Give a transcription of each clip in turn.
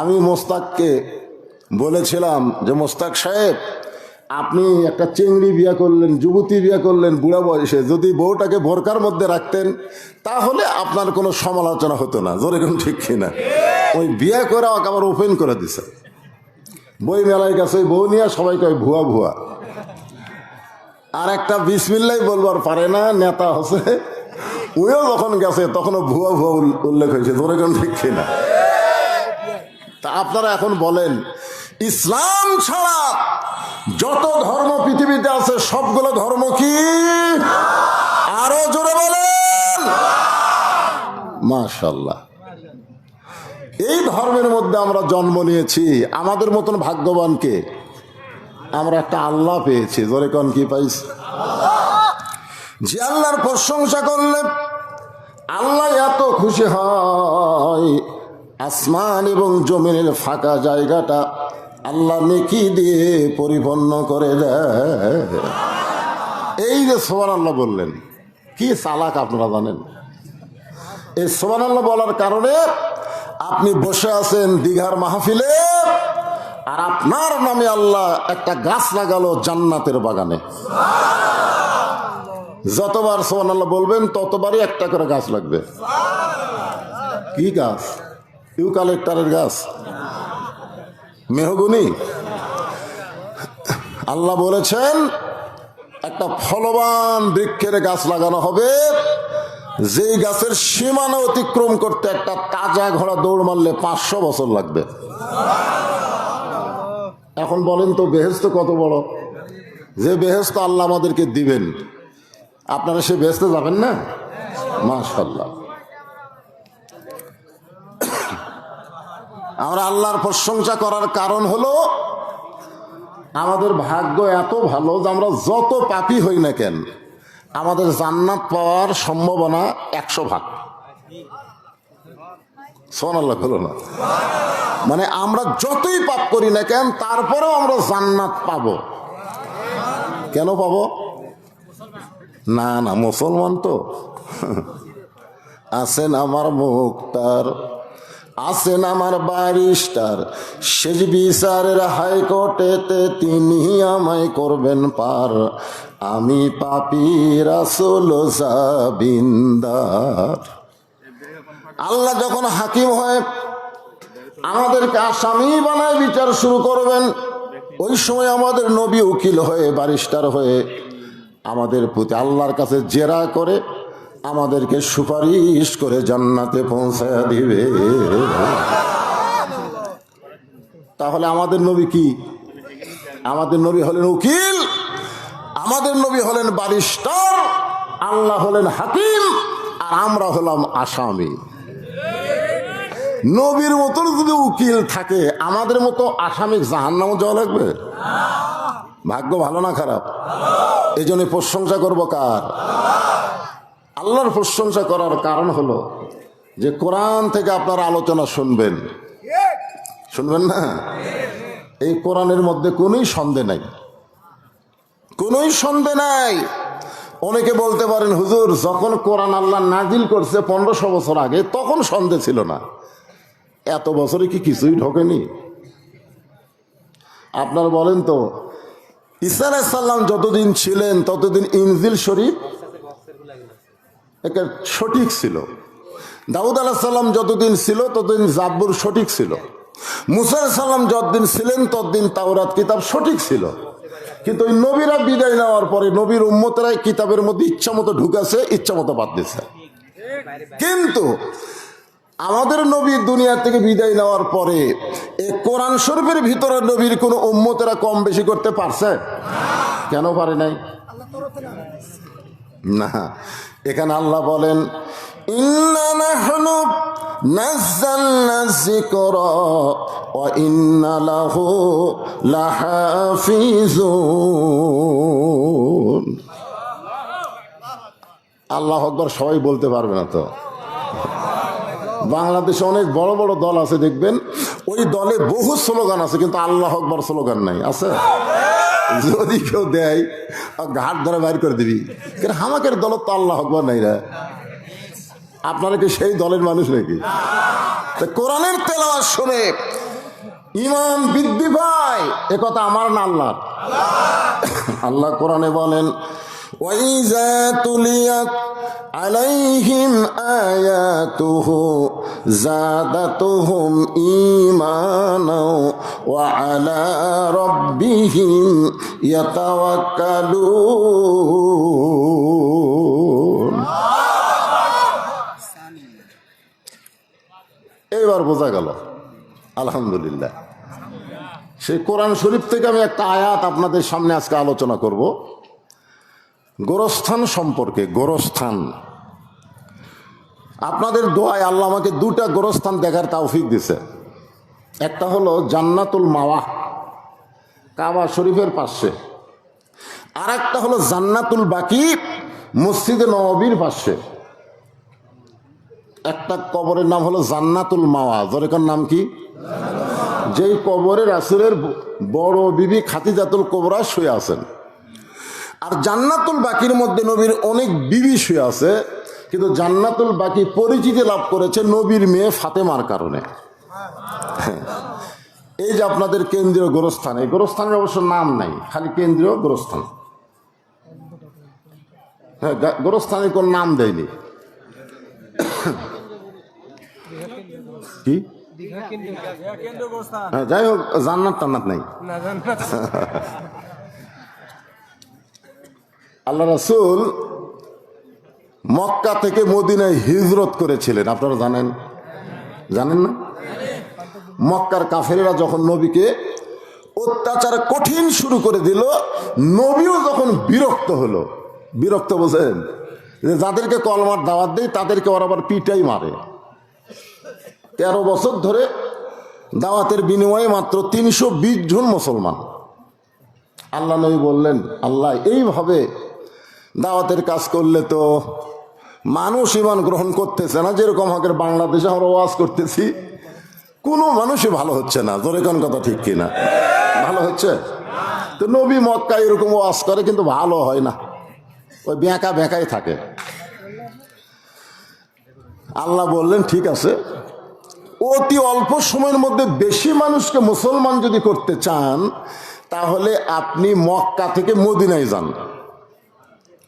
আমি মোস্তাককে বলেছিলাম যে মোস্তাক সাহেব, আপনি একটা চেংড়ি বিয়ে করলেন, যুবতী বিয়ে করলেন বুড়া বয়সে, যদি বউটাকে বোরকার মধ্যে রাখতেন তাহলে আপনার কোনো সমালোচনা হতো না। জোরে কোন ঠিক কিনা? ওই বিয়ে করে ওকে আবার ওপেন করে দিছে। বই মেলায় গেছে ওই বউ নিয়ে, সবাই কয় ভুয়া ভুয়া। আর একটা বিসমিল্লাই বলবার পারে না নেতা হচ্ছে, ওইও যখন গেছে তখনও ভুয়া ভুয়া উল্লেখ হয়েছে। জোরে কোন ঠিক কিনা? তা আপনারা এখন বলেন, ইসলাম ছাড়া যত ধর্ম পৃথিবীতে আছে সবগুলো ধর্ম কি? আরো জোরে বলেন মাশাআল্লাহ। এই ধর্মের মধ্যে আমরা জন্ম নিয়েছি, আমাদের মতন ভাগ্যবানকে আমরা একটা আল্লাহ পেয়েছি। জোরে কোন কি পাইছি? যে আল্লাহর প্রশংসা করলে আল্লাহ এত খুশি হয়, আসমান এবং জমিনের ফাঁকা জায়গাটা আল্লাহ নেকি দিয়ে পরিপূর্ণ করে দেয়। এই যে সুবহানাল্লাহ বললেন, কি চালাক আপনারা জানেন? এই সুবহানাল্লাহ বলার কারণে আপনি বসে আছেন দীঘার মাহফিলে, আর আপনার নামে আল্লাহ একটা গাছ লাগালো জান্নাতের বাগানে। যতবার সুবহানাল্লাহ বলবেন ততবারই একটা করে গাছ লাগবে। কি গাছ? ইউক্যালিপটাসের গাছ, মেহগনি। আল্লাহ বলেছেন একটা ফলবান বৃক্ষের গাছ লাগানো হবে, যেই গাছের সীমানা অতিক্রম করতে একটা তাজা ঘোড়া দৌড় মারলে 500 বছর লাগবে। এখন বলেন তো বেহেশত কত বড়? যে বেহেশত আল্লাহ আমাদেরকে দিবেন, আপনারা সে বেহেশতে যাবেন না? মাশাআল্লাহ। আমরা আল্লাহর প্রশংসা করার কারণ হলো আমাদের ভাগ্য এত ভালো যে আমরা যত পাপী হই না কেন আমাদের জান্নাত পাওয়ার সম্ভাবনা 100 ভাগ। সুবহানাল্লাহ হলো না? মানে আমরা যতই পাপ করি না কেন তারপরেও আমরা জান্নাত পাবো। কেন পাবো? না না, মুসলমান তো আছেন আমার মুক্তার, আছেন আমার ব্যারিস্টার, শেষ বিচারের হাইকোর্টেতে তিনি আমায় করবেন পার, আমি পাপী রাসূল জাবিন্দার। আল্লাহ যখন হাকিম হয়ে আমাদেরকে আসামি বানায় বিচার শুরু করবেন, ওই সময় আমাদের নবী উকিল হয়ে ব্যারিস্টার হয়ে আমাদের প্রতি আল্লাহর কাছে জেরা করে আমাদেরকে সুপারিশ করে জান্নাতে পৌঁছায়া দিবে। তাহলে আমাদের নবী কি? আমাদের নবী হলেন উকিল, আমাদের নবী হলেন ব্যারিস্টার, আল্লাহ হলেন হাকিম, আর আমরা হলাম আসামি। নবীর মতো যদি উকিল থাকে, আমাদের মতো আসামি জাহান্নামে যাওয়া লাগবে? ভাগ্য ভালো না খারাপ? এই জন্য প্রশংসা করবো কার? আল্লাহর প্রশংসা করার কারণ হলো যে কোরআন থেকে আপনারা আলোচনা শুনবেন, শুনবেন না? এই কোরআনের মধ্যে কোনোই সন্দেহ নাই, কোনোই সন্দেহ নাই। অনেকে বলতে পারেন হুজুর যখন কোরআন আল্লাহ নাজিল করছে 1500 বছর আগে তখন সন্দেহ ছিল না, এত বছরে কি কিছুই ঢোকেনি? আপনার বলেন তো, ঈসা আলাইহিস সালাম যতদিন ছিলেন ততদিন ইনজিল শরীফ এটা সঠিক ছিল, দাউদ আলাইহিস সালাম যতদিন ছিল ততদিন জাবুর সঠিক ছিল, মুসা আলাইহিস সালাম যতদিন ছিলেন ততদিন তাওরাত কিতাব সঠিক ছিল। কিন্তু ওই নবীরা বিদায় নেওয়ার পরে নবীর উম্মতেরাই কিতাবের মধ্যে ইচ্ছা মতো ঢুকাছে, ইচ্ছা মতো বাদ দিচ্ছে। কিন্তু আমাদের নবী দুনিয়া থেকে বিদায় নেওয়ার পরে এই কোরআন শরীফের ভিতরে নবীর কোন উম্মতেরা কম বেশি করতে পারছে? কেন পারে নাই? না, এখানে আল্লাহ বলেন ইন্না নাহনু নাযালনা যিকরা ওয়া ইন্না লাহু লাহাফিজুন। আল্লাহু আকবার সবাই বলতে পারবে না তো। বাংলাদেশে অনেক বড় বড় দল আছে দেখবেন, ওই দলে বহু স্লোগান আছে কিন্তু আল্লাহু আকবার স্লোগান নাই। আছে? যদি কেউ দেয় ঘাট ধরে বাইর করে দিবি, কিন্তু আমাদের দল তো আল্লাহু আকবার নাই রে। আপনারা কি সেই দলের মানুষ নাকি? কোরআনের তেলাওয়াত শুনে ঈমান বৃদ্ধি পায়, একথা আমার না আল্লাহর। আল্লাহ কোরআনে বলেন, ওয়াইজা তুলিয়াত আলাইহিম আয়াতুহু যাদাতুহুম ঈমানাও ওয়া আলা রাব্বিহিম ইয়াতাওয়াক্কালুন। এবার বোঝা গেল আলহামদুলিল্লাহ। সেই কোরআন শরীফ থেকে আমি একটা আয়াত আপনাদের সামনে আজকে আলোচনা করব গোরস্থান সম্পর্কে। গোরস্থান, আপনাদের দোয়ায় আল্লাহ আমাকে দুটা গোরস্থান দেখার তৌফিক দিছে। একটা হলো জান্নাতুল মাওয়া, কাবা শরীফের পাশে, আর একটা হলো জান্নাতুল বাকি, মসজিদে নববীর পাশে। একটা কবরের নাম হলো জান্নাতুল মাওয়া, জরেকার নাম কি? যেই কবরে রাসূলের বড় বিবি খাদিজাতুল কুবরা শুয়ে আছেন। আর জান্নাতুল বাকির মধ্যে নবীর অনেক বিবি শুয়ে আছে, কিন্তু জান্নাতুল বাকি পরিচিতি লাভ করেছে নবীর মেয়ে ফাতেমার কারণে। এই যে আপনাদের কেন্দ্রীয় গোরস্থান, এই গোরস্থানের অবশ্য নাম নাই, খালি কেন্দ্রীয় গোরস্থান। হ্যাঁ, গোরস্থানের কোন নাম দেয়নি। কি? হ্যাঁ, যাই হোক, জান্নাত টান্নাত নাই। আল্লাহ রাসূল মক্কা থেকে মদিনায় হিজরত করেছিলেন, আপনারা জানেন? জানেন না? মক্কার কাফেরেরা যখন নবীকে অত্যাচার কঠিন শুরু করে দিল, নবীও যখন বিরক্ত হলো, বিরক্ত বোঝেন, যে যাদেরকে কলমার দাওয়াত দেয় তাদেরকে ওরা আবার পিটাই মারে। 13 বছর ধরে দাওয়াতের বিনিময়ে মাত্র 320 জন মুসলমান। আল্লাহ নবী বললেন, আল্লাহ এইভাবে দাওয়াতের কাজ করলে তো মানুষ ঈমান গ্রহণ করতেছে না। যেরকম আগের বাংলাদেশে আমরা ওয়াজ করতেছি, কোনো মানুষই ভালো হচ্ছে না। জোরে কোন কথা ঠিক কিনা? ভালো হচ্ছে তো? নবী মক্কা এরকম ওয়াজ করে, কিন্তু ভালো হয় না, ওই বেঁকা বেঁকাই থাকে। আল্লাহ বললেন, ঠিক আছে, অতি অল্প সময়ের মধ্যে বেশি মানুষকে মুসলমান যদি করতে চান, তাহলে আপনি মক্কা থেকে মদিনায় যান।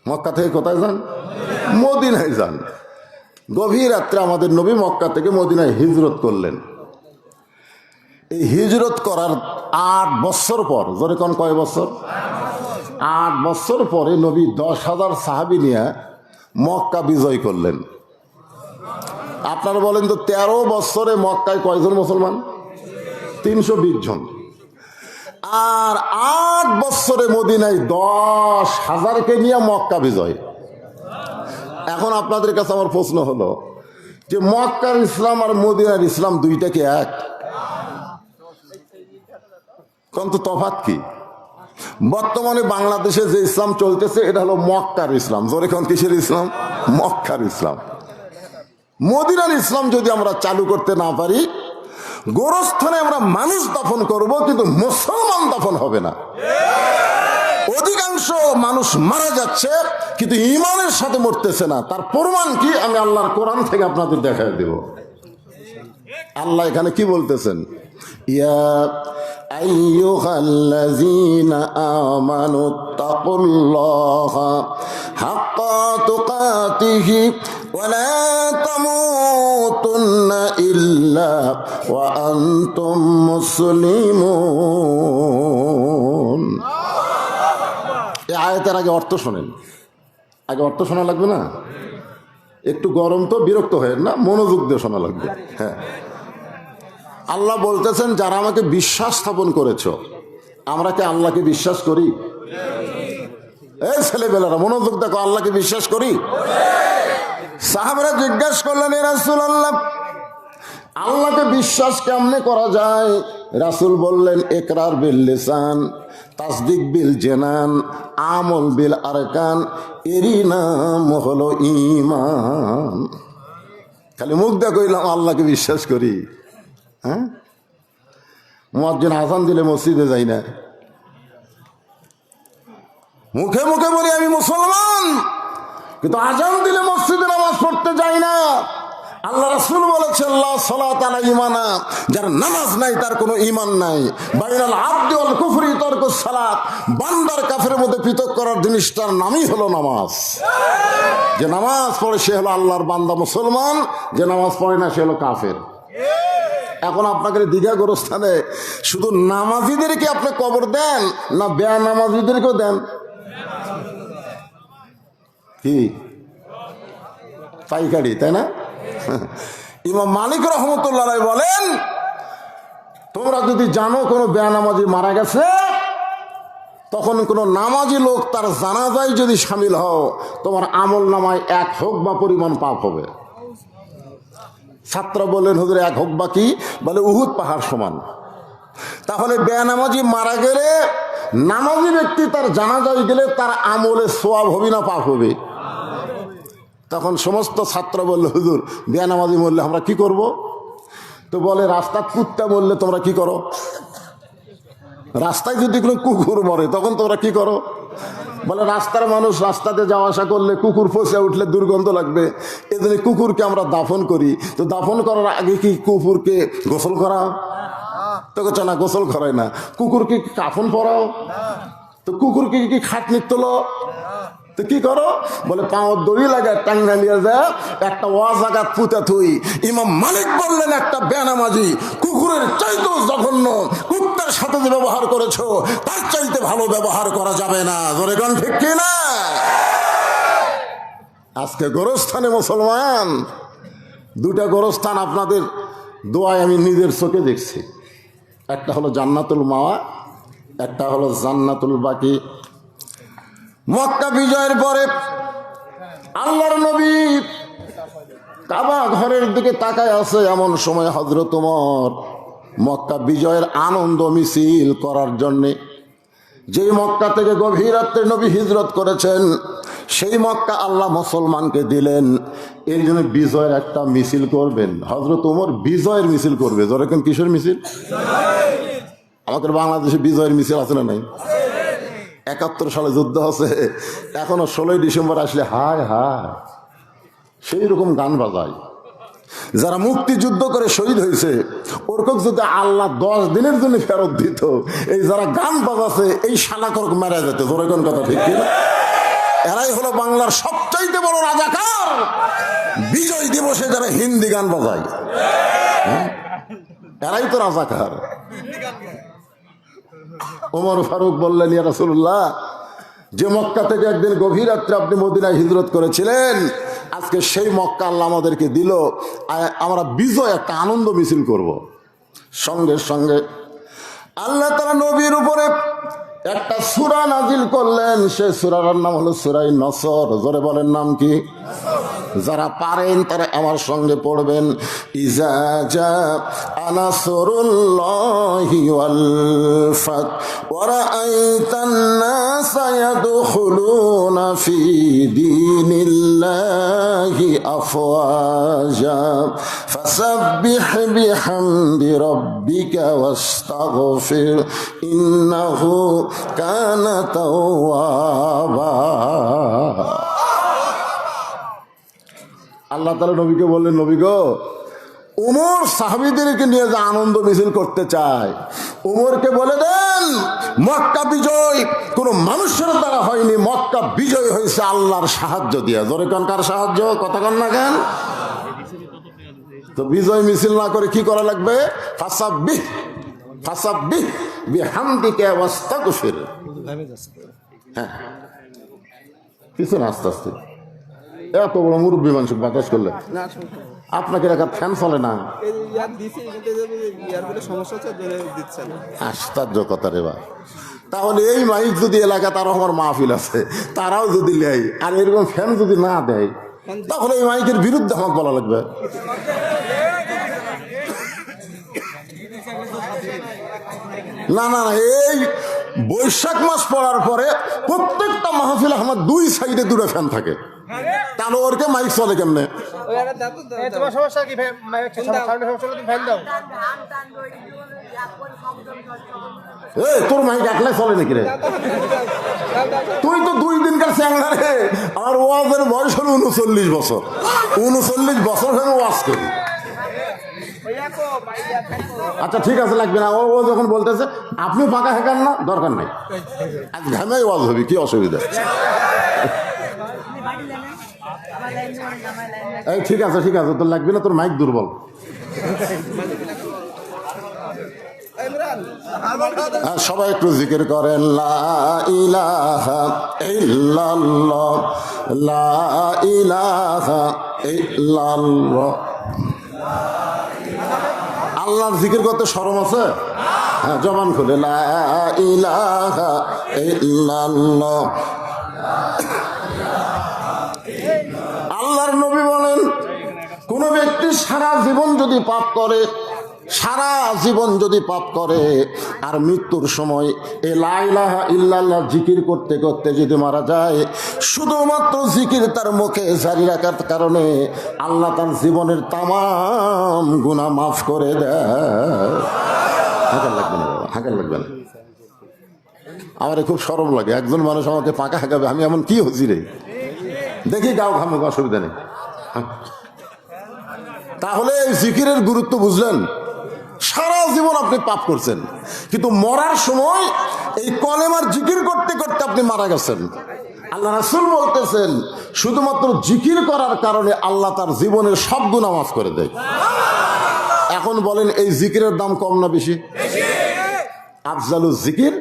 মক্কা থেকে কোথায় যান? মদিনায় যান। গভীর রাত্রে আমাদের নবী মক্কা থেকে মদিনায় হিজরত করলেন। এই হিজরত করার 8 বছর পর, জোরে কোন কয় বছর? 8 বছর পরে নবী 10,000 সাহাবী নিয়ে মক্কা বিজয় করলেন। আপনারা বলেন তো, 13 বছরে মক্কায় কয়জন মুসলমান? 320 জন। আর 8 বছরে মদিনায় 10,000কে নিয়ে মক্কা বিজয়। এখন আপনাদের কাছে আমার প্রশ্ন হলো যে মক্কার ইসলাম আর মদিনার ইসলাম দুইটা কি এক? কোন তো তফাৎ কি? বর্তমানে বাংলাদেশে যে ইসলাম চলতেছে এটা হলো মক্কার ইসলাম। জোরে কোন কিসের ইসলাম? মক্কার ইসলাম। মদিনার ইসলাম যদি আমরা চালু করতে না পারি, গোরস্থানে আমরা মানুষ দাফন করব, কিন্তু মুসলমান দাফন হবে না। অধিকাংশ মানুষ মারা যাচ্ছে, কিন্তু ঈমানের সাথে মরতেছে না। তার প্রমাণ কি? আমি আল্লাহর কোরআন থেকে আপনাদের দেখায় দেব। আল্লাহ এখানে কি বলতেছেন? ইয়া আইয়ুহাল্লাযীনা আমানুত্তাকুল্লাহা হাক্কা তুকাতিহি ওয়া লা তামুতুন্না ইল্লা ওয়া আনতুম মুসলিমুন। এই আয়াতের আগে অর্থ শোনেন। আগে অর্থ শোনা লাগবে না? একটু গরম তো, বিরক্ত হয়ে না, মনোযোগ দিয়ে শোনা লাগবে। হ্যাঁ, আল্লাহ বলতেছেন, যারা আমাকে বিশ্বাস স্থাপন করেছ, আমরা কি আল্লাহকে বিশ্বাস করি? এই ছেলেবেলারা মনোযোগ দেখো, আল্লাহকে বিশ্বাস করি? সাহাবারা জিজ্ঞাসা করলেন, এ রাসূলুল্লাহ, আল্লাহকে বিশ্বাস কেমনে করা যায়? রাসূল বললেন, ইকরার বিল লিসান, তাসদিক বিল জানান, আমল বিল আরকান, এরই নাম হলো ঈমান। খালি মুখ দিয়ে কইলাম আল্লাহকে বিশ্বাস করি, হ্যাঁ? মুয়াজ্জিন আযান দিলে মসজিদে যাই না, মুখে মুখে বলি আমি মুসলমান, কিন্তু আযান দিলে মসজিদে নামাজ পড়তে যাই না। আল্লাহ রাসূল বলেছেন লা সালাত আলা ঈমানা, যার নামাজ নাই তার কোনো ঈমান নাই। বাইনাল আবদি ওয়াল কুফরি তারকুস সালাত, বান্দার কাফেরের মধ্যে পৃথক করার জিনিসটার নামই হলো নামাজ। যে নামাজ পড়ে সে হলো আল্লাহর বান্দা মুসলমান, যে নামাজ পড়ে না সে হলো কাফের। এখন আপনাকে দীঘা গোরস্থানে শুধু নামাজিদেরকে আপনি কবর দেন না বেনামাজিদেরকেও দেন? কি পাইকারি, তাই না? ইমাম মালিক রহমতুল্লাহ বলেন, তোমরা যদি জানো কোনো বেনামাজি মারা গেছে, তখন কোনো নামাজি লোক তার জানাজায় যদি সামিল হও, তোমার আমল নামায় 1 হুকবা পরিমাণ পাপ হবে। ছাত্র বললেন, হুজুর 1 হুকবা কি? বলে উহুদ পাহাড় সমান। তাহলে বেনামাজি মারা গেলে নামাজি ব্যক্তি তার জানাজায় গেলে তার আমলে সওয়াব হবে না পাপ হবে? তখন সমস্ত ছাত্র বলল, হুজুর বেনামাজি মরলে আমরা কি করব? তো বলে, রাস্তা কুত্তা মরলে তোমরা কি করো? রাস্তায় যদি কোনো কুকুর মরে তখন তোমরা কি করো? বলে, রাস্তার মানুষ রাস্তাতে যাওয়া আসা করলে কুকুর ফসে উঠলে দুর্গন্ধ লাগবে, এজন্য কুকুরকে আমরা দাফন করি। তো দাফন করার আগে কি কুকুরকে গোসল করাও? তো বলছে না, গোসল করায় না। কুকুরকে কাফন পরাও? তো কুকুরকে কি খাটনি তোলো? তো কি করো? বলে, পাওয়ার দড়ি লাগায় টাঙ্গা নিয়ে যায় একটা ওয়াজাগাত পুঁতে থুই। ইমাম মালিক বললেন, একটা বেনামাজি কুকুরের চাইতেও জঘন্য, কুত্তার সাথে যে ব্যবহার করেছো তার চাইতে ভালো ব্যবহার করা যাবে না। ধরে গান ঠিক কি না? আজকে গোরস্থানে মুসলমান, 2টা গোরস্থান আপনাদের দোয়ায় আমি নিজের চোখে দেখছি। একটা হলো জান্নাতুল মাওয়া, একটা হলো জান্নাতুল বাকি। মক্কা বিজয়ের পরে আল্লাহর নবী কাবা ঘরের দিকে তাকায় আছে, এমন সময় হযরত ওমর মক্কা বিজয়ের আনন্দ মিছিল করার জন্যে, যেই মক্কা থেকে গভীর রাত্রে নবী হিজরত করেছেন, সেই মক্কা আল্লাহ মুসলমানকে দিলেন। এর জন্য বিজয়ের একটা মিছিল করবেন। হযরত ওমর বিজয়ের মিছিল করবে। যেরকম কিসের মিছিল? আমাদের বাংলাদেশে বিজয়ের মিছিল আছে না নাই? 71 সালে যুদ্ধ আছে, এখনো 16ই ডিসেম্বর আসলে হায় হায় সেই রকম গান বাজায়। যারা মুক্তিযুদ্ধ করে শহীদ হয়েছে ওরকম যদি আল্লাহ 10 দিনের জন্য ফেরত দিত, এই যারা গান বাজাচ্ছে এই শালাকর্ক মারা যেত। যেরকম কথা ঠিক কিনা? এরাই হলো বাংলার সবচাইতে বড় রাজাকার। বিজয় দিবসে যারা হিন্দি গান বাজায়, এরাই তো রাজাকার। ওমর ফারুক বললেন, ইয়া রাসূলুল্লাহ, যে মক্কা থেকে একদিন গভীর রাত্রে আপনি মদিনায় হিজরত করেছিলেন, আজকে সেই মক্কা আল্লাহ আমাদেরকে দিল, আমরা বিজয় একটা আনন্দ মিছিল করব। সঙ্গে সঙ্গে আল্লাহ তাআলা নবীর উপরে একটা সূরা নাজিল করলেন। সে সূরার নাম হলো সূরায়ে নসর। জোরে বলেন, নাম কি? যারা পারেন তারা আমার সঙ্গে পড়বেন। ইজা জাআ নাসরুল্লাহি ওয়াল ফাত ওয়া রাআইতান নাসা ইয়াদখুলুনা ফি দীনিল্লাহি আফওয়াজা ফাসাব্বিহ বিহামদি রাব্বিকা ওয়াস্তাগফির ইন্নাহু কানা তাওয়াবা। আল্লাহ তাআলা নবীকে বললেন, নবী গো, ওমর সাহাবীদেরকে নিয়ে যে আনন্দ মিছিল করতে চায়, ওমরকে বলে দেন মক্কা বিজয় কোনো মানুষের দ্বারা হয়নি, মক্কা বিজয় হয়েছে আল্লাহর সাহায্য দিয়া। জোরে কোন কার সাহায্য? কথা কন না কেন? তো বিজয় মিছিল না করে কি করা লাগবে? ফাসাব্বিহ বিহামদিকা ওয়াস্তাগফির। হ্যাঁ, কিছু না, আস্তে আস্তে। এত বড় মুরব্বী মানুষ বাতাস করলে আপনাকে একটা ফ্যান চলে না? আশ্চর্য কথা রে বা। তাহলে এই মাইক যদি এলাকা তারও আমার মাহফিল আছে, তারাও যদি নেয় আর এরকম ফ্যান যদি না দেয়, তাহলে এই মাইকের বিরুদ্ধে আমাকে বলা লাগবে। না না না, এই বৈশাখ মাস পড়ার পরে প্রত্যেকটা মাহফিল আমার 2 সাইডে 2টা ফ্যান থাকে। তাহলে ওরকে মাইক চলে কেমনে? তোর মাইক একলাই চলে নাকি রে? তুই তো 2 দিনকার চ্যাংড়া রে। আমার ওয়াজের বয়স হলো 39 বছর। 39 বছর হয়ে ওয়াজ করি। আচ্ছা ঠিক আছে, লাগবে না। ও যখন বলতেছে আপনিও ফাঁকা হেঁকান না, দরকার নাই, আজ ঘামাই ওয়াজ হবি, কি অসুবিধা? এই ঠিক আছে ঠিক আছে, তোর লাগবে না, তোর মাইক দুর্বল। সবাই একটু জিকির করেন, লা ইলাহা ইল্লাল্লাহ, লা ইলাহা ইল্লাল্লাহ। আল্লাহর জিকির করতে শরম আছে? হ্যাঁ, জবান খুলে লা ইলাহা ইল্লাল্লাহ। আল্লাহর নবী বলেন, কোন ব্যক্তি সারা জীবন যদি পাপ করে, সারা জীবন যদি পাপ করে আর মৃত্যুর সময় এ লা ইলাহা ইল্লাল্লাহ জিকির করতে করতে যদি মারা যায়, শুধুমাত্র জিকির তার মুখে জারি রাখার কারণে আল্লাহ তার জীবনের তামাম গুনাহ মাফ করে দেয়। হাঁকার লাগবে না বাবা, হাঁকার লাগবে না। আমার খুব শরম লাগে, একজন মানুষ আমাকে পাকা হাঁকাবে, আমি এমন কি হচ্ছি রে? দেখি গাও ঘামুক, অসুবিধা নেই। তাহলে এই জিকিরের গুরুত্ব বুঝলেন? সারা জীবন আপনি পাপ করছেন, কিন্তু মরার সময় এই কলেমার জিকির করতে করতে আপনি মারা গেছেন। আল্লাহ রাসূল বলতেছেন, শুধুমাত্র জিকির করার কারণে আল্লাহ তার জীবনের সব গুনাহ মাফ করে দেয়। এখন বলেন, এই জিকিরের দাম কম না বেশি? আফজালুজ জিকির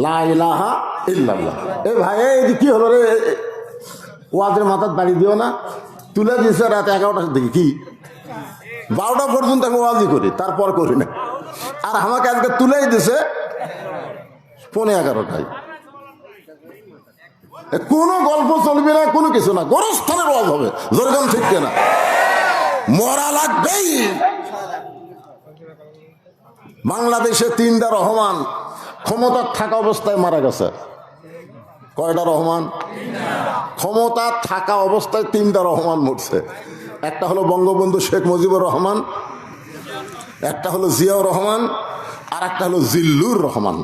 লা ইলাহা ইল্লাল্লাহ। এ ভাই, এই কি হলো রে? ওয়াজের মাথার বাড়ি দিও না, তুলে দিয়েছে রাত 11টার দিকে, কি 12টা পর্যন্ত আমি ওয়াজই করি, তারপর করি না। আর আমাকে আজকে তুলেই দিছে 11:15টায়। কোনো গল্প চলবে না, কোনো কিছু না, গোরস্থানের ওয়াজ হবে। যেরকম ঠিক না, মরা লাগবেই। বাংলাদেশে 3টা রহমান ক্ষমতার থাকা অবস্থায় মারা গেছে। কয়টা রহমান? ক্ষমতা থাকা অবস্থায় 3টা রহমান মরছে। একটা হলো বঙ্গবন্ধু শেখ মুজিবুর রহমান, একটা হলো জিয়াউর রহমান, আর একটা হলো জিল্লুর রহমান।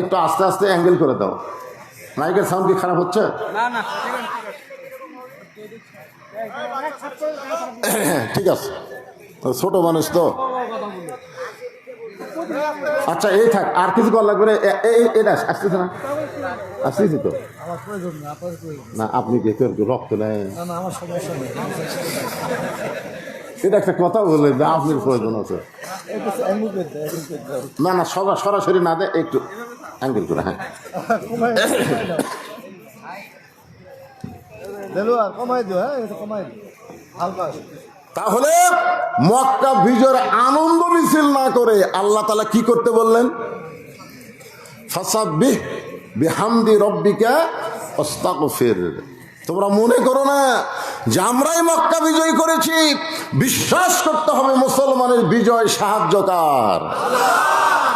একটু আস্তে আস্তে অ্যাঙ্গেল করে দাও, মাইকের সাউন্ড কি খারাপ হচ্ছে? ঠিক আছে, ছোট মানুষ তো। আচ্ছা এই থাক, আর কিছু করা লাগবে না। এটা আসতেছে না? আসতেছি তো না, আপনি কি রক্ত নেই? এটা একটা কথা বললেন যে আপনার প্রয়োজন আছে। না না, সরাসরি না দেয়, একটু অ্যাঙ্গেল করে। হ্যাঁ, তাহলে মক্কা বিজয়ের আনন্দ মিছিল না করে আল্লাহ তাআলা কি করতে বললেন? ফাসাব্বিহ বিহামদি রব্বিকা ওয়াস্তাগফির। তোমরা মনে করো না যে আমরাই মক্কা বিজয় করেছি। বিশ্বাস করতে হবে মুসলমানের বিজয় সাহায্যকার।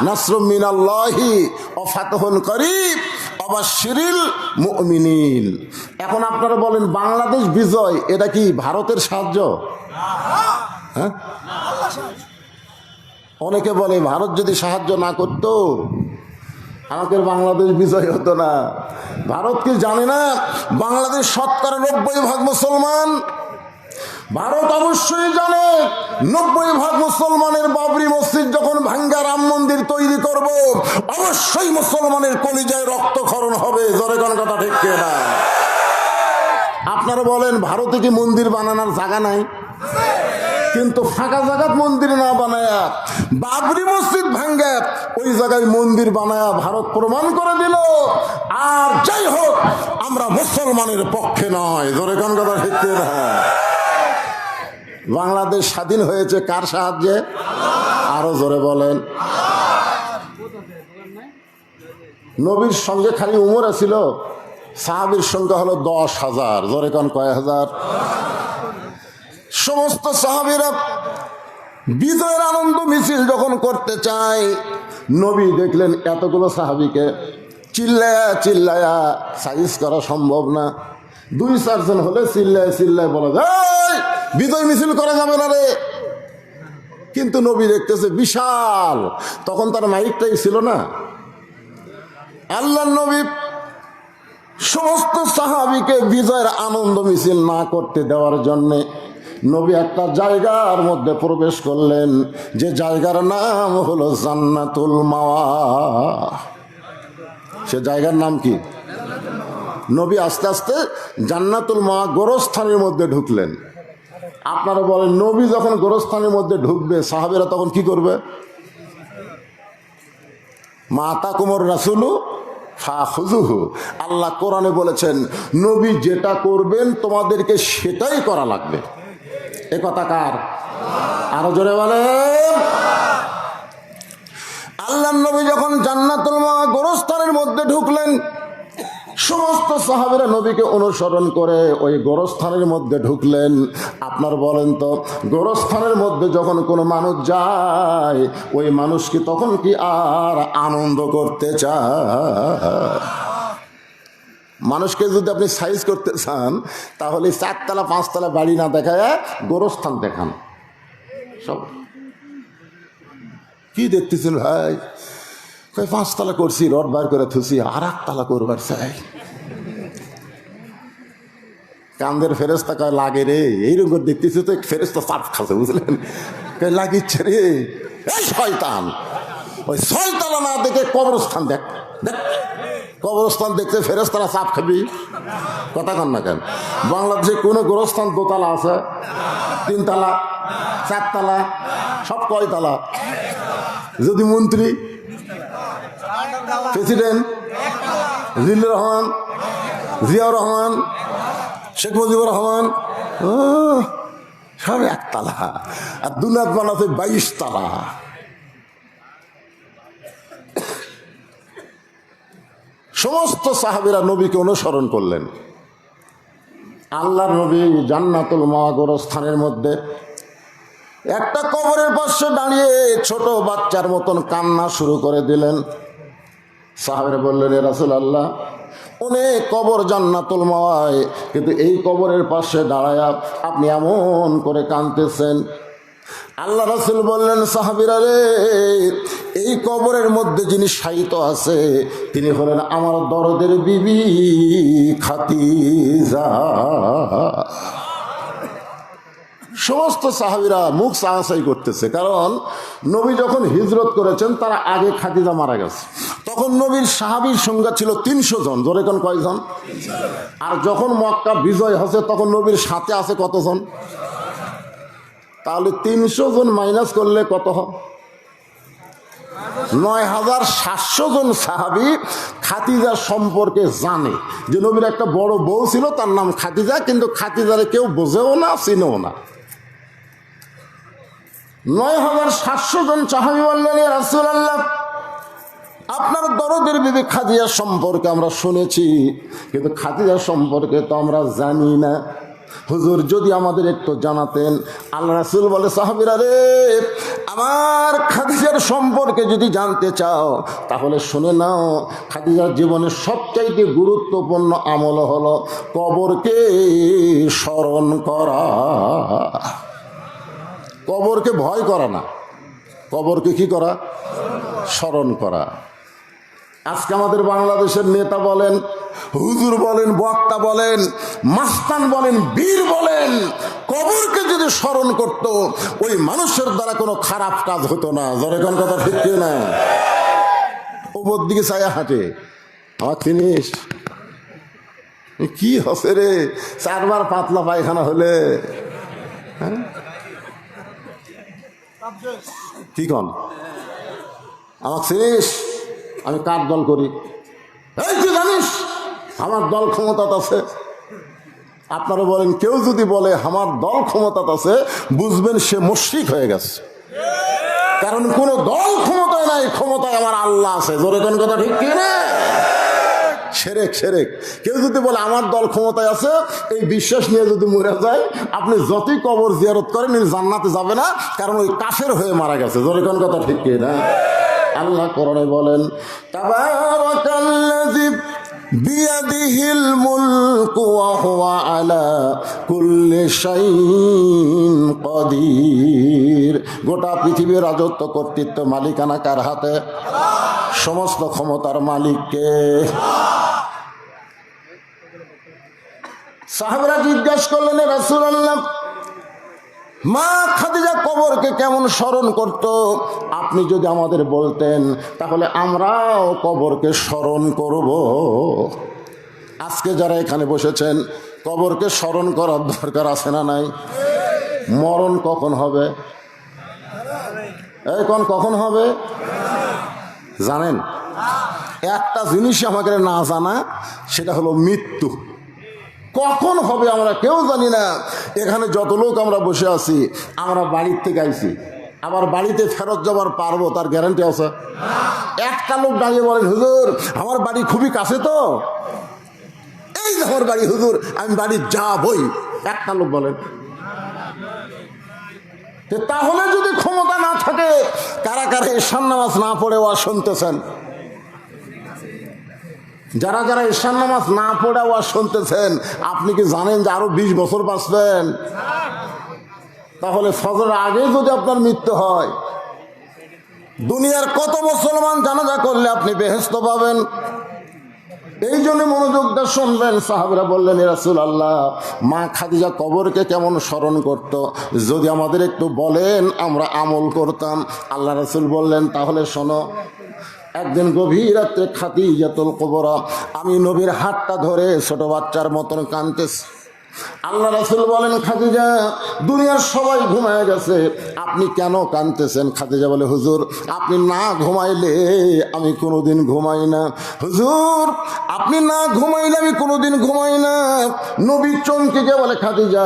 নাসরুম মিনাল্লাহি ওয়া ফাতহুন করিব ওয়াবাশশিরিল মুমিনিন। এখন আপনারা বলেন, বাংলাদেশ বিজয় এটা কি ভারতের সাহায্য? হ্যাঁ, অনেকে বলে ভারত যদি সাহায্য না করতো আমাদের বাংলাদেশ বিজয় হতো না। ভারত কি জানে না বাংলাদেশ 90% মুসলমান? ভারত অবশ্যই জানে 90% মুসলমানের বাবরি মসজিদ যখন ভাঙ্গা রাম মন্দির তৈরি করব, অবশ্যই মুসলমানের কলিজায় রক্তক্ষরণ হবে। জোরে কোন কথা ঠিক না? আপনারা বলেন ভারতে কি মন্দির বানানোর জায়গা নাই? কিন্তু ফাঁকা জায়গাত মন্দির না বানায়া বাবরি মসজিদ ভাঙ্গা ওই জায়গায় মন্দির বানায়া ভারত প্রমাণ করে দিল। আর যাই হোক, আমরা মুসলমানের পক্ষে নয়। জোরে কোন কথা ঠিক না? বাংলাদেশ স্বাধীন হয়েছে কার সাহায্যে? আরো জোরে বলেন। নবীর সঙ্গে খালি উমর ছিল, সাহাবীর সংখ্যা হলো 10,000। জোরে কোন কয় হাজার? সমস্ত সাহাবীরা বিজয়ের আনন্দ মিছিল যখন করতে চায়, নবী দেখলেন এতগুলো সাহাবীকে চিল্লায়া চিল্লায়া সাইজ করা সম্ভব না। 2-4 জন হলে চিল্লায় চিল্লায় বলা যায় বিজয় মিছিল করা যাবে না রে। কিন্তু নবী দেখতেছে বিশাল, তখন তার মাইকটাই ছিল না। আল্লাহর নবী সমস্ত সাহাবীকে বিজয়ের আনন্দ মিছিল না করতে দেওয়ার জন্যে নবী একটা জায়গার মধ্যে প্রবেশ করলেন, যে জায়গার নাম হলো জান্নাতুল মাওয়া। সে জায়গার নাম কি? নবী আস্তে আস্তে জান্নাতুল মাওয়া গোরস্থানের মধ্যে ঢুকলেন। আপনারা বলেন, নবী যখন গোরস্থানের মধ্যে ঢুকবে সাহাবীরা তখন কি করবে? মা আতাকুমুর রাসূলু ফাখুযুহু। আল্লাহ কোরআনে বলেছেন, নবী যেটা করবেন তোমাদেরকে সেটাই করা লাগবে। এ কথা কার? আরো জোরে বলেন। আল্লাহর নবী যখন জান্নাতুল মাওয়া গোরস্থানের মধ্যে ঢুকলেন, সমস্ত সাহাবীরা নবীকে অনুসরণ করে ওই গোরস্থানের মধ্যে ঢুকলেন। আপনার বলেন তো, গোরস্থানের মধ্যে যখন কোনো মানুষ যায়, ওই মানুষ কি তখন কি আর আনন্দ করতে চায়? মানুষকে যদি আপনি সাইজ করতে চান, তাহলে 4তলা 5তলা বাড়ি না দেখায় গোরস্থান দেখান। সব কি দেখতেছেন ভাই? 5তলা করছি, রড বার করে থুসি, আর 8তলা করবার চাই। কান্দের ফেরেস্তা কয় লাগে রে, এইরকম করে দেখতেছি তো ফেরেস্তা চাপ খাচ্ছে, বুঝলেন? লাগিচ্ছে রে, এই শয়তান, ওই 6তলা না দেখে কবরস্থান দেখ। দেখ কবরস্থান দেখতে ফেরেস্তারা চাপ খাবি? কথা কন না কেন? বাংলাদেশে কোনো গোরস্থান 2তলা আছে? 3তলা 4তলা? সব কয়তলা? যদি মন্ত্রী, প্রেসিডেন্ট, জিল্লুর রহমান, জিয়াউর রহমান, শেখ মুজিবুর রহমান, সব 1তলা। আর দুনাত বানাতে 22তলা। সমস্ত সাহাবীরা নবীকে অনুসরণ করলেন। আল্লাহর নবী জান্নাতুল মাওয়া গোরস্থানের মধ্যে একটা কবরের পাশে দাঁড়িয়ে ছোট বাচ্চার মতন কান্না শুরু করে দিলেন। সাহাবীরা বললেন, এ রাসূলুল্লাহ, অনেক কবর জান্নাতুল মাওয়ায়, কিন্তু এই কবরের পাশে দাঁড়ায়া আপনি এমন করে কাঁদতেছেন। আল্লাহ রাসূল বললেন, সাহাবীরা রে, এই কবরের মধ্যে যিনি শায়িত আছে তিনি হলেন আমার দরদের বিবি খাদিজা। সমস্ত সাহাবীরা মুখ চাওয়াচাই করতেছে, কারণ নবী যখন হিজরত করেছেন তারা আগে খাদিজা মারা গেছে। তখন নবীর সাহাবীর সংখ্যা ছিল 300 জন। জোরে কোন কয়জন? আর যখন মক্কা বিজয় হচ্ছে তখন নবীর সাথে আছে কতজন? তাহলে 300 জন মাইনাস করলে কত হয়? 9700 জন সাহাবী খাদিজা সম্পর্কে জানে যে নবীর একটা বড় বউ ছিল, তার নাম খাদিজা, কিন্তু খাদিজারে কেউ বোঝেও না, চিনেও না। 9700 জন সাহাবী বললেন, ইয়া রাসূলুল্লাহ, আপনার দরদের বিবি খাদিজা সম্পর্কে আমরা শুনেছি, কিন্তু খাদিজা সম্পর্কে তো আমরা জানি না। হুজুর, যদি আমাদের একটু জানাতেন। আল্লাহ রাসূল বলে, সাহাবীরা রে, আমার খাদিজার সম্পর্কে যদি জানতে চাও তাহলে শুনে নাও, খাদিজার জীবনের সবচাইতে গুরুত্বপূর্ণ আমল হলো কবরকে স্মরণ করা। কবরকে ভয় করা না, কবরকে কি করা? স্মরণ করা। আজকে আমাদের বাংলাদেশের নেতা বলেন, হুজুর বলেন, বক্তা বলেন, মাস্তান বলেন, বীর বলেন, কবরকে যদি স্মরণ করত ওই মানুষের দ্বারা কোনো খারাপ কাজ হতো না। জোরে কোন কথা ঠিক কি না? ওপর দিকে ছায়া হাঁটে, আমার জিনিস কি হচ্ছে রে? 4বার পাতলা পায়খানা হলে কি কন? আমার জিনিস, আমি কার দল করি? এই তুই জানিস আমার দল ক্ষমতাত আছে? আপনারা বলেন, কেউ যদি বলে আমার দল ক্ষমতাত আছে, বুঝবেন সে মুশরিক হয়ে গেছে। কারণ কোন দল ক্ষমতায় নাই, ক্ষমতায় আমার আল্লাহ আছে। জোরে কোন কথা ঠিক কি না? সেরেক সেরেক। কেউ যদি বলে আমার দল ক্ষমতায় আছে, এই বিশ্বাস নিয়ে যদি মরে যায়, আপনি যতই কবর জিয়ারত করেন জান্নাতে যাবে না, কারণ ওই কাফের হয়ে মারা গেছে। জোরে কোন কথা ঠিক কি না? আল্লাহ কোরআনে বলেন, তাবারাকাল্লাযী বিয়াদিহিল মুলকু ওয়া হুয়া আলা কুল্লি শাইইন কাদির। গোটা পৃথিবীর রাজত্ব কর্তৃত্ব মালিকানা কার হাতে? সমস্ত ক্ষমতার মালিককে। সাহাবারা জিজ্ঞাসা করলেন, হে রাসূলুল্লাহ, মা খাদিজা কবরকে কেমন স্মরণ করত? আপনি যদি আমাদের বলতেন তাহলে আমরাও কবরকে স্মরণ করব। আজকে যারা এখানে বসেছেন, কবরকে স্মরণ করার দরকার আছে না নাই? মরণ কখন হবে? এই কখন হবে জানেন? একটা জিনিস আমাকে না জানা, সেটা হলো মৃত্যু। কখন হবে আমরা কেউ জানি না। এখানে যত লোক আমরা বসে আছি, আমরা বাড়ির থেকে আইছি, আবার বাড়িতে ফেরত যাবার পারবো তার গ্যারান্টি আছে? একটা লোক দাঁড়িয়ে বলেন, হুজুর আমার বাড়ি খুবই কাছে, তো এই যে আমার বাড়ি হুজুর, আমি বাড়ি যাবই, একটা লোক বলেন। তাহলে যদি ক্ষমতা না থাকে, কারা কারা ঈশান নামাজ না পড়ে ওয়াজ শুনতেছেন? যারা যারা ঈশান নামাজ না পড়ে ওয়াজ শুনতেছেন, আপনি কি জানেন যে আরো 20 বছর বাঁচবেন? তাহলে ফজরের আগে যদি আপনার মৃত্যু হয়, দুনিয়ার কত মুসলমান জানাজা করলে আপনি বেহেশত পাবেন? এই জন্য মনোযোগটা শুনবেন। সাহাবারা বললেন, হে রাসূলুল্লাহ, মা খাদিজা কবরকে কেমন স্মরণ করত? যদি আমাদের একটু বলেন আমরা আমল করতাম। আল্লাহ রাসূল বললেন, তাহলে শোনো। একদিন গভীর রাত্রে খাদিজাতুল কুবরা, আমি নবীর হাতটা ধরে ছোট বাচ্চার মতন কাঁদতেছি। আল্লাহ রাসূল বলেন, খাদিজা, দুনিয়ার সবাই ঘুমায় গেছে, আপনি কেন কাঁদতেছেন? খাদিজা বলে, হুজুর আপনি না ঘুমাইলে আমি কোনোদিন ঘুমাই না। হুজুর আপনি না ঘুমাইলে আমি কোনোদিন ঘুমাই না। নবী চমকে গিয়ে বলে, খাদিজা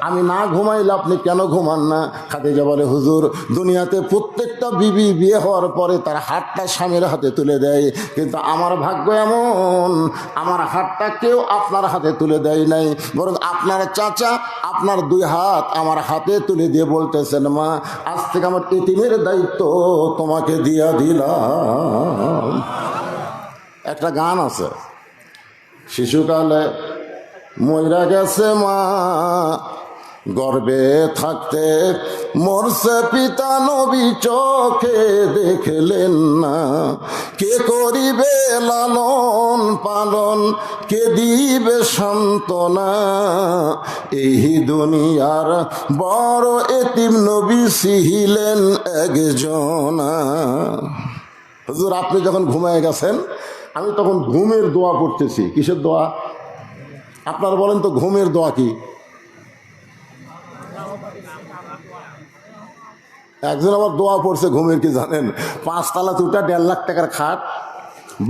আমি না ঘুমাইলে আপনি কেন ঘুমান না? খাদিজা বলে, হুজুর দুনিয়াতে প্রত্যেকটা বিবি বিয়ে হওয়ার পরে তার হাতটা স্বামীর হাতে তুলে দেয়, কিন্তু আমার ভাগ্য এমন, আমার হাতটা কেউ আপনার হাতে তুলে দেয় নাই, বরং আপনার চাচা আপনার 2 হাত আমার হাতে তুলে দিয়ে বলতেছেন, মা আজ থেকে আমার এতিমের দায়িত্ব তোমাকে দিয়া দিলাম। একটা গান আছে, শিশুকালে মইরা গেছে মা, গর্বে থাকতে মরছে পিতা, নবী চোখে দেখলেন না। কে করিবে লালন পালন, কে দিবে সান্ত্বনা, এই দুনিয়ার বড় এতিম নবী ছিলেন একজনা। হুজুর আপনি যখন ঘুমায় গেছেন, আমি তখন ঘুমের দোয়া পড়তেছি। কিসের দোয়া? আপনারা বলেন তো ঘুমের দোয়া কি? একজন আবার দোয়া পড়ছে ঘুমের, কি জানেন? 5 তলা 1.5 লাখ টাকার খাট,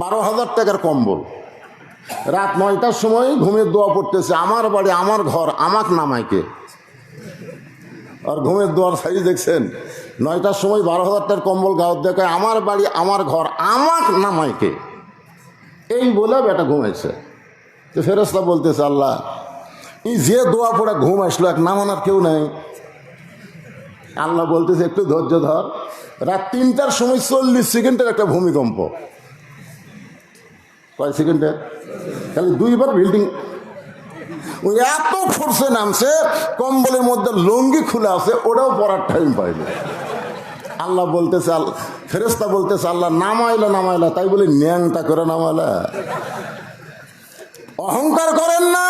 12,000 টাকার কম্বল, রাত 9টার সময় ঘুমের দোয়া পড়তেছে, আমার বাড়ি আমার ঘর আমাক নামাইকে। আর ঘুমের দোয়ার সাইজ দেখছেন? 9টার সময় 12,000 টাকার কম্বল গাওয়ার দেখায়, আমার বাড়ি আমার ঘর আমাক নামাইকে। এই বলে বেটা ঘুমাইছে। তো ফেরেশতা বলতেছে, আল্লাহ এই যে দোয়া পড়ে ঘুম আসলো, এক নামানোর কেউ নাই। আল্লাহ বলতেছে, একটু ধৈর্য ধর। রাত 3টার সময় 40 সেকেন্ডের একটা ভূমিকম্প। কয় সেকেন্ডের? তাহলে 2বার বিল্ডিং ওই এত ফোর্সে নামছে, কম্বলের মধ্যে লুঙ্গি খুলে আছে, ওটাও পড়ার টাইম পাইনি। আল্লাহ বলতেছে, ফেরেশতা বলতেছে, আল্লাহ নামাইলা, তাই বলে ন্যাংটা করে নামাইলা। অহংকার করেন না,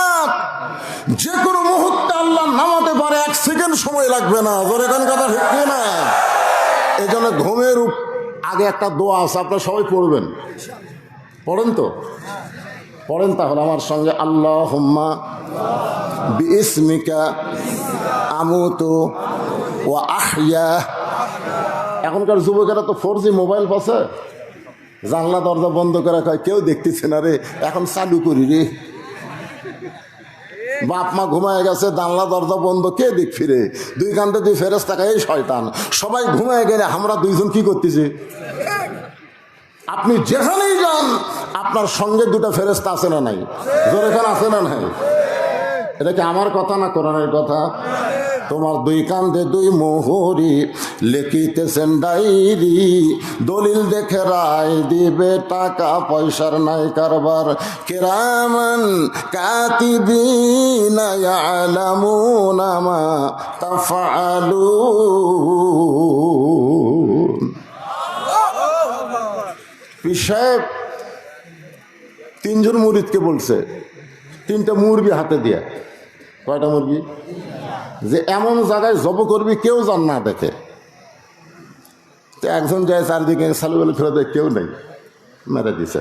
যে কোনো মুহূর্তে আল্লাহ নামাতে পারে, 1 সেকেন্ড সময় লাগবে না। তোর এখান কথা ঠিক না? এই জন্য ঘুমের আগে একটা দোয়া আছে, আপনারা সবাই পড়বেন। পড়েন তো? পড়েন তাহলে আমার সঙ্গে, আল্লাহুম্মা বিইসমিকা আমুতু ওয়া আহইয়া। এখনকার যুবকেরা তো 4G মোবাইল পাচ্ছে, জানলা দরজা বন্ধ করে কয় কেউ দেখতেছে না রে, এখন চালু করি রে। বাপ মা ঘুমায় গেছে, জানলা দরজা বন্ধ, কে দেখ ফিরে? 2 কান্দে 2 ফেরেশতা, এই শয়তান। সবাই ঘুমায় গেলে আমরা 2জন কি করতেছি? আপনি যেখানেই যান আপনার সঙ্গে 2টা ফেরেশতা আছে না নাই? জোরে কান আছে না নাই? এটা কি আমার কথা না কোরআনের কথা? তোমার 2 কান্দে 2 মোহরি, লিখিতেছেন ডায়েরি, দলিল দেখে রায় দিবে, টাকা পয়সার নাই কারবার। কিরামান কাতিবিনা ইয়ালামুনা মা তাফআলুন। পীর সাহেব তিনজন মুরিদকে বলছে, তিনটা মুরগি হাতে দিয়া। কয়টা মুরগি? যে এমন জায়গায় জব করবি কেউ জান না দেখে। তো একজন যায় চারদিকে সালুবালু ফেলে দেয়, কেউ নেই, মেরে দিছে।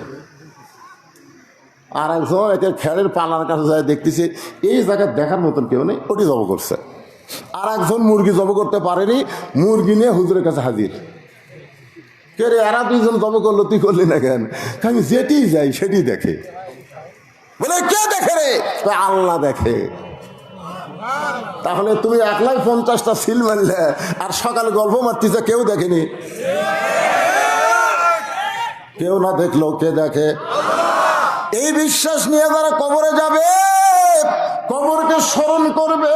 আর একজন একে খেড়ের পালার কাছে যায়, দেখতেছে এই জায়গায় দেখার মতন কেউ নেই, ওটি জব করছে। আর একজন মুরগি জব করতে পারেনি, মুরগি নিয়ে হুজুরের কাছে হাজির। কে রে, এরা দুইজন জব করলো, তুই করলি না কেন? আমি যেটি যাই সেটি দেখে। বলে কে দেখে রে? আল্লাহ দেখে। তাহলে তুমি একলাই 50টা সিল মারলে আর সকালে গল্প মারতেছে, কেউ দেখেনি? কেউ না দেখলো কে দেখে? এই বিশ্বাস নিয়ে যারা কবরে যাবে, কবরকে স্মরণ করবে,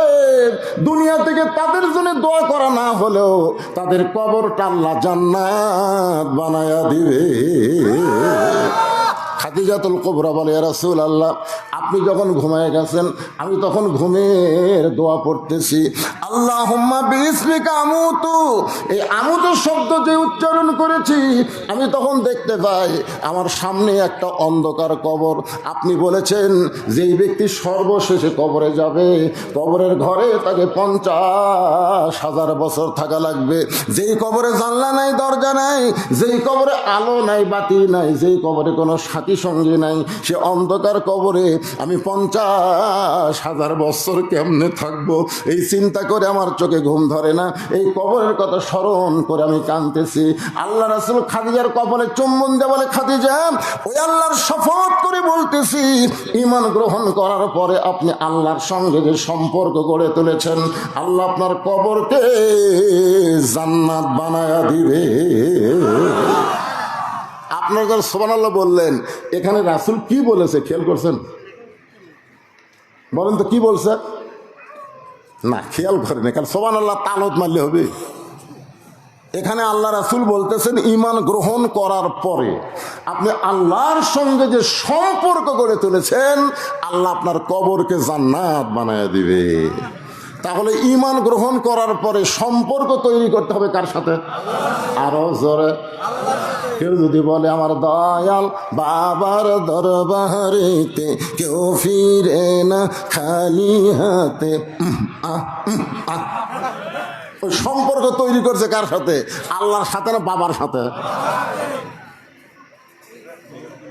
দুনিয়া থেকে তাদের জন্য দোয়া করা না হলেও তাদের কবরটা আল্লাহ জান্নাত বানায়া দিবে। খাদিজাতুল কুবরা বলে, ইয়া রাসূলুল্লাহ, আপনি যখন ঘুমায় গেছেন আমি তখন ঘুমের দোয়া পড়তেছি, আল্লাহুম্মা বিইসমিকা আমুতু। এই আমুতু শব্দ যে উচ্চারণ করেছি আমি তখন দেখতে পাই আমার সামনে একটা অন্ধকার কবর। আপনি বলেছেন যেই ব্যক্তি সর্বশেষে কবরে যাবে, কবরের ঘরে তাকে 50,000 বছর থাকা লাগবে। যেই কবরে জানলা নাই, দরজা নাই, যেই কবরে আলো নাই, বাতি নাই, যেই কবরে কোনো সাথী সঙ্গী নাই, সে অন্ধকার কবরে আমি 50,000 বছর কেমনে থাকবো, এই চিন্তা করে আমার চোখে ঘুম ধরে না। এই কবরের কথা স্মরণ করে আমি কাঁদতেছি। আল্লাহ রাসূল খাদিজার কবরে চুম্বন দিয়ে বলে, খাদিজা, ওই আল্লাহর শপথ করে বলতেছি, ঈমান গ্রহণ করার পরে আপনি আল্লাহর সঙ্গে যে সম্পর্ক গড়ে তুলেছেন, আল্লাহ আপনার কবরকে জান্নাত বানায়া দিবে। আপনার যারা সুবহানাল্লাহ বললেন, এখানে রাসূল কি বলেছে খেয়াল করছেন? বলেন তো কি বলছে? না, খেয়াল করেন। কারণ সুবহানাল্লাহ তালত মারলে হবে? এখানে আল্লাহ রাসূল বলতেছেন ঈমান গ্রহণ করার পরে আপনি আল্লাহর সঙ্গে যে সম্পর্ক গড়ে তুলেছেন, আল্লাহ আপনার কবরকে জান্নাত বানায়া দিবে। তাহলে ঈমান গ্রহণ করার পরে সম্পর্ক তৈরি করতে হবে কার সাথে? আরো জোরে। কেউ যদি বলে আমার দয়াল বাবার দরবারেতে কেউ ফিরে না খালি হাতে, ওই সম্পর্ক তৈরি করছে কার সাথে? আল্লাহর সাথে না বাবার সাথে?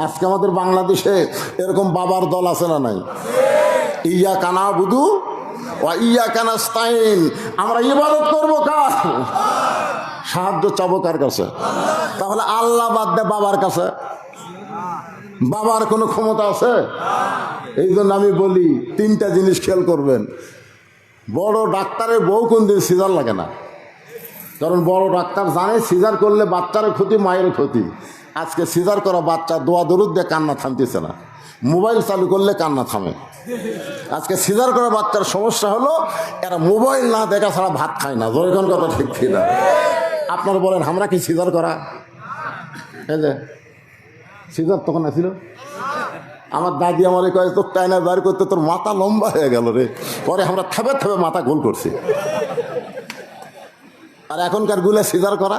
আজকে আমাদের বাংলাদেশে এরকম বাবার দল আছে না নাই? ইয়াকা নাবুদু ওয়া ইয়াকা নাস্তাইন। আমরা ইবাদত করবো কার? সাহায্য চাবো কার কাছে? তাহলে আল্লাহ বাদ দে বাবার কাছে? বাবার কোনো ক্ষমতা আছে? এই জন্য আমি বলি 3টা জিনিস খেয়াল করবেন। বড় ডাক্তারের বউ কোনদিন সিজার লাগে না, কারণ বড় ডাক্তার জানে সিজার করলে বাচ্চারও ক্ষতি, মায়ের ক্ষতি। আজকে সিজার করা বাচ্চা দোয়া দরুদ দিয়ে কান্না থামতেছে না, মোবাইল চালু করলে কান্না থামে। আজকে সিজার করা বাচ্চার সমস্যা হলো এরা মোবাইল না দেখা ছাড়া ভাত খায় না। জোরে কথা ঠিক কিনা? আপনারা বলেন আমরা কি সিজার করা? এই যে সিজার তখন আছিল, আমার দাদি আমার কয়ে তোর টাইনা বার করতে তোর মাথা লম্বা হয়ে গেল রে। পরে আমরা থেবে থেবে মাথা গোল করছি। আর এখনকার গুলা সিজার করা।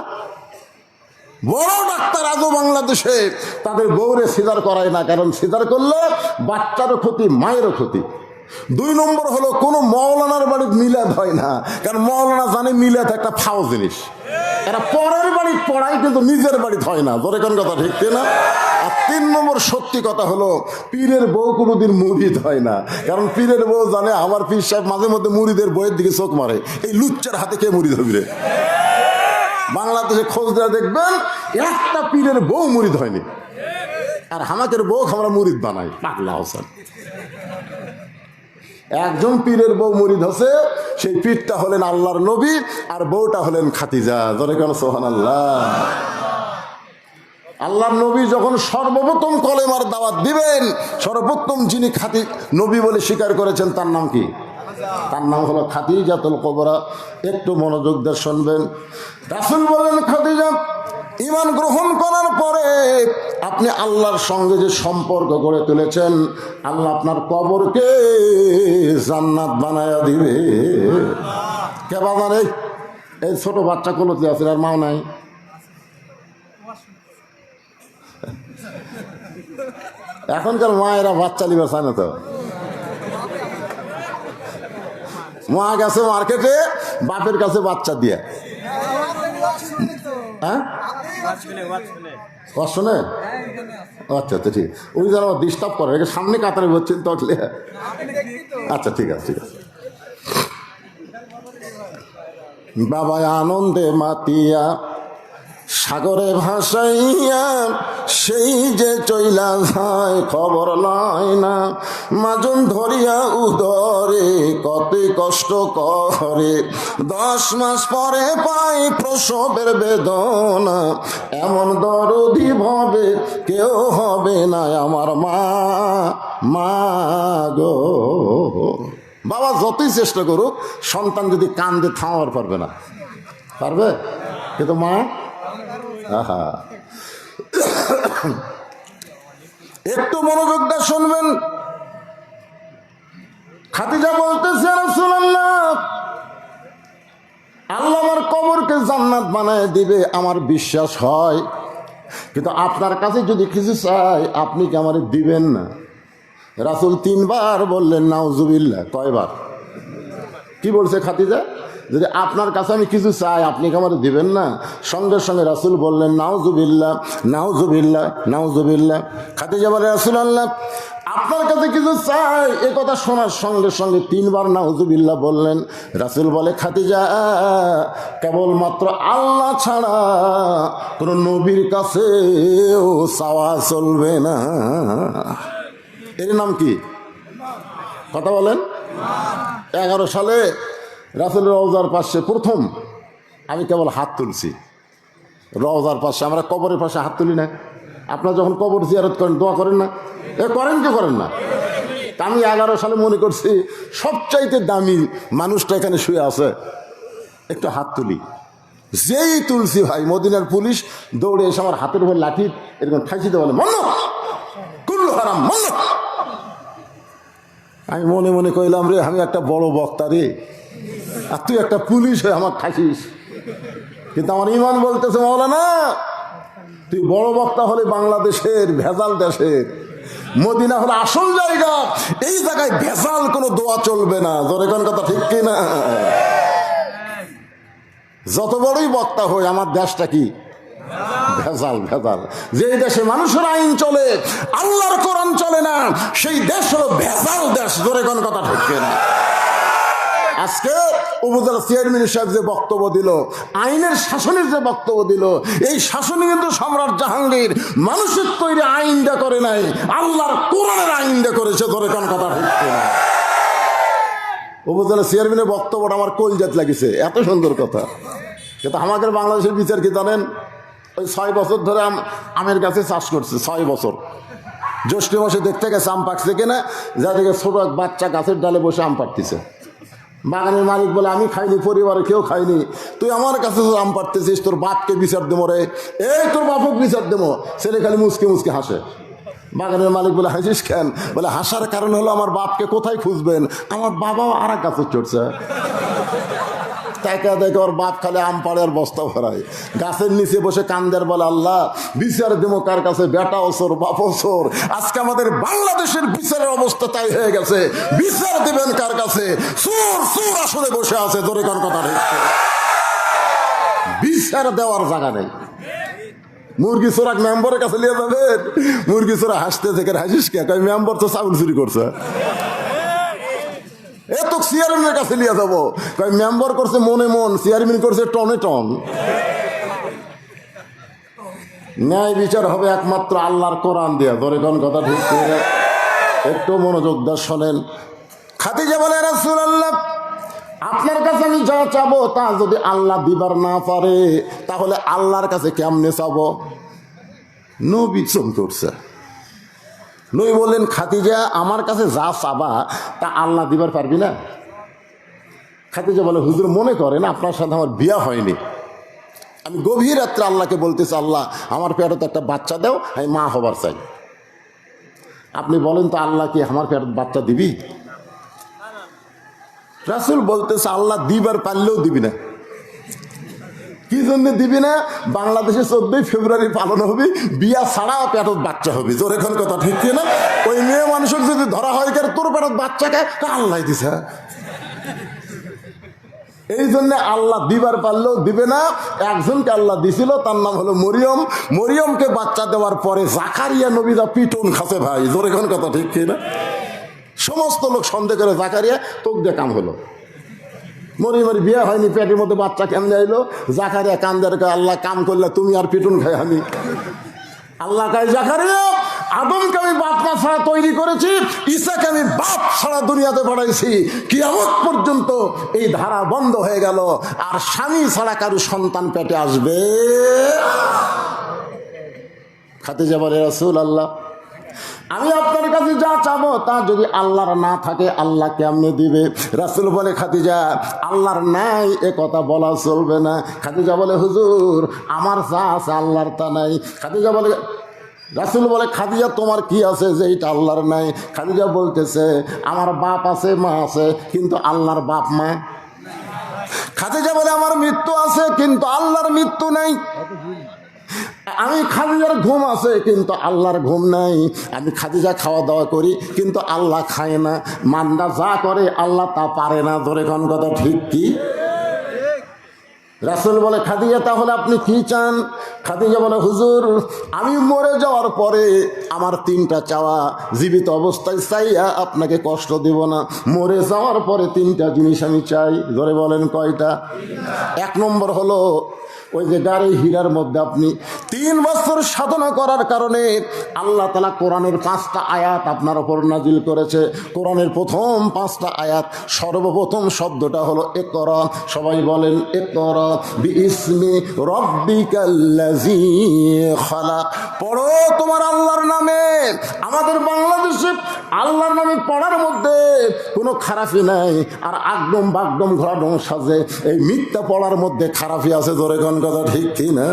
বড় ডাক্তার আজও বাংলাদেশে তাদের বউরে সিজার করায় না, কারণ সিজার করলে বাচ্চারও ক্ষতি, মায়েরও ক্ষতি। 2 নম্বর হলো কোনো মৌলানার বাড়ির মিলাদ হয় না, কারণ মৌলানা জানে মিলাদ একটা ফাও জিনিস। এরা পরের বাড়ি পড়ায় কিন্তু নিজের বাড়িতে হয় না। ধরে কোন কথা ঠিক না? আর 3 নম্বর সত্যি কথা হলো পীরের বউ কোনোদিন মুরিদ হয় না, কারণ পীরের বউ জানে আমার পীর সাহেব মাঝে মধ্যে মুরিদের বইয়ের দিকে চোখ মারে, এই লুচ্চার হাতে কে মুরিদ হবে রে? বাংলাদেশে খোঁজ দেওয়া দেখবেন একটা পীরের বউ মুরিদ হয়নি। আর হামাকের বউ আমরা মুরিদ বানাই, পাগলা হোসেন। একজন পীরের বউ মুরিদ হচ্ছে, সেই পীরটা হলেন আল্লাহর নবী আর বউটা হলেন খাদিজা। জোরে কেন সুবহানাল্লাহ। আল্লাহর নবী যখন সর্বপ্রথম কলেমার দাওয়াত দিবেন, সর্বপ্রথম যিনি নবী বলে স্বীকার করেছেন তার নাম কি? তার নাম হলো খাদিজাতুল কুবরা। একটু মনোযোগ দিয়ে শুনবেন। রাসূল বলেন, খাদিজা ঈমান গ্রহণ করার পরে আপনি আল্লাহর সঙ্গে যে সম্পর্ক গড়ে তুলেছেন, আল্লাহ আপনার কবরকে জান্নাত বানায়া দিবে। কে বাজান এই ছোট বাচ্চা কলতে আছে আর মাও নাই? এখনকার মায়েরা বাচ্চা নিবে চায় না তো। মা গেছে মার্কেটে বাপের কাছে বাচ্চা দিয়ে। হ্যাঁ শুনে আচ্ছা আচ্ছা ঠিক, উনি যারা ডিস্টার্ব করে সামনে কাতারে বলছেন তো। আচ্ছা ঠিক আছে ঠিক আছে। বাবা আনন্দে মাতিয়া সাগরে ভাসাইয়া সেই যে চইলা যায় খবর লয় না, মাজন ধরিয়া উদরে কত কষ্ট করে, 10 মাস পরে পাই প্রসবের বেদনা, এমন দরদি ভবে কেউ হবে না আমার মা গো। বাবা যতই চেষ্টা করুক সন্তান যদি কান্দে থামাবার পারবে না, পারবে? কিন্তু মা আহা, একটু মনোযোগ দিয়ে শুনবেন। খাদিজা বলতেছে রাসূলুল্লাহ, আল্লাহ আমার কবরকে জান্নাত বানায় দিবে আমার বিশ্বাস হয়, কিন্তু আপনার কাছে যদি কিছু চাই আপনি কি আমার দিবেন না? রাসূল 3 বার বললেন নাউজুবিল্লাহ। কয়বার? কি বলছে খাদিজা? যদি আপনার কাছে আমি কিছু চাই আপনি কি আমার দিবেন না? সঙ্গে সঙ্গে রাসূল বললেন নাউজুবিল্লাহ নাউজুবিল্লাহ নাউজুবিল্লাহ। খাদিজা বলে রাসূলুল্লাহ আপনার কাছে কিছু চাই, এ কথা শোনার সঙ্গে সঙ্গে 3 বার নাউজুবিল্লাহ বললেন। রাসূল বলে খাদিজা কেবলমাত্র আল্লাহ ছাড়া কোনো নবীর কাছেও চাওয়া চলবে না। এর নাম কি? কথা বলেন। 11 সালে রাসূলের রওজার পাশে প্রথম আমি কেবল হাত তুলছি। রওজার পাশে, আমরা কবরের পাশে হাত তুলি না? আপনারা যখন কবর জিয়ারত করেন দোয়া করেন না? করেন কি করেন না? আমি 11 সালে মনে করছি সবচাইতে দামি মানুষটা এখানে শুয়ে আছে, একটু হাত তুলি। যেই তুলছি ভাই, মদিনার পুলিশ দৌড়ে এসে আমার হাতের উপর লাঠি এরকম ঠাইছিতে বলে মন্ন কুল্লু হারাম মন্ন। আমি মনে মনে কইলাম রে আমি একটা বড় বক্তা রে, আর তুই একটা পুলিশ হয়ে আমার ঠাইছিস। কিন্তু আমার ইমান বলতেছে মাওলানা তুই বড় বক্তা হলে বাংলাদেশের ভেজাল দেশের, মদিনা হলো আসল জায়গা, এই জায়গায় ভেজাল কোনো দোয়া চলবে না। জোরে কোন কথা ঠিক কি না? যত বড়ই বক্তা হই আমার দেশটা কি ভেজাল ভেজাল। যেই দেশে মানুষের আইন চলে আল্লাহর কোরআন চলে না সেই দেশ হলো ভেজাল দেশ। জোরে কোন কথা ঠিক কি না? আজকে উপজেলা চেয়ারম্যান সাহেব যে বক্তব্য দিল, আইনের শাসনের যে বক্তব্য দিল, এই শাসনে কিন্তু সম্রাট জাহাঙ্গীর মানুষের তৈরি আইনটা করে নাই, আল্লাহর কোরআনের আইনটা করেছে। ধরে কোন কথা ঠিক না? উপজেলা চেয়ারম্যানের বক্তব্যটা আমার কলজাত লাগিছে, এত সুন্দর কথা। কিন্তু আমাদের বাংলাদেশের বিচার কি জানেন? ওই 6 বছর ধরে আমের গাছে চাষ করছে, 6 বছর। জ্যৈষ্ঠ মাসে দেখতে গেছে আম পাকছে কিনা, যা দেখে ছোট এক বাচ্চা গাছের ডালে বসে আম পাড়তেছে। বাগানের মালিক বলে আমি খাইনি, পরিবারে কেউ খাইনি, তুই আমার কাছে আম পাড়তেছিস, তোর বাপকে বিচার দেবো রে, এই তোর বাপক বিচার দেবো। ছেলে খালি মুসকে মুসকে হাসে। বাগানের মালিক বলে হাসিস কেন? বলে হাসার কারণ হলো আমার বাপকে কোথায় খুঁজবেন, আমার বাবাও আর এক গাছে চড়ছে। টাকা দেখে ওর বাপ খালি আম পাড়ে আর বস্তা ভরায়, গাছের নিচে বসে কান্দের বলে আল্লাহ বিচার দেবো কার কাছে, বেটা ওসর বাপ ওসর। আজকে আমাদের বাংলাদেশের বিচারের অবস্থা তাই হয়ে গেছে, বিচার দেবেন কার কাছে? চোর চোর আসলে বসে আছে। ধরে কার কথা ঠিক, বিচার দেওয়ার জায়গা নেই। মুরগি চোরাক মেম্বরের কাছে নিয়ে যাবেন, মুরগি চোরা হাসতে থেকে হাসিস কে? মেম্বর তো চাউল চুরি করছে। এত চেয়ারম্যানের কাছে নিয়ে যাবো, মেম্বার করছে মনে মন, চেয়ারম্যান করছে টনে টন। ন্যায় বিচার হবে একমাত্র আল্লাহর কোরআন দিয়া। ধরে কোন কথা ঠিক করে একটু মনোযোগ দিয়ে শোনেন। খাদিজা বলে রাসূলুল্লাহ আপনার কাছে আমি যা চাবো তা যদি আল্লাহ দিবার না পারে তাহলে আল্লাহর কাছে কেমনে চাবো? নবী চমকে উঠছে। নবী বললেন খাদিজা আমার কাছে যা চাবা তা আল্লাহ দিবার পারবি না? খাদিজা বলে হুজুর মনে করেন আপনার সাথে আমার বিয়া হয়নি, আমি গভীর রাত্রে আল্লাহকে বলতেছি আল্লাহ আমার পেটে তো একটা বাচ্চা দাও, আমি মা হবার চাই। আপনি বলেন তো আল্লাহ কি আমার পেটে বাচ্চা দিবি? রাসূল বলতেছে আল্লাহ দিবার পারলেও দিবি না। কি জন্য দিবি না? বাংলাদেশে 14 ফেব্রুয়ারি পালন হবে, বিয়া ছাড়া পেটত বাচ্চা হবে। তোর এখন কথা ঠিক কি না? ওই মেয়ে মানুষের যদি ধরা হয় কার তোর পেটত বাচ্চাকে আল্লাহ দিছে। এই জন্য আল্লাহ দিবার পারলেও দিবে না। একজনকে আল্লাহ দিছিল, তার নাম হলো মরিয়ম। মরিয়মকে বাচ্চা দেওয়ার পরে জাকারিয়া নবীরা পিটন খাসে ভাই। তোর এখন কথা ঠিক কি না? সমস্ত লোক সন্দেহ করে জাকারিয়া তোক দিয়ে কাম হলো। মরিয়মের বিয়ে হয়নি, পেটের মধ্যে বাচ্চা কেমনে এলো? জাকারিয়া কান্দের আল্লাহ কাম করলে তুমি আর পিটুন খাই আমি। আল্লাহ কয় জাকারিয়া আদমকে আমি বাপ মা ছাড়া তৈরি করেছি, ঈসাকে আমি বাপ ছাড়া দুনিয়াতে পাঠাইছি। কিয়ামত পর্যন্ত এই ধারা বন্ধ হয়ে গেল, আর স্বামী ছাড়া কারো সন্তান পেটে আসবে। খাদিজা বলে রাসূলুল্লাহ আমি আপনার কাছে যা চাবো তা যদি আল্লাহর না থাকে আল্লাহ কেমনে দিবে? রাসূল বলে খাদিজা আল্লাহর নাই এ কথা বলা চলবে না। খাদিজা বলে হুজুর আমার যা আছে আল্লাহর তা নাই। খাদিজা বলে রাসূল বলে খাদিজা তোমার কি আছে যে এটা আল্লাহর নাই? খাদিজা বলতেছে আমার বাপ আছে মা আছে কিন্তু আল্লাহর বাপ মা। খাদিজা বলে আমার মৃত্যু আছে কিন্তু আল্লাহর মৃত্যু নাই। আমি খাদিজার ঘুম আছে কিন্তু আল্লাহর ঘুম নাই। আমি খাদিজা খাওয়া দাওয়া করি কিন্তু আল্লাহ খায় না। মান্দা যা করে আল্লাহ তা পারে না। ধরে কোন কথা ঠিক কি? রাসূল বলে খাদিজা তাহলে আপনি কি চান? খাদিজা বলে হুজুর আমি মরে যাওয়ার পরে আমার 3টা চাওয়া, জীবিত অবস্থায় চাইয়া আপনাকে কষ্ট দিব না, মরে যাওয়ার পরে 3টা জিনিস আমি চাই। ধরে বলেন কয়টা? 1 নম্বর হলো ওই যে গাড়ি হীরার মধ্যে আপনি 3 বছর সাধনা করার কারণে আল্লাহ তাআলা কোরআনের 5টা আয়াত আপনার উপর নাজিল করেছে। কোরআনের প্রথম 5টা আয়াত, সর্বপ্রথম শব্দটা হলো ইকরা। সবাই বলেন ইকরা বিইসমি রাব্বিকাল্লাযী খালাক। পড়ো তোমার আল্লাহর নামে। আমাদের বাংলাদেশে আল্লাহর নামে পড়ার মধ্যে কোনো খারাপই নাই, আর আগডম বাগডম ঘোরাডম সাজে এই মিথ্যা পড়ার মধ্যে খারাপই আছে। ধরে কোন কথা ঠিক কি না?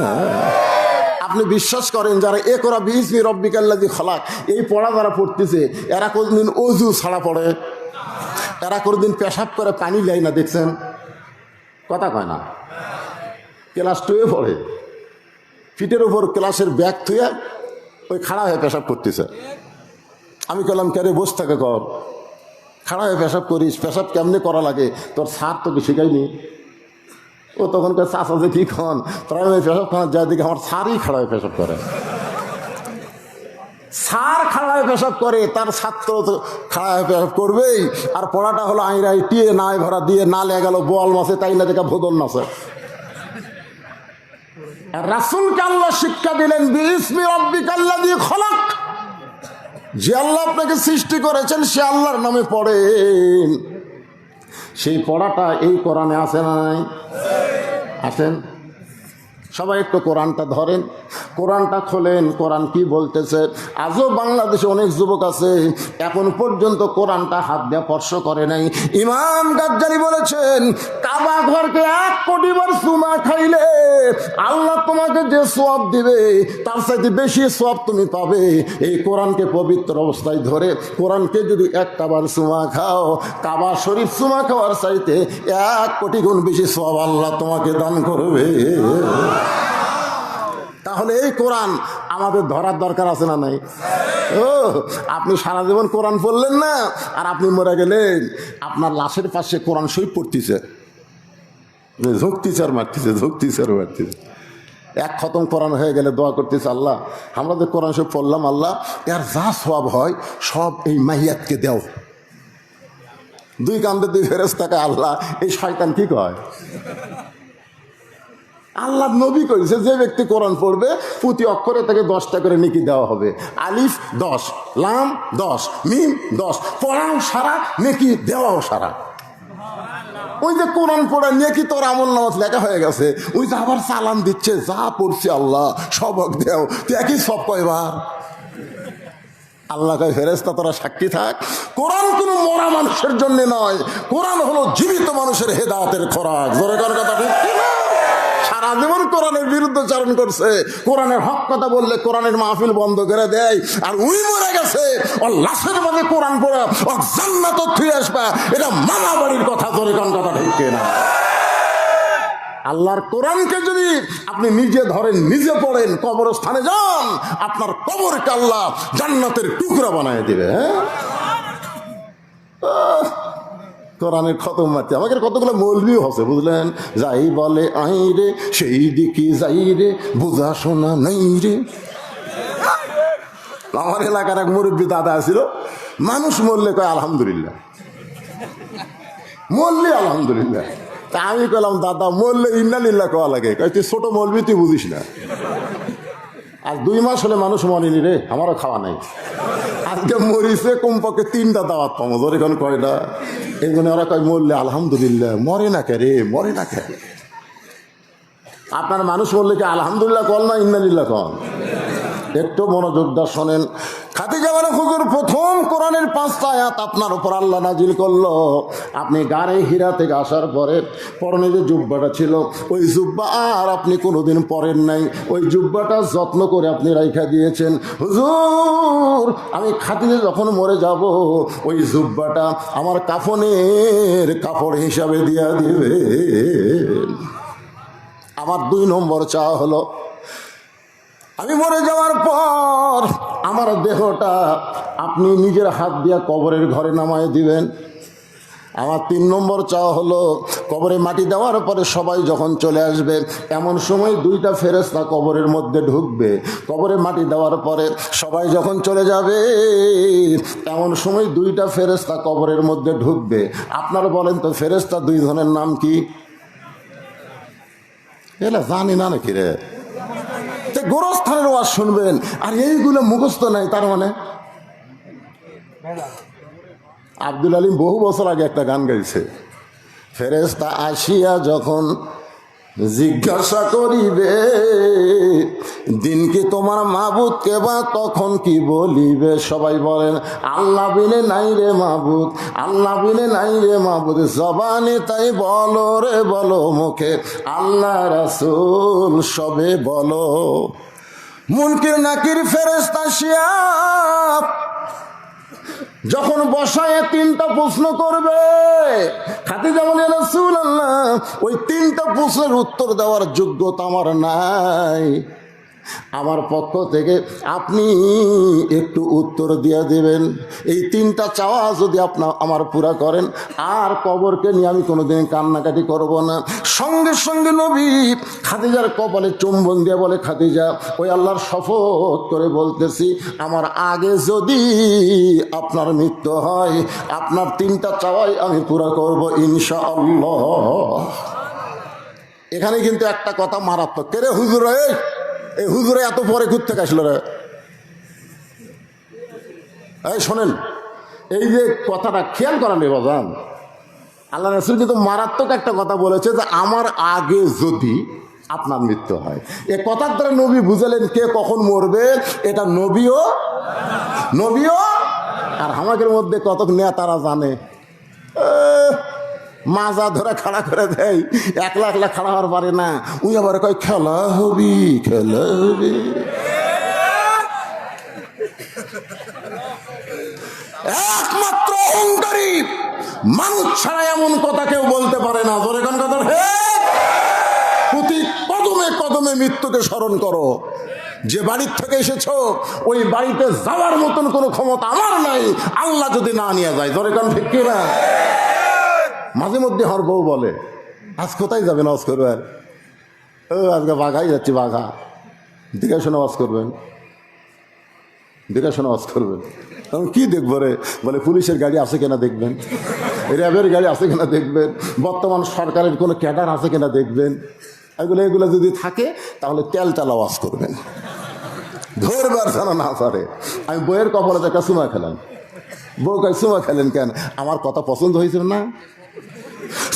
আপনি বিশ্বাস করেন যারা ইকরা বিইসমি রাব্বিকাল্লাযী খালাক এই পড়া যারা পড়তেছে এরা কোনদিন ওযু ছাড়া পড়ে? এরা কোনদিন পেশাব করে পানি লেয় না? দেখছেন? কথা কয় না। ক্লাস 2-এ পড়ে, ফিটের উপর ক্লাসের ব্যাগ থুয়ে ওই খাড়া হয়ে পেশাব করতেছে। আমি কলাম কে রে বস থাকে কর, খাড়া হয়ে পেশাব করিস, পেশাব কেমনে করা লাগে তোর স্যার তোকে শেখায়নি? ও তখন কে চাষা যে কি খন তোরা আমি পেশাব খানার যায় দেখি আমার স্যারই খাড়া হয়ে পেশাব করে। স্যার খাড়া হয়ে পেশাব করে, তার ছাত্র তো খাড়া হয়ে পেশাব করবেই। আর পড়াটা হলো আইরাই টিয়ে নাই ভরা দিয়ে না লে গেল বোয়াল মাছে তাই না দেখা ভোদন নাচে। রাসূলকে আল্লাহ শিক্ষা দিলেন বিইসমি রাব্বিকাল্লাযী খালাক। যে আল্লাহ আপনাকে সৃষ্টি করেছেন সে আল্লাহর নামে পড়েন। সেই পড়াটা এই কোরআনে আছে না নাই? আসেন সবাই একটু কোরআনটা ধরেন, কোরআনটা খোলেন, কোরআন কি বলতেছে। আজও বাংলাদেশে অনেক যুবক আছে এখন পর্যন্ত কোরআনটা হাত দিয়ে স্পর্শ করে নাই। ইমাম গাজ্জালি বলেছেন কাবা ঘরকে 1 কোটি বার চুমা খাইলে আল্লাহ তোমাকে যে সওয়াব দিবে তার চাইতে বেশি সওয়াব তুমি পাবে এই কোরআনকে পবিত্র অবস্থায় ধরে। কোরআনকে যদি 1টা বার চুমা খাও কাবা শরীফ চুমা খাওয়ার চাইতে 1 কোটি গুণ বেশি সওয়াব আল্লাহ তোমাকে দান করবে। তাহলে এই কোরআন আমাদের ধরার দরকার আছে না নাই? ও আপনি সারা জীবন কোরআন পড়লেন না, আর আপনি মরে গেলেন আপনার লাশের পাশে কোরআন শরীফ পড়তেছে, ঝুঁকতেছে আর মারতেছে, ঝুঁকতেছে আর মারতেছে। 1 খতম কোরআন হয়ে গেলে দোয়া করতেছে আল্লাহ আমরা যে কোরআন শরীফ পড়লাম আল্লাহ এর যা সওয়াব হয় সব এই মাহিয়াতকে দাও। 2 কান্দে 2 ফেরেশতাকে আল্লাহ এই শয়তান কি কয়? আল্লাহ নবী কইছে যে ব্যক্তি কোরআন পড়বে প্রতি অক্ষরে তাকে 10টা করে নেকি দেওয়া হবে। আলিফ 10, লাম 10, মিম 10, পড়াও সারা নেকি দেওয়াও সারা। ওই যে কোরআন পড়া নেকি তোর আমল নামাজ লেখা হয়ে গেছে, ওই যে আবার চালান দিচ্ছে যা পড়ছে আল্লাহ সবক দেও, তুই একই সব কয়বার। আল্লাহ কয় ফেরেশতা তোরা সাক্ষী থাক, কোরআন কোনো মরা মানুষের জন্য নয়, কোরআন হলো জীবিত মানুষের হেদায়েতের খোরাক। জোরে কর কথা ঠিক কি না? সারা জীবন কোরআনের বিরুদ্ধে চারণ শাসন করছে, কোরআনের হক কথা বললে কোরআনের মাহফিল বন্ধ করে দেয়, আর উই মরে গেছে ওর লাশের মাঝে কোরআন পড়া ও জান্নাত থুয়ে আসবা, এটা মামা বাড়ির কথা, ধরে কোন কথা ঠিক না? আল্লাহর কোরআনকে যদি আপনি নিজে ধরেন, নিজে পড়েন, কবরস্থানে যান, আপনার কবরকে আল্লাহ জান্নাতের টুকরা বানায় দিবে। হ্যাঁ, কোরআনের খতম মারতে আমাকে কতগুলো মৌলবিও হচ্ছে, বুঝলেন? যাই বলে আই রে সেই দিকে যাই রে, বুঝা শোনা নাই রে। আমার এলাকার এক মুরব্বী দাদা ছিল, মানুষ মরলে কয় আলহামদুলিল্লাহ, মরলে আলহামদুলিল্লাহ। তা আমি কইলাম, দাদা মরলে ইন্নালিল্লাহ কওয়া লাগে। কয় তুই ছোট মৌলবি, তুই বুঝিস না। আর 2 মাস হলে মানুষ মরেনি রে, আমারও খাওয়া নাই। আজকে মরিছে কমপক্ষে 3টা দাওয়াত পাবো, ধর এখন কয়টা। এই জন্য ওরা কয় মরলে আলহামদুলিল্লাহ, মরে না কে রে, মরে না কে। আপনার মানুষ মরলে কি আলহামদুলিল্লাহ কল না ইন্নালিল্লাহ কল? একটু মনোযোগ দিয়ে শোনেন। খাদিজা বলে, হুজুর প্রথম কোরআনের 5টা আয়াত আপনার উপর আল্লাহ নাজিল করলো। আপনি গাড়ে হীরা থেকে আসার পরে পরনে যে জুব্বাটা ছিল, ওই জুব্বা আর আপনি কোনোদিন পরেন নাই, ওই জুব্বাটা যত্ন করে আপনি রাইখা দিয়েছেন। হুজুর আমি খাদিজা যখন মরে যাব, ওই জুব্বাটা আমার কাফনের কাপড় হিসাবে দিয়া দিবে। আমার 2 নম্বর চাওয়া হলো, আমি মরে যাওয়ার পর আমার দেহটা আপনি নিজের হাত দিয়া কবরের ঘরে নামায় দিবেন। আমার 3 নম্বর চাওয়া হলো, কবরে মাটি দেওয়ার পরে সবাই যখন চলে আসবে, এমন সময় 2টা ফেরেশতা কবরের মধ্যে ঢুকবে। কবরে মাটি দেওয়ার পরে সবাই যখন চলে যাবে, এমন সময় 2টা ফেরেশতা কবরের মধ্যে ঢুকবে। আপনারা বলেন তো ফেরেশতা 2 জনের নাম কি? এলা জানি না নাকি রে? গোরস্থানের ওয়াজ শুনবেন আর এইগুলো মুখস্থ নাই, তার মানে আব্দুল আলিম বহু বছর আগে একটা গান গাইছে, ফেরেশতা আসিয়া যখন জিজ্ঞাসা করিবে, দিন কি তোমার মাবুদ কেবা, তখন কি বলিবে? সবাই বলেন, আল্লাহ বিনে নাই রে মাবুদ, আল্লাহ বিনে নাই রে মাবুদ। জবানে তাই বলো রে বলো, মুখে আল্লাহ রাসূল সবে বলো। মুনকির নাকির ফেরেশতা আসিয়া যখন বসায় 3টা প্রশ্ন করবে, খাদিজা বলে, রাসূলুল্লাহ ওই 3টা প্রশ্নের উত্তর দেওয়ার যোগ্যতা আমার নাই, আমার পক্ষ থেকে আপনি একটু উত্তর দিয়ে দেবেন। এই 3টা চাওয়া যদি আপনার আমার পুরা করেন, আর কবরকে নিয়ে আমি কোনোদিন কান্নাকাটি করব না। সঙ্গে সঙ্গে নবী খাদিজার কপালে চুম্বন দিয়ে বলে, খাদিজা ওই আল্লাহর শপথ করে বলতেছি, আমার আগে যদি আপনার মৃত্যু হয়, আপনার 3টা চাওয়াই আমি পুরা করব ইনশাআল্লাহ। এখানে কিন্তু একটা কথা মারাত্মক। কে রে হুজুর, এই হুজুরে এত পরে ঘুর থেকে আসলো রে? এই শোনেন, এই যে কথাটা খেয়াল করা নেই বাজান, আল্লাহ রাসূল কিন্তু মারাত্মক একটা কথা বলেছে যে আমার আগে যদি আপনার মৃত্যু হয়। এই কথার দ্বারা নবী বুঝালেন কে কখন মরবে, এটা নবীও আর আমাদের মধ্যে কত নেতারা জানে। মাজা ধরে খাড়া করে দেয়, একলা একলা খাড়া হওয়ার পারে না। উই আবার কয় খেলা হবি, খেলা হবি। একমাত্র অহংকারী মানুষ ছাড়া এমন কথা কেউ বলতে পারে না। ধরে কোন কথা, প্রতি কদমে কদমে মৃত্যুকে স্মরণ করো। যে বাড়ির থেকে এসেছো ওই বাড়িতে যাওয়ার মতন কোনো ক্ষমতা আমার নাই, আল্লাহ যদি না নিয়ে যায়। ধরে কোন ঠিক কিনা? মাঝে মধ্যে আমার বউ বলে, আজ কোথায় যাবেন ওয়াজ করবেন? আজকে বাঘাই যাচ্ছি, বাঘা। দেখে শোনা ওয়াজ করবেন, দেখে শোনা ওয়াজ করবেন। তখন কি দেখবো রে? বলে পুলিশের গাড়ি আছে কিনা দেখবেন, র্যাবের গাড়ি আছে কিনা দেখবেন, বর্তমান সরকারের কোনো ক্যাডার আছে কিনা দেখবেন। এগুলো যদি থাকে তাহলে তেলটালা ওয়াজ করবেন, ধরবার যেন না পারে। আমি বইয়ের কপালে একটা চুমা খেলাম। বউ কয় চুমা খেলেন কেন? আমার কথা পছন্দ হয়েছিল না।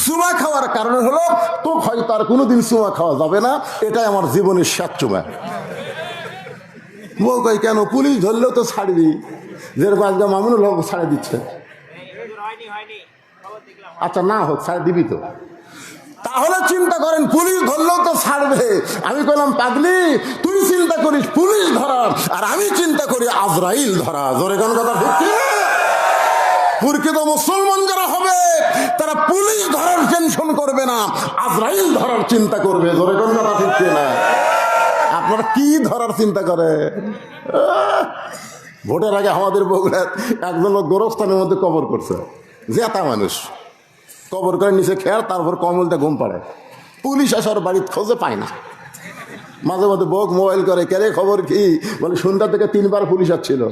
চুমা খাওয়ার কারণে হলো তো হয়তো আর কোনোদিন চুমা খাওয়া যাবে না, এটাই আমার জীবনের শেষ চুমা। বউ কয় কেন? পুলিশ ধরলেও তো ছাড়বি, যেরকম আজকে মামুনুল হক ছাড়ে দিচ্ছে। আচ্ছা না হোক, ছাড়ে দিবি তো। তাহলে চিন্তা করেন, পুলিশ ধরলেও তো ছাড়বে? আমি বললাম, পাগলি তুই চিন্তা করিস পুলিশ ধরার, আর আমি চিন্তা করি আজরাইল ধরা। জোরে কোন কথা ঠিক কি? প্রকৃত মুসলমান যারা হবে তারা পুলিশ ধরার টেনশন করবে না, আজরাইল ধরার চিন্তা করবে। জোরে কোন কথা ঠিক কি না? আপনারা কি ধরার চিন্তা করে? ভোটের আগে আমাদের বগুড়ার একজন লোক গোরস্থানের মধ্যে কবর করছে, জেতা মানুষ কবর করে নিচে খেয়ার, তারপর কমলটা ঘুম পাড়ে। পুলিশ আসার বাড়ির খোঁজে পায় না। মাঝে মাঝে বউক মোবাইল করে, কেরে খবর কি? বলে সন্ধ্যা থেকে 3 বার পুলিশ আসছিল।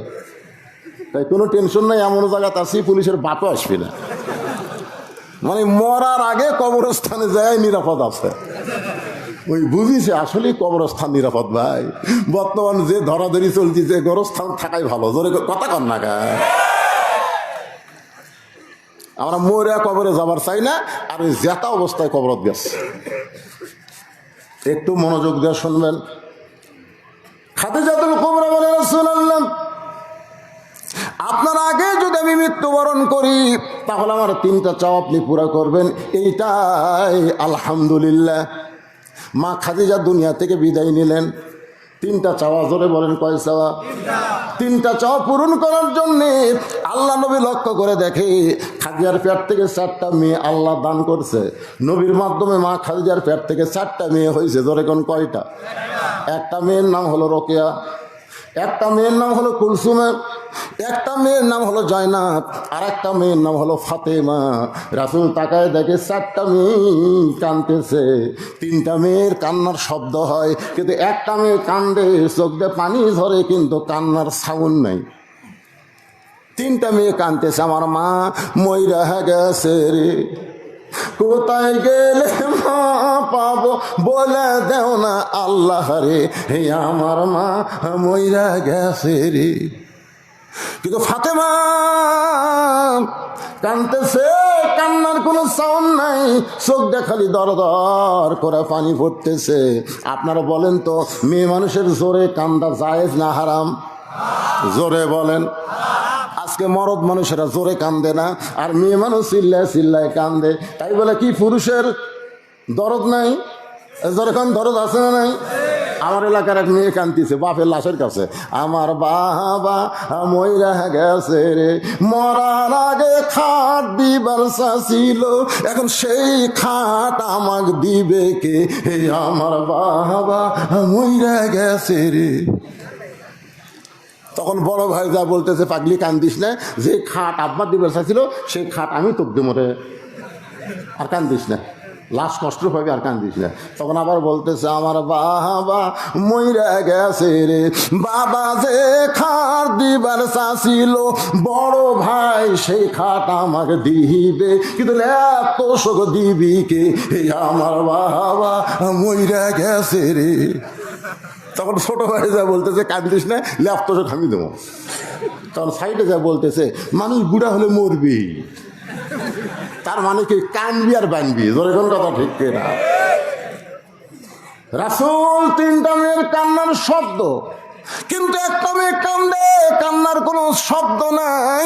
তাই কোনো টেনশন নাই, এমন জায়গাতে আসি পুলিশের বাপও আসবে না। মানে মরার আগে কবরস্থানে যায় নিরাপদ আছে। ওই বুঝিছে আসলে কবরস্থান নিরাপদ ভাই। বর্তমান যে ধরাধরি চলছে, যে গোরস্থান থাকাই ভালো। জোরে কথা কন না গা। আমরা মরে কবরে যাবার চাই না, আর ওই জেতা অবস্থায় কবরত গেছে। একটু মনোযোগ দিয়ে শুনবেন। খাদিজাতুল কুবরা বলে, রাসূলুল্লাহ আপনার আগে যদি আমি মৃত্যুবরণ করি তাহলে আমার 3টা চাওয়া আপনি পুরা করবেন, এইটাই আলহামদুলিল্লাহ। মা খাদিজা দুনিয়া থেকে বিদায় নিলেন, 3টা চাওয়া। জোরে বলেন, কয় চাওয়া? 3টা চাওয়া পূরণ করার জন্যে আল্লাহ নবী লক্ষ্য করে দেখে খাদিজার পেট থেকে 4টা মেয়ে আল্লাহ দান করছে। নবীর মাধ্যমে মা খাদিজার পেট থেকে 4টা মেয়ে হয়েছে। জোরে কোন কয়টা? একটা মেয়ের নাম হলো রোকেয়া, একটা মেয়ের নাম হলো কুলসুমা, একটা মেয়ের নাম হলো জয়নাব, আর একটা মেয়ের নাম হলো ফাতেমা। রাসূল তাকায় দেখে 4টা মেয়ে কাঁদতেছে। 3টা মেয়ের কান্নার শব্দ হয়, কিন্তু একটা মেয়ে কান্দে, চোখ দিয়ে পানি ঝরে, কিন্তু কান্নার সাউন্ড নাই। 3টা মেয়ে কাঁদতেছে, আমার মা মইরা গেছে রে, কোথায় গেলে মা পাবো বলে দেও না আল্লাহ রে, হে আমার মা মইরা গেছে রে। কিন্তু ফাতেমা কাঁদতেছে, কান্নার কোনো সাউন্ড নাই, চোখ দিয়ে খালি দর দর করে পানি পড়তেছে। আপনারা বলেন তো, মেয়ে মানুষের জোরে কান্দা জায়েজ না হারাম? জোরে বলেন। আজকে মরদ মানুষেরা জোরে কান্দে না, আর মেয়ে মানুষ চিল্লায় চিল্লায় কান্দে। তাই বলে কি পুরুষের দরদ নাই? যখন দরদ আছে না নাই? আমার এলাকার এক মেয়ে কান্দিছে বাপের লাশের কাছে, আমার বাবা মইরা গেছে রে, মরার আগে খাট দিবার ছিল, এখন সেই খাট আমাক দিবে কে, হে আমার বাবা মইরা গেছে রে। তখন বড় ভাই যা বলতেছে, পাগলি কান্দিস না, যে খাট আব্বা দিবার ছিল সেই খাট আমি তোক দেবো রে, আর কান্দিস না, লাশ কষ্ট পাবি, আর কান্দিস না। তখন আবার বলতেছে, আমার বাবা মইরা গেছে রে, বাবা যে খাট দিবার ছিল, বড় ভাই সেই খাট আমাকে দিবে, কিন্তু এত শোক দিবি কে, আমার বাবা মইরা গেছে রে। তখন ছোট ভাই যা বলতেছে, কান্দিস না, ল্যাপ তো আমি দেবো। তখন সাইডে যা বলতেছে, মানুষ বুড়া হলে মরবি, তার মানে কি কানবি আর বানবি। জোরে কোন কথা ঠিক না? রাসূল 3টা মেয়ের কান্নার শব্দ, কিন্তু একটা মেয়ে কান্দে, কান্নার কোনো শব্দ নাই।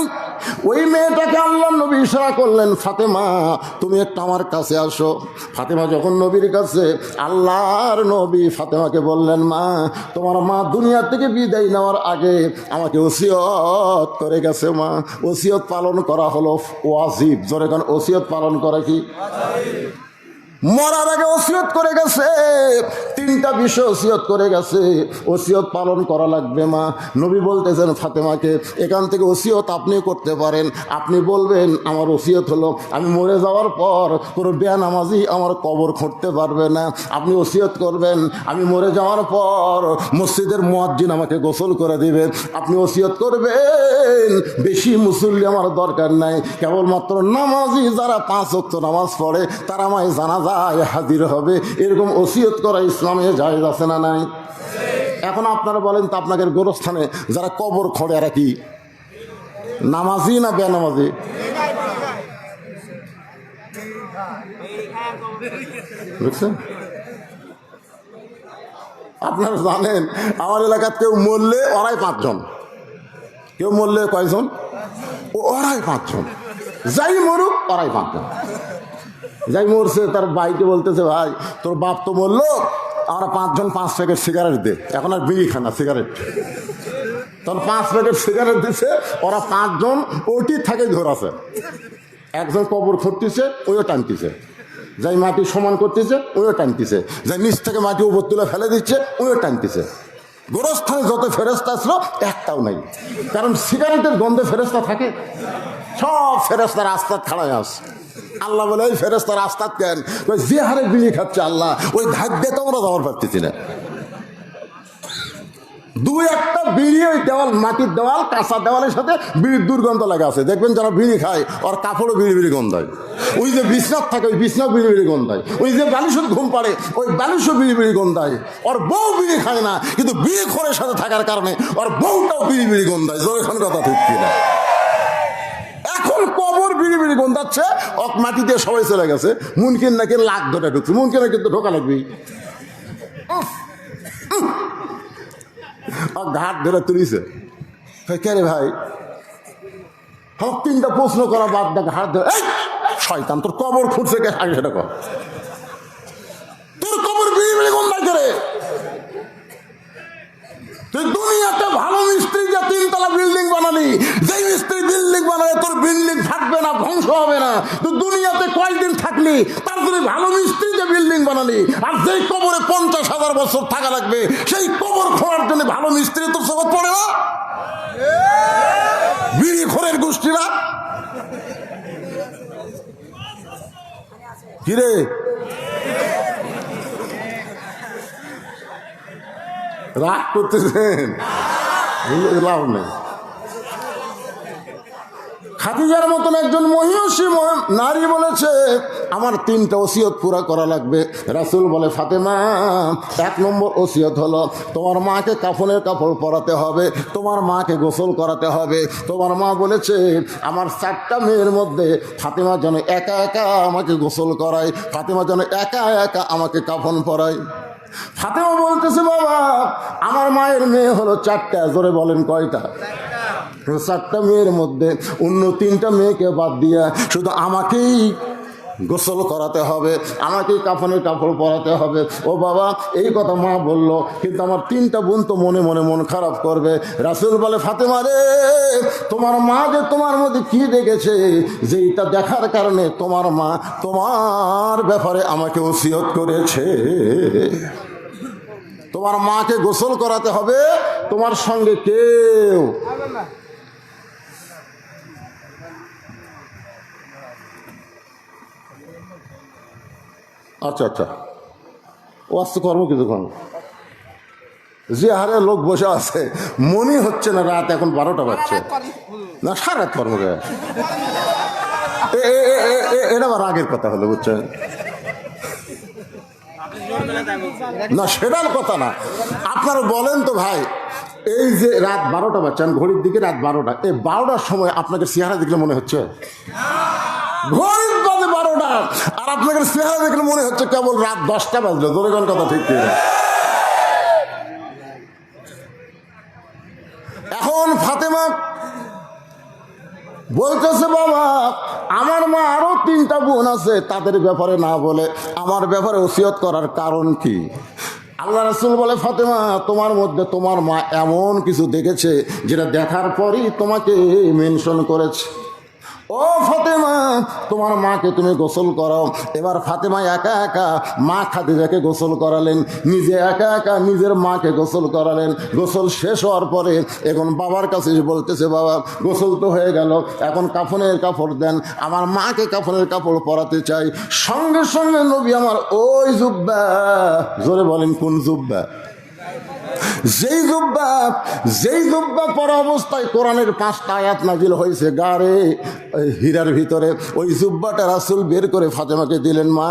ওই মেয়েটাকে আল্লাহ নবী ইশারা করলেন, ফাতেমা তুমি একটু আমার কাছে আসো। ফাতেমা যখন নবীর কাছে, আল্লাহর নবী ফাতেমাকে বললেন, মা তোমার মা দুনিয়া থেকে বিদায় নেওয়ার আগে আমাকে ওসিয়ত করে গেছে। মা ওসিয়ত পালন করা হলো ওয়াজিব। জোরে কারণ ওসিয়ত পালন করা কি? মরার আগে ওসিয়ত করে গেছে, 3টা বিষয় ওসিয়ত করে গেছে, ওসিয়ত পালন করা লাগবে। মা নবী বলতেছেন ফাতেমাকে, এখান থেকে ওসিয়ত আপনি করতে পারেন, আপনি বলবেন আমার ওসিয়ত হলো আমি মরে যাওয়ার পর কোনো বেনামাজি আমার কবর খুঁড়তে পারবে না। আপনি ওসিয়ত করবেন আমি মরে যাওয়ার পর মসজিদের মুয়াজ্জিন আমাকে গোসল করে দিবেন। আপনি ওসিয়ত করবেন বেশি মুসল্লি আমার দরকার নাই, কেবলমাত্র নামাজি যারা 5 ওয়াক্ত নামাজ পড়ে তারা আমায় জানাজা হাজির হবে। এরকম ওসিয়ত করা ইসলামে জায়েজ আছে না নাই? এখন আপনারা বলেন তো, আপনাদের গোরস্থানে যারা কবর খোঁড়ে এরা কি নামাজি না বেনামাজি? বুঝছেন? আপনারা জানেন আমার এলাকার কেউ মরলে ওরাই 5 জন, কেউ মরলে কয়জন? ওরাই 5 জন, যাই মরুক ওরাই 5 জন। যাই মরছে তার ভাইকে বলতেছে, ভাই তোর বাপ তো মরলো, আমরা 5 জন 5 প্যাকেট সিগারেট দে, এখন আর বিড়ি খানা সিগারেট। তখন 5 প্যাকেট সিগারেট দিছে, ওরা 5 জন ওটি থাকে ধরাছে। একজন কবর খুঁড়তেছে, ওইও টানতেছে, যাই মাটি সমান করতেছে ওইও টানতেছে, যাই নিচ থেকে মাটি উপর তুলে ফেলে দিচ্ছে ওইও টানতেছে। গোরস্থানে যত ফেরেস্তা আসলো একটাও নাই, কারণ সিগারেটের গন্ধে ফেরেস্তা থাকে, সব ফেরেস্তা রাস্তার খাড়ায় আসে। আল্লাহ বলে, এই ফেরেস্তা রাস্তার কেন? যে হারে বিড়ি খাচ্ছে আল্লাহ, ওই ধাক দিয়ে তো আমরা যাওয়ার পারতেছি না। 2-1টা বিড়ি ওই দেওয়াল, মাটির দেওয়াল, কাঁচা দেওয়ালের সাথে বিড়ির দুর্গন্ধ লাগা আছে। দেখবেন যারা বিড়ি খায় ওর কাপড়ও বিড়ি বিড়ি গন্ধায়, ওই যে বিছনাথ থাকে ওই বিছনাও বিড়ি বিড়ি গন্ধায়, ওই যে বালিশের ঘুম পাড়ে ওই বালিশও বিড়ি বিড়ি গন্ধায়। ওর বউ বিড়ি খায় না, কিন্তু বিড়ি খোরের সাথে থাকার কারণে ওর বউটাও বিড়ি বিড়ি গন্ধায়। এখন কথা ঠিক কিনা? এখন কবর বিড়ি বিড়ি গন্ধাচ্ছে, অক মাটি দিয়ে সবাই চলে গেছে, মুনকিন নাকি লাখ ধরে ঢুকছে, মুনকিনে কিন্তু ঢোকা লাগবেই। ঘাট ধরে তুলিছে, কে রে ভাই? হক 3টা প্রশ্ন করা বাদ দা, ঘাট ধরে, শয়তান তোর কবর খুঁজছে কে? আগে সেটা কর, তোর কবর বিড়ি বিড়ি গন্ধায় করে। তুই দুনিয়াতে ভালো মিস্ত্রি যে 3তলা বিল্ডিং বানালি, যেই মিস্ত্রি বিল্ডিং বানালে তোর বিল্ডিং থাকবে না, ধ্বংস হবে না। তুই দুনিয়াতে কয়েকদিন থাকলি, তারপরে ভালো মিস্ত্রি যে বিল্ডিং বানালি, আর যেই কবরে 50,000 বছর থাকা লাগবে, সেই কবর খোঁড়ার জন্য ভালো মিস্ত্রি তোর সবত পড়ে না? বিড়ি খোরের গোষ্ঠীরা কিরে? রাগ করতেছেন, লাভ নেই। খাদিজার মতন একজন মহিষী নারী বলেছে, আমার 3টা ওসিয়ত পুরা করা লাগবে। রাসূল বলে, ফাতেমা 1 নম্বর ওসিয়ত হলো তোমার মাকে কাফনের কাপড় পরাতে হবে, তোমার মাকে গোসল করাতে হবে। তোমার মা বলেছে আমার 4টা মেয়ের মধ্যে ফাতেমা যেন একা একা আমাকে গোসল করায়, ফাতেমা যেন একা একা আমাকে কাফন পরায়। ফাতেমা বলতেছে, বাবা আমার মায়ের মেয়ে হলো 4টা। জোরে বলেন কয়টা? 4টা মেয়ের মধ্যে অন্য 3টা মেয়েকে বাদ দিয়া শুধু আমাকেই গোসল করাতে হবে, আমাকেই কাফনের কাপড় পরাতে হবে। ও বাবা, এই কথা মা বলল, কিন্তু আমার 3টা বোন তো মনে মনে মন খারাপ করবে। রাসূল বলে, ফাতেমা রে, তোমার মা যে তোমার মধ্যে কি দেখেছে, যেইটা দেখার কারণে তোমার মা তোমার ব্যাপারে আমাকে ওসিয়ত করেছে। তোমার মাকে গোসল করাতে হবে, তোমার সঙ্গে কেউ আচ্ছা আচ্ছা ও আসতে কর্ম কিছুক্ষণ যে হারে লোক বসে আছে, মনে হচ্ছে না রাত এখন 12টা বাজছে না, সারা রাত কর্ম। এটা আবার আগের কথা হলো, বুঝছেন না? সেটার কথা না। আপনারা বলেন তো ভাই, এই যে রাত 12টা বাজছে, ঘড়ির দিকে রাত 12টা, এই 12টার সময় আপনাকে চেহারা দেখলে মনে হচ্ছে ঘড়ির বাজে 12টা, আর আপনাকে চেহারা দেখলে মনে হচ্ছে কেবল রাত 10টা বাজলো। দোরেগণ কথা ঠিক কিনা? এখন ফাতেমা বলতেছে, বাবা আমার মা আরো 3টা বোন আছে, তাদের ব্যাপারে না বলে আমার ব্যাপারে ওসিয়ত করার কারণ কি? আল্লাহ রাসূল বলে, ফাতেমা তোমার মধ্যে তোমার মা এমন কিছু দেখেছে যেটা দেখার পরই তোমাকে মেনশন করেছে। ও ফাতেমা, তোমার মাকে তুমি গোসল করাও। এবার ফাতেমা একা একা মা খাদিজাকে গোসল করালেন, নিজে একা একা নিজের মাকে গোসল করালেন। গোসল শেষ হওয়ার পরে এখন বাবার কাছে বলতেছে, বাবা গোসল তো হয়ে গেল, এখন কাফনের কাপড় দেন, আমার মাকে কাফনের কাপড় পরাতে চাই। সঙ্গে সঙ্গে নবী আমার ওই জুব্বা, জোরে বলেন কোন জুব্বা? যেই জুব্বা পরা অবস্থায় কোরআনের 5টা আয়াত নাজিল হয়েছে গারে হীরার ভিতরে, ওই জুব্বাটা রাসূল বের করে ফাতেমাকে দিলেন, মা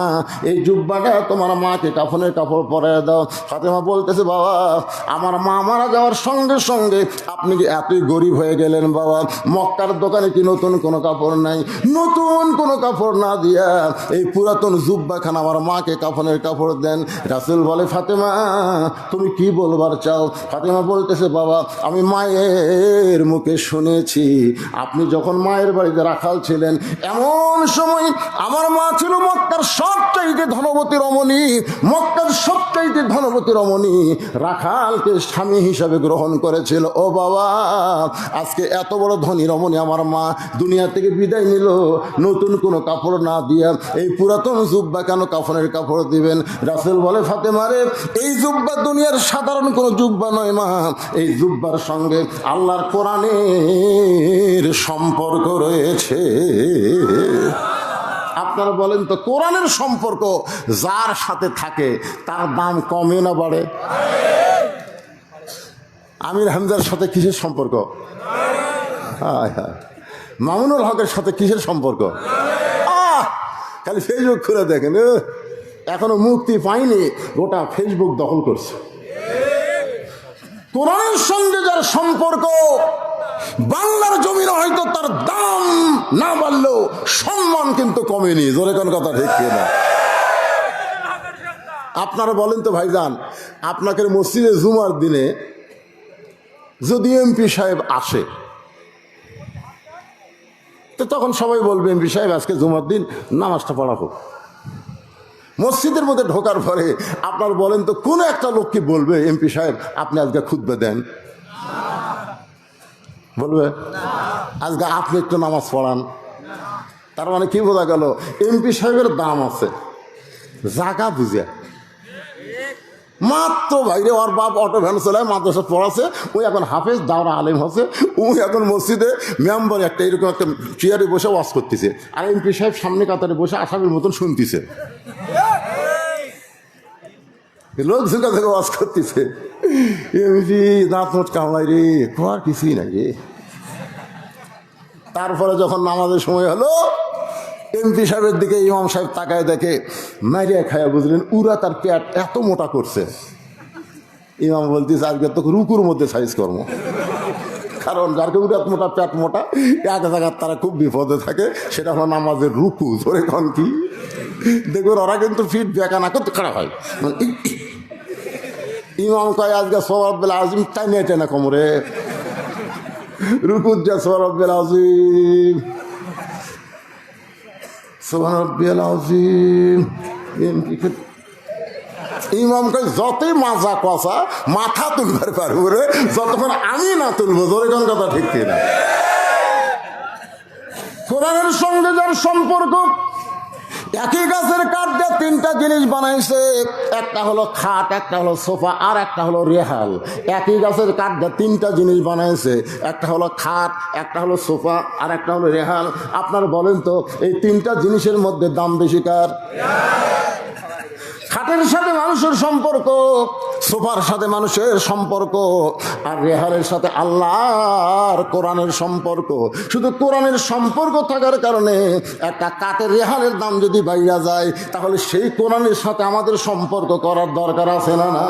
এই জুব্বাটা তোমার মাকে কাফনের কাপড় পরায় দাও। ফাতেমা বলতেছে, বাবা আমার মা মারা যাওয়ার সঙ্গে সঙ্গে আপনি কি এতই গরিব হয়ে গেলেন? বাবা মক্কার দোকানে কি নতুন কোনো কাপড় নাই? নতুন কোনো কাপড় না দিয়া এই পুরাতন জুব্বাখানা আমার মাকে কাফনের কাপড় দেন। রাসূল বলে, ফাতেমা তুমি কি বলবার চাও? দাও। ফাতেমা বলতেছে, বাবা আমি মায়ের মুখে শুনেছি আপনি যখন মায়ের বাড়িতে রাখাল ছিলেন এমন সময় আমার মা ছিল মক্কার সবচাইতে ধনবতী রমণী, মক্কার সবচাইতে ধনবতী রমণী, রাখালকে স্বামী হিসাবে গ্রহণ করেছিল। ও বাবা, আজকে এত বড় ধনী রমণী আমার মা দুনিয়া থেকে বিদায় নিল, নতুন কোনো কাপড় না দিয়া এই পুরাতন জুব্বা কেন কাফনের কাপড় দিবেন? রাসূল বলে, ফাতেমা রে, এই জুব্বা দুনিয়ার সাধারণ কোনো জুব্বা নয় মা, এই জুব্বার সঙ্গে আল্লাহর কোরআনের সম্পর্ক রয়েছে। আপনারা বলেন তো, কোরআনের সম্পর্ক যার সাথে থাকে তার দাম কমে না বাড়ে? আমির হামজার সাথে কিসের সম্পর্ক? হায় হায়, মামুনুল হকের সাথে কিসের সম্পর্ক? খালি ফেসবুক খুলে দেখেন, এখনো মুক্তি পায়নি, গোটা ফেসবুক দখল করছে। কোরআনের সঙ্গে যার সম্পর্ক, বাংলার জমিনে হয়তো তার দাম না বাড়লেও সম্মান কিন্তু কমেনি। জোরে কোন কথা ঠিক কিনা? আপনারা বলেন তো ভাইজান, আপনাকে মসজিদে জুমার দিনে যদি এমপি সাহেব আসে তো তখন সবাই বলবে, এমপি সাহেব আজকে জুমার দিন নামাজটা পড়া হোক। মসজিদের মধ্যে ঢোকার পরে আপনার বলেন তো, কোনো একটা লোক কি বলবে, এমপি সাহেব আপনি আজকে খুতবা দেন? বলবে? আজকে আপনি একটু নামাজ পড়ান। তার মানে কি বোঝা গেল? এমপি সাহেবের দাম আছে জায়গা বুঝে। মাত্র বাইরে ওর বাপ অটো ভ্যান চালায়, মাদ্রাসা পড়াছে, ওই এখন হাফেজ দাওরা আলেম হচ্ছে, ওই এখন মসজিদে মেম্বার একটা এরকম একটা চেয়ারে বসে ওয়াজ করতেছে, আর এমপি সাহেব সামনে কাতারে বসে আসামির মতন শুনতেছে, লোক ঝুঁকা থেকে ওয়াজ করতেছে। এমপি দাঁত মোট কামলাই রে, আর কিছুই নাই রে। তারপরে যখন নামাজের সময় হলো, এমপি সাহেবের দিকে ইমাম সাহেব তাকায় দেখে, মারিয়া খায়া বুঝলেন উরা তার পেট এত মোটা করছে। ইমাম বলতেছে, আজকে তো রুকুর মধ্যে সাইজ কর্ম, কারণ যারকে উরাত মোটা পেট মোটা এক জায়গার তারা খুব বিপদে থাকে, সেটা হলো নামাজের রুকু। ধরে কন কি দেখুন, ওরা কিন্তু ফিট বেকা না করতে খারাপ হয়। ইমাম কয়, আজকে সওয়াবেল আজিম টাইনে টেনে কোমরে রুকুর যা সওয়াবেল আজিম, সুবহানাল্লাহিল আযীম। ইমাম কয়, যতই মাজা কষা মাথা তুলবার পারবো রে, যতক্ষণ আমি না তুলবো। জোরে কোন কথা ঠিক কিনা? কোরআনের সঙ্গে যার সম্পর্ক, একই গাছের কাঠ দিয়ে তিনটা জিনিস বানাইছে, একটা হলো খাট, একটা হলো সোফা, আর একটা হলো রেহাল। একই গাছের কাঠ দিয়ে তিনটা জিনিস বানাইছে, একটা হলো খাট, একটা হলো সোফা, আর একটা হলো রেহাল। আপনার বলেন তো, এই তিনটা জিনিসের মধ্যে দাম বেশি কার? খাটের সাথে মানুষের সম্পর্ক, সোফার সাথে মানুষের সম্পর্ক, আর রেহালের সাথে আল্লাহর কোরআনের সম্পর্ক। শুধু কোরআনের সম্পর্ক থাকার কারণে একটা কাঠের রেহালের দাম যদি বাইরা যায়, তাহলে সেই কোরআনের সাথে আমাদের সম্পর্ক করার দরকার আছে না? না,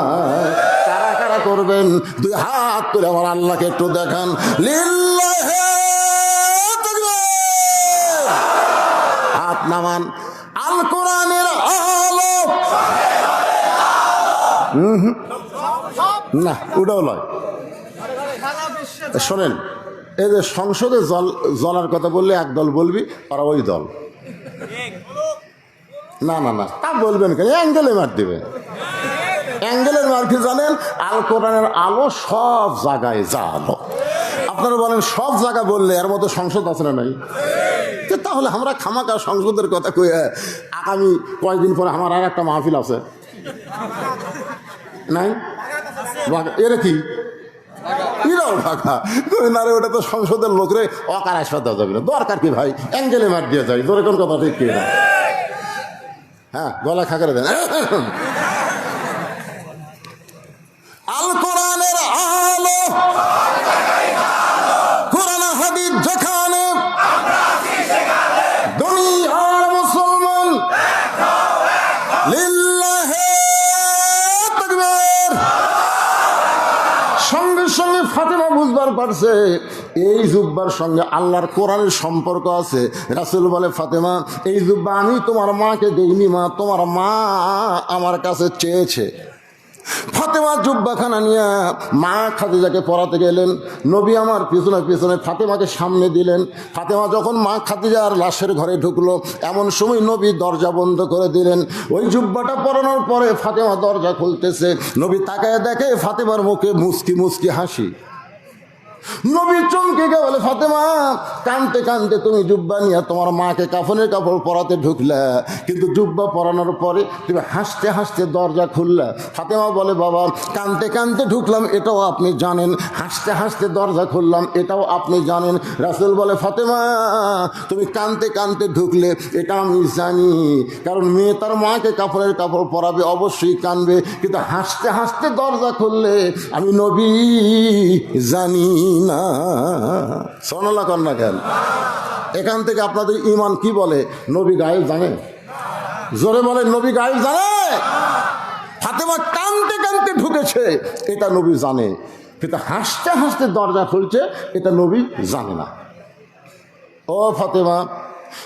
কারা কারা করবেন? দুই হাত তুলে আমার আল্লাহকে একটু দেখান। লিল্লাহি তাকবীর, হাত নামান। আল কোরআনের আলো না, ওটাও নয়। শোনেন, এই যে সংসদে জ্বলার কথা বললে একদল বলবি, আর ওই দল না না না, তা বলবেন কেন? অ্যাঙ্গেলে মার দেবে। অ্যাঙ্গেলের মার কি জানেন? আল কোরআনের আলো সব জায়গায় যা আলো। আপনারা বলেন সব জায়গা বললে এর মতো সংসদ আছে না নাই? তাহলে আমরা খামাকা সংসদের কথা কই, আগামী কয়েকদিন পরে আমার আর একটা মাহফিল আছে নাই? এরা কি এরাও ফাঁকা না রে? ওটা তো সংসদের লোকরে অকার আসপা দেওয়া যাবে না। দরকার কি ভাই? অ্যাঙ্গেলে মার দিয়ে যায়। ধরে কোন কথা ঠিক কি না? হ্যাঁ, গলা খাকারে দেন। আল কোরআনের আলো, কোরআন হাদিস যেখানে, দুনিয়ার মুসলমান লিল্লাহি তাকবীর। সঙ্গে সঙ্গে ফাতেমা বুঝবার পারছে এই জুব্বার সঙ্গে আল্লাহর কোরআনের সম্পর্ক আছে। রাসূল বলে, ফাতেমা এই জুব্বা আমি তোমার মাকে দেইনি মা, তোমার মা আমার কাছে চেয়েছে। ফাতেমা জুব্বাখানা নিয়ে মা খাদিজাকে পড়াতে গেলেন। নবী আমার পিছনে পিছনে ফাতেমাকে সামনে দিলেন। ফাতেমা যখন মা খাদিজার লাশের ঘরে ঢুকলো, এমন সময় নবী দরজা বন্ধ করে দিলেন। ওই জুব্বাটা পরানোর পরে ফাতেমা দরজা খুলতেছে। নবী তাকায় দেখে ফাতেমার মুখে মুচকি মুচকি হাসি। নবী চমকে গিয়ে বলে, ফাতেমা, কানতে কানতে তুমি জুব্বা নিয়ে তোমার মাকে কাফনের কাপড় পরাতে ঢুকলে, কিন্তু জুব্বা পরানোর পরে তুমি হাসতে হাসতে দরজা খুললে। ফাতেমা বলে, বাবা, কানতে কানতে ঢুকলাম এটাও আপনি জানেন, হাসতে হাসতে দরজা খুললাম এটাও আপনি জানেন। রাসূল বলে, ফাতেমা, তুমি কানতে কানতে ঢুকলে এটা আমি জানি, কারণ মেয়ে তার মাকে কাফনের কাপড় পরাবে, অবশ্যই কানবে, কিন্তু হাসতে হাসতে দরজা খুললে আমি নবী জানি না। সোনালা কন্যা কেন? এখান থেকে আপনাদের ইমান কি বলে? নবী গায়েব জানে? জোরে বলে, নবী গায়েব জানে? ফাতেমা কানতে কানতে ঢুকেছে এটা নবী জানে, কিন্তু হাসতে হাসতে দরজা খুলছে এটা নবী জানে না। ও ফাতেমা,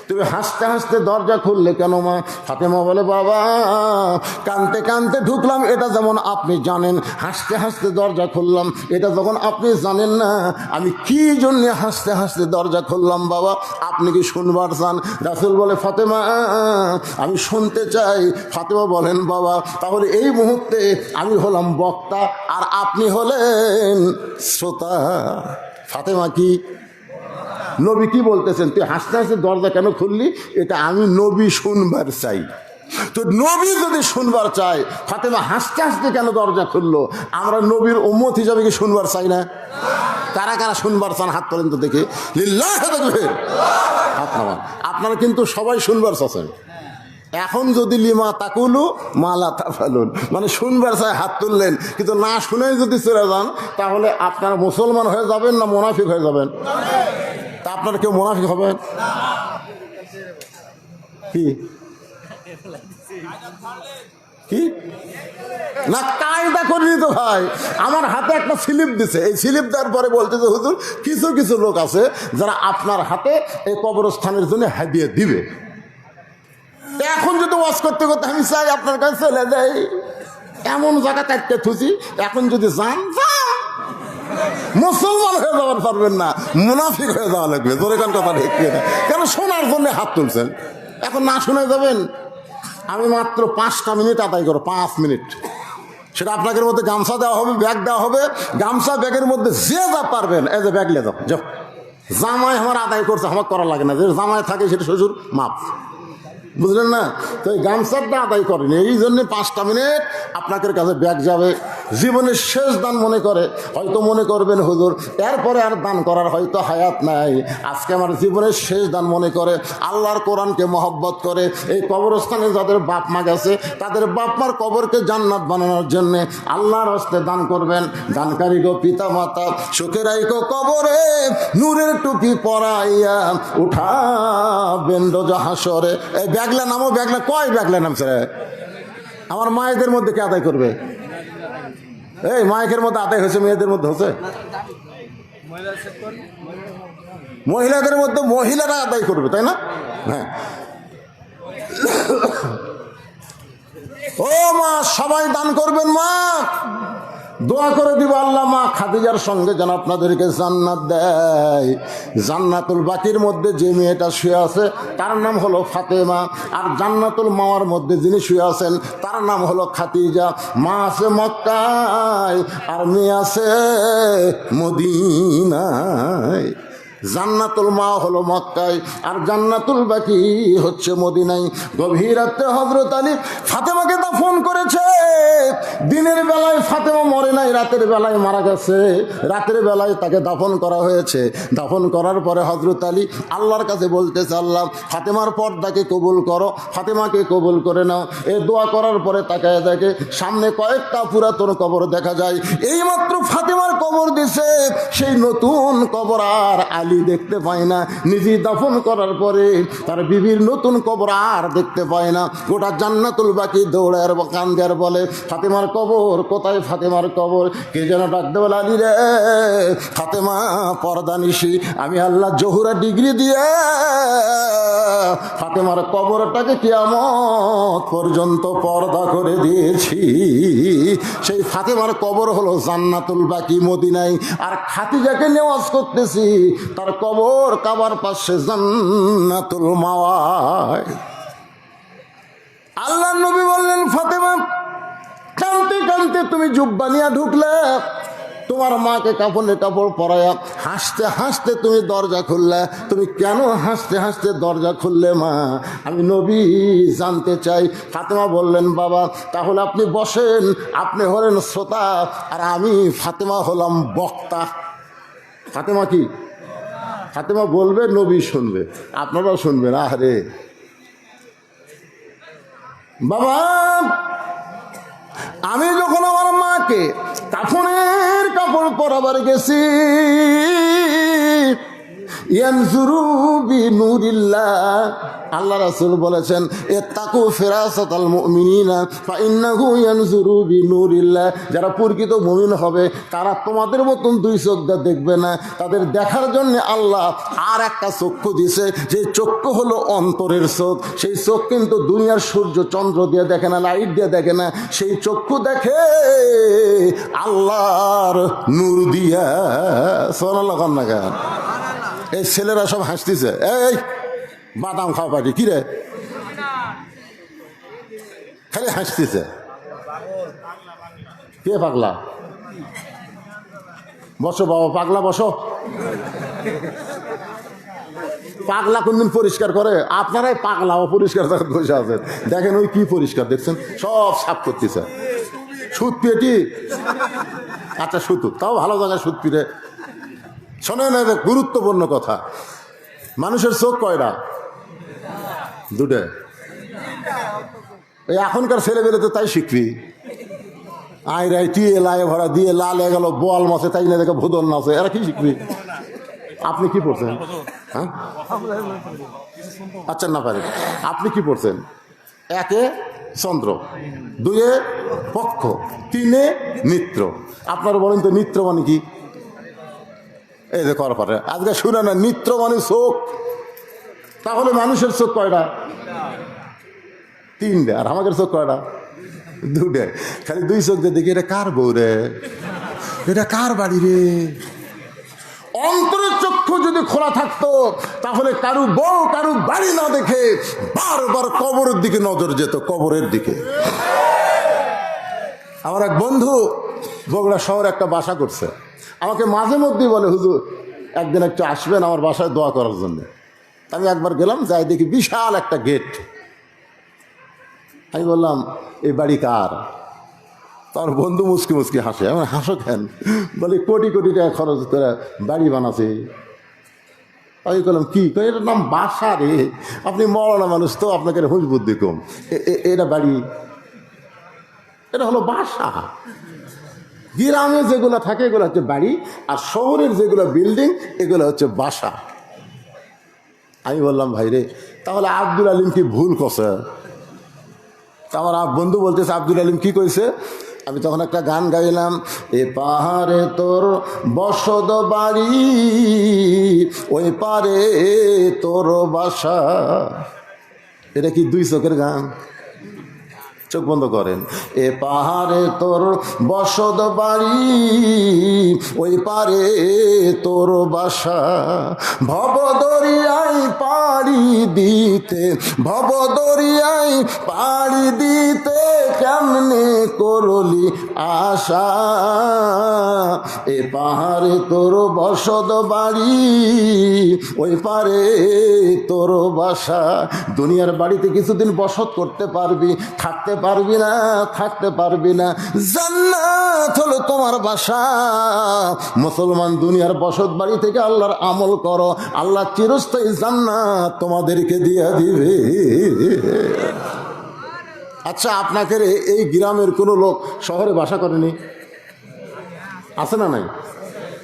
তুমি হাসতে হাসতে দরজা খুললে কেন মা? ফাতেমা বলে, বাবা, কানতে কানতে ঢুকলাম এটা যেমন আপনি জানেন, হাসতে হাসতে দরজা খুললাম এটা যখন আপনি জানেন না, আমি কি জন্য হাসতে হাসতে দরজা খুললাম বাবা, আপনি কি শুনবার চান? রাসূল বলে, ফাতেমা, আমি শুনতে চাই। ফাতেমা বলেন, বাবা, তাহলে এই মুহূর্তে আমি হলাম বক্তা আর আপনি হলেন শ্রোতা। ফাতেমা কি? নবী কি বলতেছেন? তুই হাসতে হাসতে দরজা কেন খুললি? এটা আমি নবী শুনবার চাই। তো নবী যদি শুনবার চায়, ফাতেমা হাসতে হাসতে কেন দরজা খুললো? আমরা নবীর উম্মত হিসাবে কি শুনবার চাই না? কারা কারা শুনবার চান হাত পর্যন্ত দেখে লিল্লাহ তাকবীর, হাত নামান। আপনারা কিন্তু সবাই শুনবার চাচ্ছেন। এখন যদি লিমা তাকুলু মালা তাফালুন, মানে শুনবার চাই হাত তুললেন, কিন্তু না শুনেই যদি চলে যান, তাহলে আপনারা মুসলমান হয়ে যাবেন না মুনাফিক হয়ে যাবেন? তা আপনারা কেউ মুনাফিক হবেন কি? কি না কায়দা করিনি তো ভাই। আমার হাতে একটা স্লিপ দিছে, এই স্লিপ দেওয়ার পরে বলতেছে, হুজুর, কিছু কিছু লোক আছে যারা আপনার হাতে এই কবরস্থানের জন্য হাদিয়া দিবে। এখন যদি ওয়াজ করতে করতে আমি চাই আপনার কাছে চলে যাই, এমন জায়গা কাটতে থুছি, এখন যদি যান মুসলমান হয়ে যাওয়ার পারবেন না, মুনাফিক হয়ে যাওয়া লাগবে। তোর এখান কথা দেখতে না কেন? শোনার জন্য হাত তুলছেন, এখন না শুনে যাবেন। আমি মাত্র 5টা মিনিট আদায় করো, 5 মিনিট। সেটা আপনাদের মধ্যে গামছা দেওয়া হবে, ব্যাগ দেওয়া হবে। গামছা ব্যাগের মধ্যে যে যা পারবেন, এই যে ব্যাগ লে যাও, যাও। জামাই আমার আদায় করছে, আমার করা লাগে না, যে জামাই থাকে সেটা শ্বশুর মাপ, বুঝলেন না? তো এই গামছাটা আদায় করেন, এই জন্য 5টা মিনিট আপনাদের কাছে ব্যাগ যাবে। জীবনের শেষ দান মনে করে, হয়তো মনে করবেন হুজুর এরপরে আর দান করার হয়তো হায়াত নাই, আজকে আমার জীবনের শেষ দান মনে করে, আল্লাহর কোরআনকে মহব্বত করে এই কবরস্থানে যাদের বাপ মা গেছে, তাদের বাপ মার কবরকে জান্নাত বানানোর জন্যে আল্লাহর হস্তে দান করবেন। দানকারী গো পিতা মাতা, সুখের আইকো কবরে নূরের টুপি পরাইয়া উঠাবেন রোজ হাসরে। এই ব্যাগলা নামো, ব্যাগলা কয় ব্যাগলা নামছে রে? আমার মায়েদের মধ্যে কে আদায় করবে? এই মায়ের মধ্যে আদায় হয়েছে, মেয়েদের মধ্যে হচ্ছে? মহিলাদের মধ্যে মহিলারা আদায় করবে, তাই না? হ্যাঁ। ও মা, সবাই দান করবেন। মা, দোয়া করে দিব, আল্লাহ মা খাদিজার সঙ্গে যেন আপনাদেরকে জান্নাত দেয়। জান্নাতুল বাকির মধ্যে যে মেয়েটা শুয়ে আছে তার নাম হলো ফাতেমা, আর জান্নাতুল মাওয়ার মধ্যে যিনি শুয়ে আছেন তার নাম হলো খাদিজা। মা আছে মক্কায় আর মেয়ে আছে মদিনায়। জান্নাতুল মা হলো মক্কায় আর জান্নাতুল বাকি হচ্ছে মদিনায়। গভীর রাতে হযরত আলী ফাতেমাকে দাফন করেছে। দিনের বেলায় ফাতেমা মরে নাই, রাতের বেলায় মারা গেছে। রাতের বেলায় তাকে দাফন করা হয়েছে। দাফন করার পরে হযরত আলী আল্লাহর কাছে বলতেছে, আল্লাহ ফাতেমার পর্দাকে কবুল করো, ফাতেমাকে কবুল করে নাও। এই দোয়া করার পরে তাকায় দেখে সামনে কয়েকটা পুরাতন কবর দেখা যায়। এইমাত্র ফাতেমার কবর দিছে, সেই নতুন কবর আর আলী দেখতে পায় না। নিজে দাফন করার পরে তার বিবির নতুন কবর আর দেখতে পায় না। গোটা জান্নাতুল বাকি দৌড়ার কান্দার বলে, ফাতেমার কবর কোথায়? ফাতেমার কবর কবর। কে যেন ডাক দেওয়া, আলী রে ফাতেমা পর্দা নিশি, আমি আল্লাহ জহুরা ডিগ্রি দিয়ে ফাতেমার কবরটাকে কিয়ামত পর্যন্ত পর্দা করে দিয়েছি। সেই ফাতেমার কবর হলো জান্নাতুল বাকি মদিনায়, আর খাদিজাকে নেওয়াজ করতেছি তার কবর কাবার পাশে জান্নাতুল মাওয়ায়। আল্লাহ নবী বললেন, ফাতেমা কানতে কানতে তুমি জুব্বা নিয়ে ঢুকলে, তোমার মাকে কাপড়ে কাপড় পরায়া হাসতে হাসতে তুমি দরজা খুললে। তুমি কেন হাসতে হাসতে দরজা খুললে মা? আমি নবী জানতে চাই। ফাতেমা বললেন, বাবা তাহলে আপনি বসেন, আপনি হলেন শ্রোতা আর আমি ফাতেমা হলাম বক্তা। ফাতেমা কি? ফাতেমা বলবে, নবী শুনবে, আপনারাও শুনবেন। আরে বাবা, আমি যখন আমার মাকে কাফনের কাপড় পরাবার গেছি, ইয়ানজুরু বিনুরিল্লাহ, আল্লাহ রাসূল বলেছেন, ইত্তাকু ফিরাসাতাল মুমিনিনা ফাইন্নাহু ইয়ানজুরু বিনুরিল্লাহ। যারা প্রকৃত মুমিন হবে তারা তোমাদের মতন দুই চোখ দিয়ে দেখবে না, তাদের দেখার জন্য আল্লাহ আর একটা চক্ষু দিছে, যে চক্ষু হলো অন্তরের চোখ। সেই চোখ কিন্তু দুনিয়ার সূর্য চন্দ্র দিয়ে দেখে না, লাইট দিয়ে দেখে না, সেই চক্ষু দেখে আল্লাহর নূর দিয়া। সুবহানাল্লাহ কান না কেন? এই ছেলেরা সব হাসতেছে, এই বাদাম খাওয়া পাটি কি রে, খালি হাসতেছে। কে পাগলা? বসো বাবা, পাগলা বসো। পাগলা কোনদিন পরিষ্কার করে? আপনারাই পাগলা অপরিষ্কার বসে আছেন। দেখেন ওই কি পরিষ্কার দেখছেন, সব সাফ করতেছে। সুদ পেটি, আচ্ছা সুতু, তাও ভালো জায়গায় সুদ পিড়ে। শোনেন গুরুত্বপূর্ণ কথা, মানুষের চোখ কয়টা? দুটো। এই এখনকার ছেলেবেলে তো তাই শিখবি, আইরাই টিয়ে লায়ে ভরা দিয়ে লাল হয়ে গেল, বল মাছে তাই না দেখে ভোদন নাচে, এরা কি শিখবি? আপনি কি পড়ছেন? হ্যাঁ আচ্ছা না পারে, আপনি কি পড়ছেন? একে চন্দ্র, দুয়ে পক্ষ, তিনে নিত্র। আপনারা বলেন তো নিত্র মানে কি? এই যে কর পারে আজকে শুনে না, নিত্র মানে চোখ। তাহলে মানুষের চোখ কয়টা? তিনটে। আর আমাদের চোখ কয়টা? দুটে। খালি দুই চোখ দিয়ে দেখি, এটা কার বউ রে, এটা কার বাড়ি রে। অন্তরের চক্ষু যদি খোলা থাকতো তাহলে কারু বউ কারু বাড়ি না দেখে বারবার কবরের দিকে নজর যেত, কবরের দিকে। আমার এক বন্ধু বগুড়া শহরে একটা বাসা করছে, আমাকে মাঝে মধ্যেই বলে, হুজুর একদিন একটু আসবেন আমার বাসায় দোয়া করার জন্য। আমি একবার গেলাম, যাই দেখি বিশাল একটা গেট। আমি বললাম, এই বাড়ি কার? তার বন্ধু মুসকি মুসকি হাসে। আমার হাসো কেন? বলে কোটি কোটি টাকা খরচ করে বাড়ি বানাছে। আমি বললাম, কি? এটার নাম বাসা রে, আপনি মরানা মানুষ তো, আপনাকে হুঁশ বুদ্ধি কম। এটা বাড়ি, এটা হলো বাসা। গ্রামে যেগুলো থাকে এগুলো হচ্ছে বাড়ি, আর শহরের যেগুলো বিল্ডিং এগুলো হচ্ছে বাসা। আমি বললাম, ভাই রে তাহলে আব্দুল আলিম কি ভুল কছে? আমার বন্ধু বলতেছে, আব্দুল আলিম কি কইছে? আমি তখন একটা গান গাইলাম, এ পাহাড়ে তোর বসত বাড়ি, ওই পারে তোর বাসা। এটা কি দুই চোখের গান? চোখ বন্ধ করেন। এ পাহাড়ে তোর বসত বাড়ি, ওই পারে তোর বাসা। ভবদরিয়ায় পাড়ি দিতে, ভবদরিয়ায় পাড়ি দিতে কেমনে করলি আশা। এ পাহাড়ে তোর বসত বাড়ি, ওই পারে তোর বাসা। দুনিয়ার বাড়িতে কিছুদিন বসত করতে পারবি, থাকতে পারবি না, থাকতে পারবি না। জান্নাত হলো তোমার বাসা। মুসলমান দুনিয়ার বসত বাড়ি থেকে আল্লাহর আমল করো, আল্লাহ চিরস্থায়ী জান্নাত তোমাদেরকে দিয়ে দিবে। আচ্ছা, আপনাকে এই গ্রামের কোনো লোক শহরে বাসা করেনি? আছে না নাই?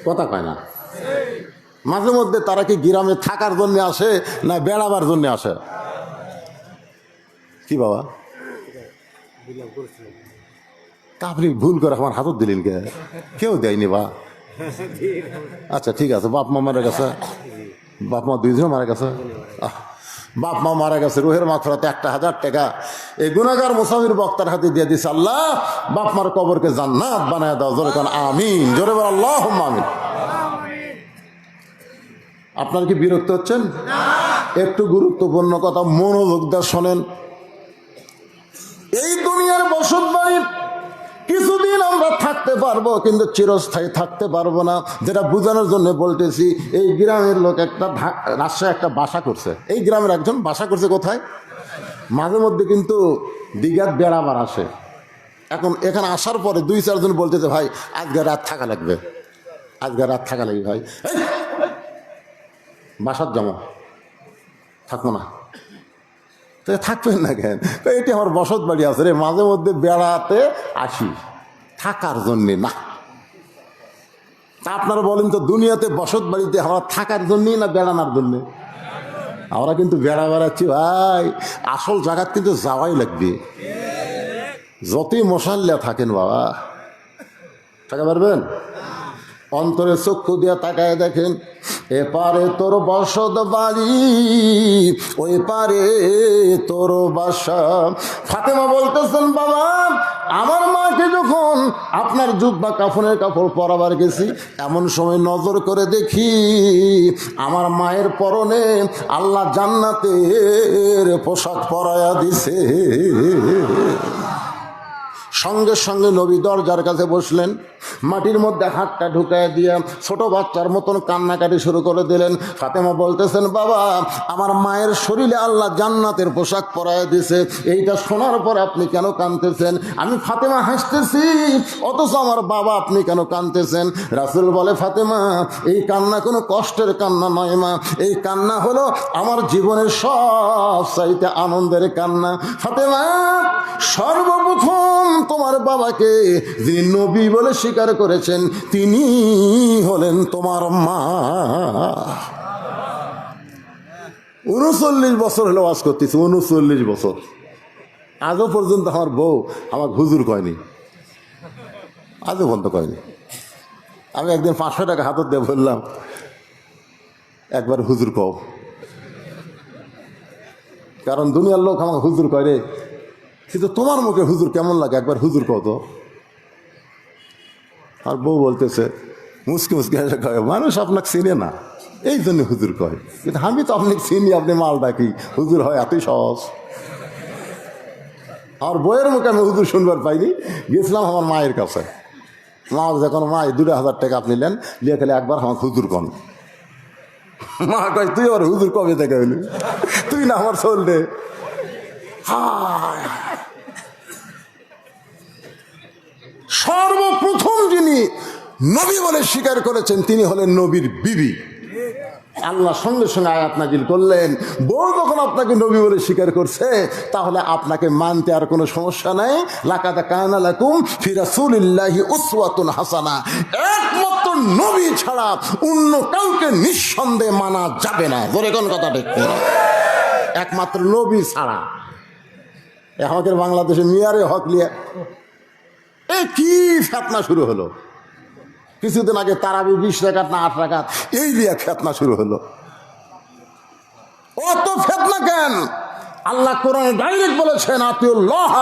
কথা কয় না। মাঝে মধ্যে তারা কি গ্রামে থাকার জন্য আসে না বেড়াবার জন্য আসে? কি বাবা তা আপনি ভুল করে আমার হাতত দিলেন কে? কেউ দেয়নি বা। আচ্ছা ঠিক আছে, বাপ মা মারা গেছে, বাপ মা দুইজন মারা গেছে, বাপ মা মারা গেছে, রুহের মাগফিরাতে 1000 টাকা এই গুনাহগার মুসাফির বক্তার হাতে দিয়ে দিছে। আল্লাহ বাপ মার কবরকে জান্নাত বানায় দাও। জোরে কোন আমিন, জোরে বল আল্লাহুম্মা আমিন। আপনার কি বিরক্ত হচ্ছেন? একটু গুরুত্বপূর্ণ কথা মনোযোগ দিয়ে শোনেন। এই দুনিয়ার বসত বাড়ি কিছুদিন আমরা থাকতে পারবো, কিন্তু চিরস্থায়ী থাকতে পারবো না। যেটা বোঝানোর জন্য বলতেছি, এই গ্রামের লোক একটা রাজশাহী একটা বাসা করছে, এই গ্রামের একজন বাসা করছে কোথায়? মাঝে মধ্যে কিন্তু দিঘাত বেড়াবার আসে। এখন এখানে আসার পরে 2-4 জন বলতেছে, ভাই আজকে রাত থাকা লাগবে, আজকে রাত থাকা লাগবে ভাই। বাসার জমা থাকবো না, তো থাকবেন না কেন? তো এটি আমার বসত বাড়ি আছে রে, মাঝে মধ্যে বেড়াতে আসি, থাকার জন্যে না। তা আপনারা বলেন তো, দুনিয়াতে বসত বাড়িতে আমরা থাকার জন্যই না বেড়ানোর জন্যে? আমরা কিন্তু বেড়া বেড়াচ্ছি ভাই, আসল জায়গা কিন্তু যাওয়াই লাগবে। যতই মশাল্লা থাকেন বাবা, থাকা পারবেন? অন্তরে চক্ষু দিয়ে তাকায় দেখেন, এপারে তোর বসত বাড়ি, ওই পারে তোর বাসা। ফাতেমা বলতেছেন, বাবা আমার মাকে যখন আপনার জুব্বা কাফনের কাপড় পরাবার গেছি, এমন সময় নজর করে দেখি আমার মায়ের পরনে আল্লাহ জান্নাতের পোশাক পরায়া দিছে। সঙ্গে সঙ্গে নবী দরজার কাছে বসলেন, মাটির মধ্যে হাতটা ঢুকায় দিয়ে ছোট বাচ্চার মতন কান্নাকাটি শুরু করে দিলেন। ফাতেমা বলতেছেন, বাবা আমার মায়ের শরীরে আল্লাহ জান্নাতের পোশাক পরায় দিছে, এইটা শোনার পর আপনি কেন কাঁদতেছেন? আমি ফাতেমা হাসতেছি, অথচ আমার বাবা আপনি কেন কাঁদতেছেন? রাসূল বলে, ফাতেমা এই কান্না কোনো কষ্টের কান্না নয় মা, এই কান্না হলো আমার জীবনের সব চাইতে আনন্দের কান্না। ফাতেমা সর্বপ্রথম তোমার বাবাকে যিনি নবী বলে স্বীকার করেছেন, তিনি হলেন তোমার মা। 39 বছর হলো ওয়াজ করতেছি, 39 বছর। আজও পর্যন্ত আমার বউ আমার হুজুর কয়নি, আজও পর্যন্ত কয়নি। আমি একদিন 500 টাকা হাতত দিয়ে বললাম, একবার হুজুর কও, কারণ দুনিয়ার লোক আমার হুজুর কয় রে, কিন্তু তোমার মুখে হুজুর কেমন লাগে, একবার হুজুর কত। আর বউ বলতেছে মুসকি মুসকি হেসে কয়, মানুষ আপনাকে চিনে না এই জন্য হুজুর কয়, কিন্তু আমি তো আপনাকে চিনি, আপনি মাল ডাকি, হুজুর হয় এতই সহজ। আমার বইয়ের মুখে আমি হুজুর শুনবার পাইনি। গেছিলাম আমার মায়ের কাছে, মা যখন মা 2000 টাকা আপনি নেন, নিয়ে খেলে একবার আমাকে হুজুর কন। মা কয়, তুই আমার হুজুর কবে থেকে হইলি, তুই না আমার চললে। সর্বপ্রথম যিনি নবী বলে স্বীকার করেছেন, তিনি হলেন নবীর বিবি। আল্লাহ সঙ্গে সঙ্গে আয়াত নাজিল করলেন, বউ যখন আপনাকে নবী বলে স্বীকার করছে, তাহলে আপনাকে মানতে আর কোনো সমস্যা নাই। লাকাদ কানা লাকুম ফি রাসূলিল্লাহি উসওয়াতুন হাসানা, একমাত্র নবী ছাড়া অন্য কাউকে নিঃসন্দেহে মানা যাবে না। বলে কোন কথা ঠিক, একমাত্র নবী ছাড়া। আমাদের বাংলাদেশে মিয়ারে হক লিয়া এ কি ফেতনা শুরু হলো। কিছুদিন আগে তারাবি 20 রাকাত না 8 রাকাত, এই দিয়ে ফেতনা শুরু হলো। অত ফেতনা কেন? আল্লাহ কোরআনে ডাইরেক্ট বলেছেন, আতিউল্লাহ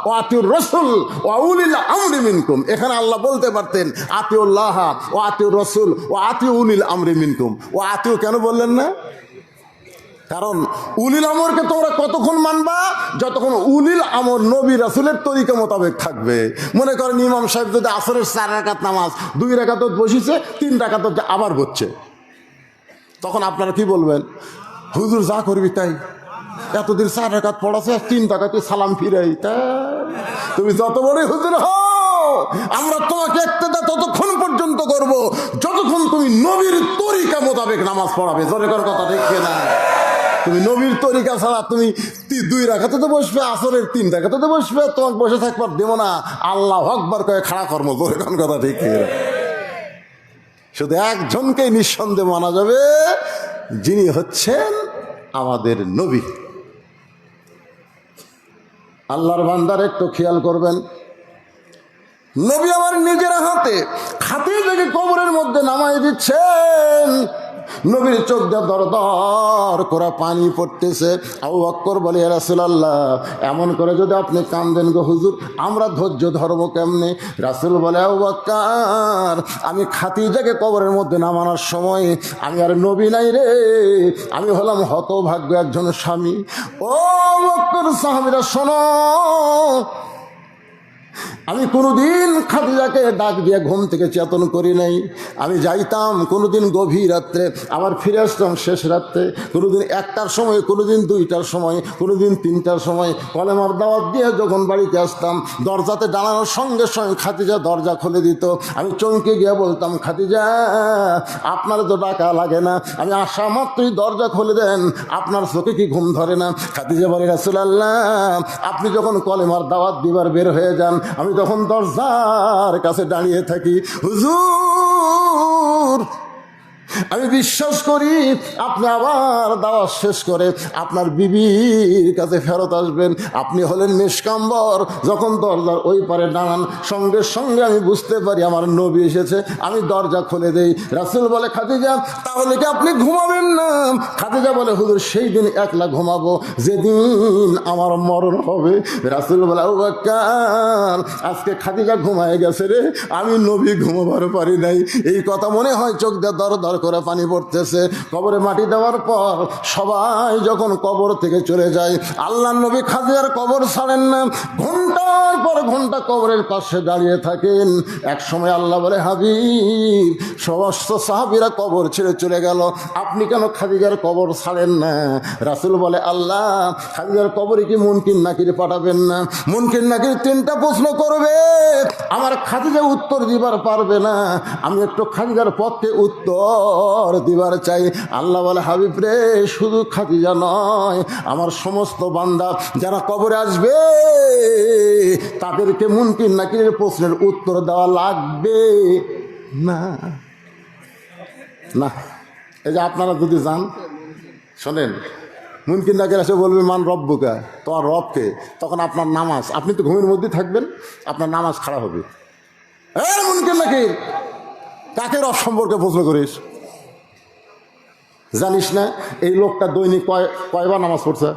ওয়া আতিউর রাসূল ওয়া উলিল আমরি মিনকুম। এখানে আল্লাহ বলতে পারতেন আতিউল্লাহ ওয়া আতিউর রাসূল ওয়া আতিউ উলিল আমরি মিনকুম। ও আতিউ কেন বললেন না? কারণ উলিল আমরকে তোমরা কতক্ষণ মানবা, যতক্ষণ উলিল আমর নবী রাসূলের তরিকা মোতাবেক থাকবে। মনে করেন ইমাম সাহেব যদি আসরের 4 রাকাত নামাজ 2 রাকাত বসিছে, 3 রাকাত আবার হচ্ছে, তখন আপনারা কি বলবেন? হুজুর যা করবি তাই, এতদিন 4 রাকাত পড়াছে, 3 রাকাতে সালাম ফিরাই। তা তুমি যত বড়ই হুজুর হও, আমরা তোমাকে ইক্তেদা ততক্ষণ পর্যন্ত করব যতক্ষণ তুমি নবীর তরিকা মোতাবেক নামাজ পড়াবে। জোরে কর কথা দেখবে না, তুমি নবীর তরিকা ছাড়া তুমি 2 রাকাতে তো বসবে, আসরের 3 রাকাতে তো বসবে, তোমাকে বসে থাকবার দেবো না। আল্লাহু আকবার কয়ে খাড়া কর্ম। জোরে কোন কথা ঠিক। শুধু একজনকেই নিঃসন্দেহে মানা যাবে, যিনি হচ্ছেন আমাদের নবী। আল্লাহর বান্দার একটু খেয়াল করবেন, নবী আমার নিজের হাতে খাদিজাকে কবরের মধ্যে নামাই দিচ্ছেন। নবীর চোখ দিয়ে দর দর করে পানি পড়তেছে। আবু বকর বলে, ইয়া রাসূলুল্লাহ, এমন করে যদি আপনি কান্দেন গো হুজুর, আমরা ধৈর্য ধরবো কেমনে? রাসূল বলে, আবু বকর, আমি খাদিজাকে কবরের মধ্যে নামানোর সময় আমি আর নবী নাই রে, আমি হলাম হতভাগ্য একজন স্বামী। ও বকর সাহাবীরা শোনো, আমি কোনোদিন খাদিজাকে ডাক দিয়ে ঘুম থেকে চেতন করি নাই। আমি যাইতাম কোনোদিন গভীর রাত্রে, আবার ফিরে আসতাম শেষ রাত্রে, কোনোদিন 1টার সময়, কোনোদিন 2টার সময়, কোনোদিন 3টার সময়। কলেমার দাওয়াত দিয়ে যখন বাড়িতে আসতাম, দরজাতে দাঁড়ানোর সঙ্গে সঙ্গে খাদিজা দরজা খুলে দিত। আমি চমকে গিয়ে বলতাম, খাদিজা, আপনার তো ডাকা লাগে না, আমি আসা মাত্রই দরজা খুলে দেন, আপনার চোখে কি ঘুম ধরে না? খাদিজা বলে, রাসূলুল্লাহ, আপনি যখন কলেমার দাওয়াত দিবার বের হয়ে যান, আমি তখন দরজার কাছে দাঁড়িয়ে থাকি। হুজুর, আমি বিশ্বাস করি আপনি আবার দাওয়াত শেষ করে আপনার বিবির কাছে ফেরত আসবেন। আপনি হলেন নিষ্কাম্বর। যখন দরজার ওই পারে দাঁড়ান, সঙ্গে সঙ্গে আমি বুঝতে পারি আমার নবী এসেছে, আমি দরজা খুলে দেই। রাসূল বলে, খাদিজা, তাহলে কি আপনি ঘুমাবেন না? খাদিজা বলে, হুজুর, সেই দিন একলা ঘুমাবো যেদিন আমার মরণ হবে। রাসূল বলে, আবু বকর, আজকে খাদিজা ঘুমায় গেছে রে, আমি নবী ঘুমাবার পারি নাই। এই কথা মনে হয় চোখ দিয়ে দর দর করে পানি পড়তেছে। কবরে মাটি দেওয়ার পর সবাই যখন কবর থেকে চলে যায়, আল্লাহর নবী খাদিজার কবর ছাড়েন না, ঘন্টার পর ঘন্টা কবরের পাশে দাঁড়িয়ে থাকেন। এক সময় আল্লাহ বলে, হাবিব, সমস্ত সাহাবীরা কবর ছেড়ে চলে গেল, আপনি কেন খাদিজার কবর ছাড়েন না? রাসূল বলে, আল্লাহ খাদিজার কবরে কি মুনকির নাকির পাঠাবেন না? মুনকির নাকির 3টা প্রশ্ন করবে, আমার খাদিজা উত্তর দিবার পারবে না, আমি একটু খাদিজার পক্ষে উত্তর দিবার চাই। আল্লাহ বলে, হাবিব রে, শুধু খাদিজা নয়, আমার সমস্ত বান্দা যারা কবরে আসবে তাদেরকে মুনকির নাকিরের প্রশ্নের উত্তর দেওয়া লাগবে না। না, এই যে আপনারা যদি যান, শোনেন, মুনকির নাকির এসে বলবে, মান রব্বুকা, তোমার রবকে, তখন আপনার নামাজ, আপনি তো ঘুমের মধ্যে থাকবেন, আপনার নামাজ খারাপ হবে। মুনকির নাকির, কাকে রব সম্পর্কে প্রশ্ন করিস? জানিস না এই লোকটা দৈনিক কয়বার নামাজ পড়ছে?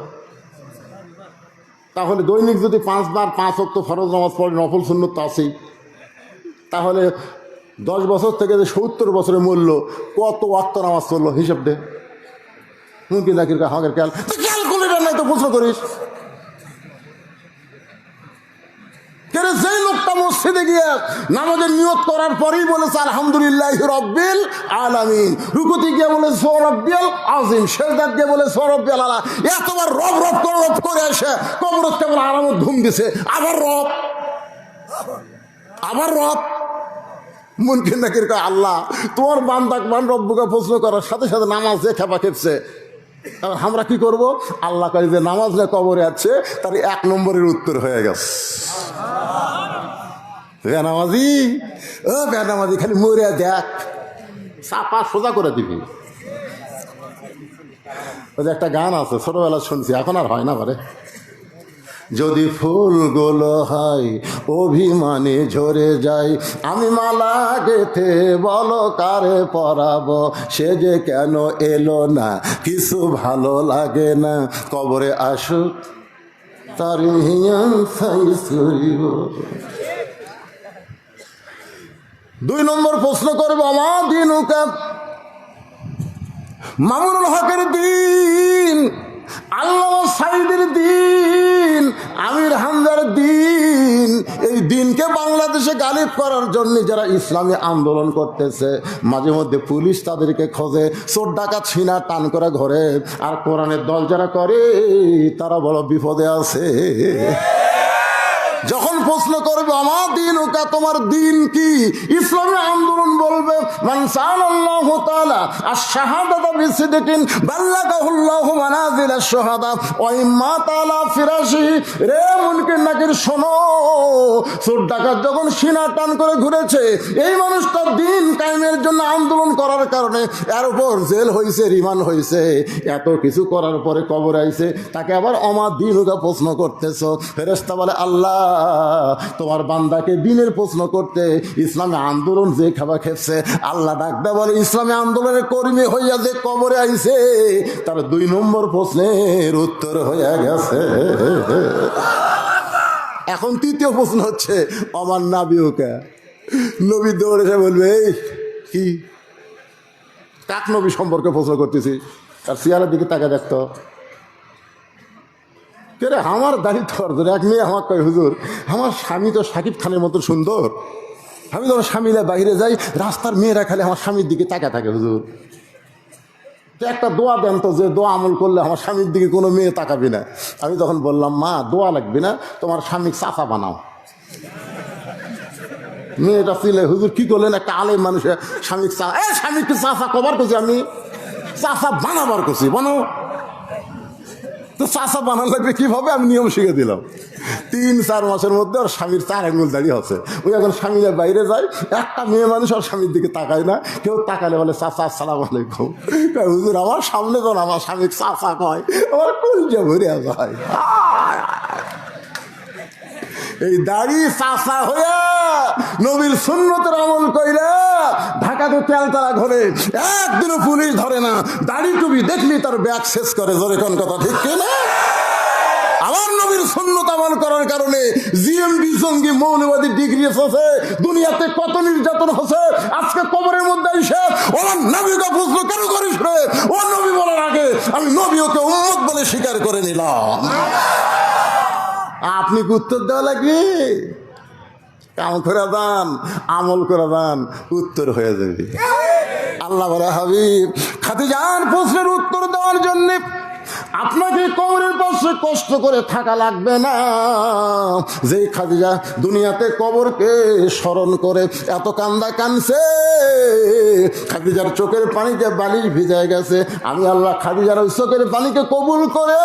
তাহলে দৈনিক যদি 5 বার 5 ওয়াক্ত ফরজ নামাজ পড়ে, নফল সুন্নত তো আছেই, তাহলে 10 বছর থেকে যে 70 বছরের মূল্য, কত ওয়াক্ত নামাজ পড়লো হিসাব দে। মুনকির নাকির হকের ক্যালকুলেটার নাই তো প্রশ্ন করিস? যেই লোকটা মসজিদে গিয়ে নামাজের নিয়ত করার পরেই বলেছে আলহামদুলিল্লাহি রাব্বিল আলামিন, রুকুতে গিয়ে বলে সুবহানাল্লাহিল আযীম, সিজদাত গিয়ে বলে সুবহানাল্লাহিল আলা, এতবার রব রব করে এসে কবরত কেবল আরামত ঘুম দিছে, আবার রব। মুনকির নাকির কয়, আল্লাহ তোমার বান্দাক মান রব্বুকে প্রশ্ন করার সাথে সাথে নামাজ যে খেপা খেপছে, আমরা কি করব? আল্লাহ কয় যে নামাজ যে কবরে আছে তার 1 নম্বরের উত্তর হয়ে গেছে। বেনামাজি, ও বেনামাজি, খালি মরে দেখ, চাপা সোজা করে দিবি। ওই যে একটা গান আছে, ছোটবেলা শুনছি, এখন আর হয় না পারে। যদি ফুলগুলো হয় অভিমানে ঝরে যায়, আমি মালা গেথে বলো কারে পরাবো, সে যে কেন এলো না, কিছু ভালো লাগে না, কবরে আসুক তার হিয়ান সাইজ করিব। 2 নম্বর প্রশ্ন করবো, আমার দিন উকা, মামুনুল হকের দিন, আল্লামা সাঈদের দিন, আমির হামজার দিন, এই দিনকে বাংলাদেশে গালিব করার জন্য যারা ইসলামী আন্দোলন করতেছে, মাঝে মধ্যে পুলিশ তাদেরকে খোঁজে, চোর ডাকাত ছিনা টান করে ঘরে, আর কোরআনের দল যারা করে তারা বড় বিপদে আছে। যখন প্রশ্ন করবে আমার দিন ওকা, তোমার দিন কি, ইসলামী আন্দোলন বলবে মান সাআলাল্লাহু তাআলা আশ-শাহাদাতা বিসিদকিন বাল্লাগাহুল্লাহু মানাজিল আশ-শুহাদা ওয়া ইম্মা তাআলা ফিরাশি। রে মুনকির নাকির শোনো, চোর ডাকাত যখন সিনা টান করে ঘুরেছে, এই মানুষটা দিন কায়েমের জন্য আন্দোলন করার কারণে এর উপর জেল হয়েছে, রিমান্ড হয়েছে, এত কিছু করার পরে কবর আইছে, তাকে আবার আমার দিন ওকা প্রশ্ন করতেছ। ফেরেশতা বলে, আল্লাহ তোমার বান্দাকে দিনের প্রশ্ন করতে ইসলামী আন্দোলন যে খাবার খেপছে, আল্লাহ ডাকতে বলে ইসলামী আন্দোলনের কর্মী হইয়া যে কবরে আইছে তার 2 নম্বর প্রশ্নের উত্তর হইয়া গেছে। এখন 3য় প্রশ্ন হচ্ছে আমার নাবিওকে, নবী দৌড়ে এসে বলবে এই কি কাক নবী সম্পর্কে প্রশ্ন করতেছি, তার চেহারার দিকে তাকে দেখতো কে রে, আমার দায়িত্ব অর্জন। এক মেয়ে আমার কয় হুজুর আমার স্বামী তো শাকিব খানের মতো সুন্দর, আমি যখন স্বামীরা বাইরে যাই রাস্তার মেয়েরা খালি আমার স্বামীর দিকে তাকা থাকে হুজুর, তো একটা দোয়া দেন তো যে দোয়া আমল করলে আমার স্বামীর দিকে কোনো মেয়ে তাকাবি না। আমি তখন বললাম মা দোয়া লাগবে না, তোমার স্বামীকে চাচা বানাও। মেয়েটা ছিলে হুজুর কি করলেন, একটা আলেম মানুষের স্বামীকে স্বামীকে চাচা কবার করছি, আমি চাচা বানাবার করছি, বানো তো চাচা বানানো লাগবে কিভাবে, আমি নিয়ম শিখে দিলাম। 3-4 মাসের মধ্যে ওর স্বামীর 4 আঙুল দাঁড়িয়ে আছে। ওই এখন স্বামীরা বাইরে যায়, একটা মেয়ে মানুষ ওর স্বামীর দিকে তাকায় না, কেউ তাকালে বলে চাচা আসসালামু আলাইকুম। হুজুর আমার সামনে যখন আমার স্বামীকে চাচা কয় আমার কলজা ভরে যায়। এই দাড়ি চাচা হইয়া নবীর সুন্নতের আমল কইরা ঢাকাতে তেলতালা ঘরে একদিনও পুলিশ ধরে না, দাড়ি টুপি দেখলি তার ব্যাগ শেষ করে। জোরে কোন কথা ঠিক কিনা? আমার নবীর সুন্নত আমল করার কারণে জিএমবি জঙ্গি মৌলবাদী ডিগ্রি এসেছে, দুনিয়াতে কত নির্যাতন হচ্ছে। আজকে কবরের মধ্যে এসে ওর নবীকে প্রশ্ন কেন করিস রে, ও নবী বলার আগে আমি নবী ওকে উম্মত বলে স্বীকার করে নিলাম। আপনি কি উত্তর দেওয়া লাগবে? কাম করে দেন, আমল করে দেন, উত্তর হয়ে যাবে। আল্লাহ বলে হাবিব খাদিজার প্রশ্নের উত্তর দেওয়ার জন্য আপনাকে কবরের পাশে কষ্ট করে থাকা লাগবে না। যে খাদিজা দুনিয়াতে কবরকে স্মরণ করে এত কান্দা কানছে, খাদিজার চোখের পানিতে বালিশ ভিজায় গেছে, আমি আল্লাহ খাদিজার ওই চোখের পানিকে কবুল করে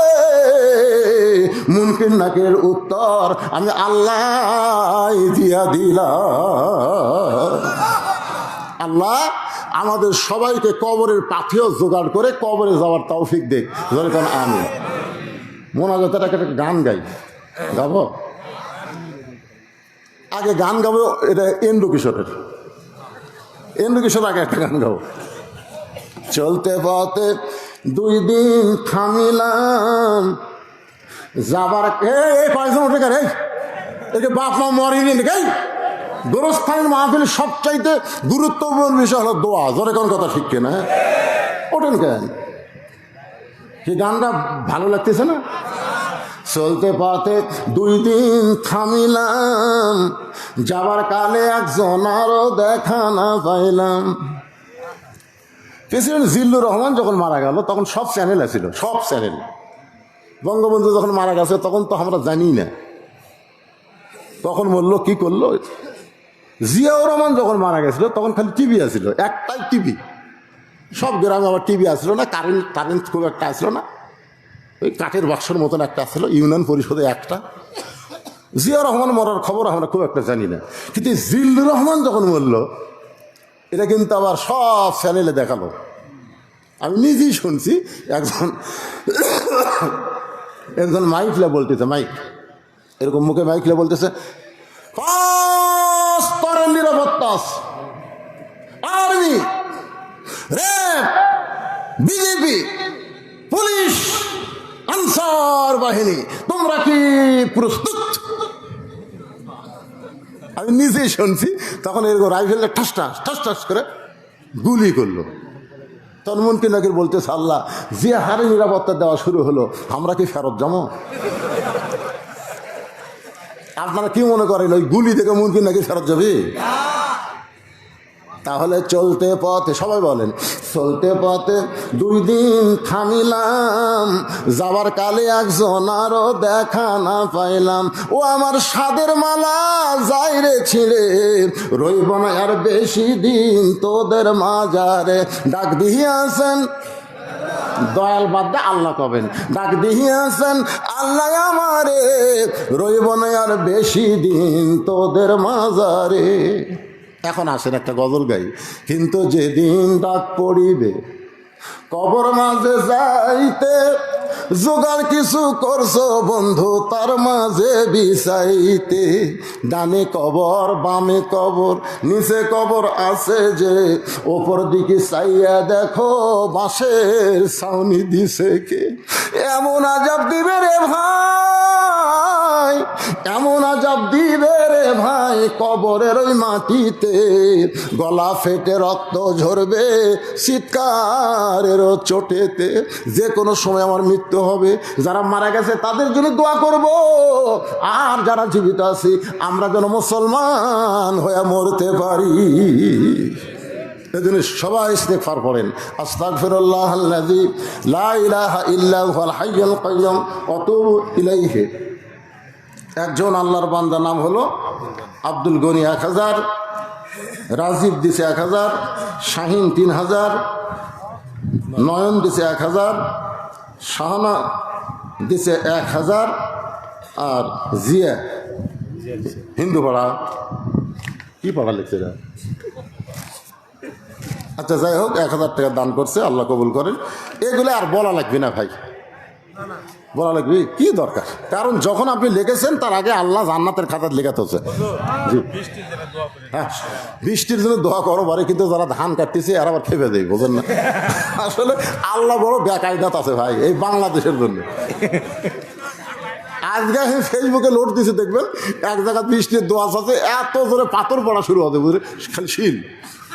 মুনকির নাকিরের উত্তর আমি আল্লাহ দিয়া দিলাম। আল্লাহ আমাদের সবাইকে কবরের পাথেও জোগাড় করে কবরে যাওয়ার তৌফিক দেখ। যেরকম আমি মোনাজাতের একটা গান গাই, গাবো আগে গান গাবো, এটা এন্ডু কিশোরের, এন্ডু কিশোর আগে একটা গান গাবো। চলতে পথে 2 দিন থামিলাম যাবার কয়েকজন উঠে গেলে একে বাপ মা মরিনি নাকি। গোরস্থানের মাহফিল সবচাইতে গুরুত্বপূর্ণ বিষয় হলো দোয়া। জোরে কোন কথা ঠিক কিনা? ওঠেন কেন, কি গানটা ভালো লাগতেছে না? চলতে পথে 2 দিন থামিলাম যাবার কালে একজন আরো দেখা না পাইলাম। প্রেসিডেন্ট জিল্লুর রহমান যখন মারা গেল তখন সব চ্যানেল আছিল, সব চ্যানেল। বঙ্গবন্ধু যখন মারা গেছে তখন তো আমরা জানি না তখন বললো কি করলো। জিয়াউর রহমান যখন মারা গেছিল তখন খালি টিভি আসছিল, একটাই টিভি। সব গ্রামে আবার টিভি আসলো না, কারেন্ট খুব একটা আসলো না, ওই কাঠের বাক্সের মতন একটা আসছিল, ইউনিয়ন পরিষদে একটা। জিয়াউর রহমান মরার খবর আমরা খুব একটা জানি না, কিন্তু জিল্লুর রহমান যখন বলল এটা কিন্তু আবার সব চ্যানেলে দেখালো। আমি নিজেই শুনছি, একজন মাইকলে বলতেছে, মাইক এরকম মুখে মাইকলে বলতেছে 5 স্তরের নিরাপত্তা, army, RAB, BJP, police, answer বাহিনী, তোমরা কি প্রস্তুত? আমি নিজেই শুনছি। তখন এরকম রাইফেলটা ঠাস ঠাস ঠাস ঠাস করে গুলি করলো। তখন মুনকির নাকির বলতেছে আল্লাহ যে হারে নিরাপত্তা দেওয়া শুরু হলো আমরা কি ফেরত যাবো? আপনারা কি মনে করেন ওই গুলি থেকে মুনকির নাকির ফেরত যাবে? তাহলে চলতে পথে, সবাই বলেন, চলতে পথে 2 দিন থামিলাম যাবার কালে একজন আরো দেখা না পাইলাম। ও আমার সাদের মালা যাই রে ছিঁড়ে, রইব না আর বেশি দিন তোদের মাজারে। ডাক দিয়াছেন দয়াল বাদ্দা আল্লাহ কবেন, ডাক দিয়াছেন আল্লাহ আমারে, রইব না আর বেশি দিন তোদের মাজারে। এখন আসেন একটা গজল গাই। কিন্তু যেদিন ডাক পড়িবে কবর মাঝে যাইতে, জোগাড় কিছু করছো বন্ধু তার মাঝে বিছাইতে, ডানে কবর বামে কবর নিচে কবর আছে যে, ওপর দিকে চাইয়া দেখো বাঁশের ছাউনি দিছে কে। এমন আজাব দিবে রে ভাই, এমন আজাব দিবে রে ভাই, কবরের ওই মাটিতে গলা ফেটে রক্ত ঝরবে চিৎকারেরও চোটেতে। যে কোনো সময় আমার মৃত্যু হবে, যারা মারা গেছে তাদের জন্য দোয়া করব, আর যারা জীবিত আছি আমরা যেন মুসলমান হয়ে মরতে পারি। এজন্য সবাই ইস্তেগফার পড়েন, আস্তাগফিরুল্লাহাল্লাযী লা ইলাহা ইল্লা হুয়াল হাইয়ুল কাইয়্যুম ওয়া আতুবু ইলাইহি। একজন আল্লাহর বান্দা নাম হলো আব্দুল গনি 1000, রাজীব দিছে 1000, শাহিন 3000, নয়ন দিছে 1000, শাহানা দিছে 1000, আর জিয়া হিন্দু পাড়া কি পাড়া লিখছে না, আচ্ছা যাই হোক 1000 টাকা দান করছে, আল্লাহ কবুল করেন। এগুলো আর বলা লাগবে না ভাই, বলা লাগবে কি দরকার, কারণ যখন আপনি লিখেছেন তার আগে আল্লাহ জান্নাতের খাতায় লেখাতে হচ্ছে। জি হ্যাঁ, বৃষ্টির জন্য দোয়া করো বারে, কিন্তু যারা ধান কাটতেছে আর আবার খেপে দেয়, বোঝেন না। আসলে আল্লাহ বড় বেকায়দাত আছে ভাই এই বাংলাদেশের জন্য। আজকে আমি ফেসবুকে লোড দিয়েছি, দেখবেন এক জায়গায় বৃষ্টির দোয়া আছে, এত জোরে পাথর পড়া শুরু হবে, বুঝলে খালি শিল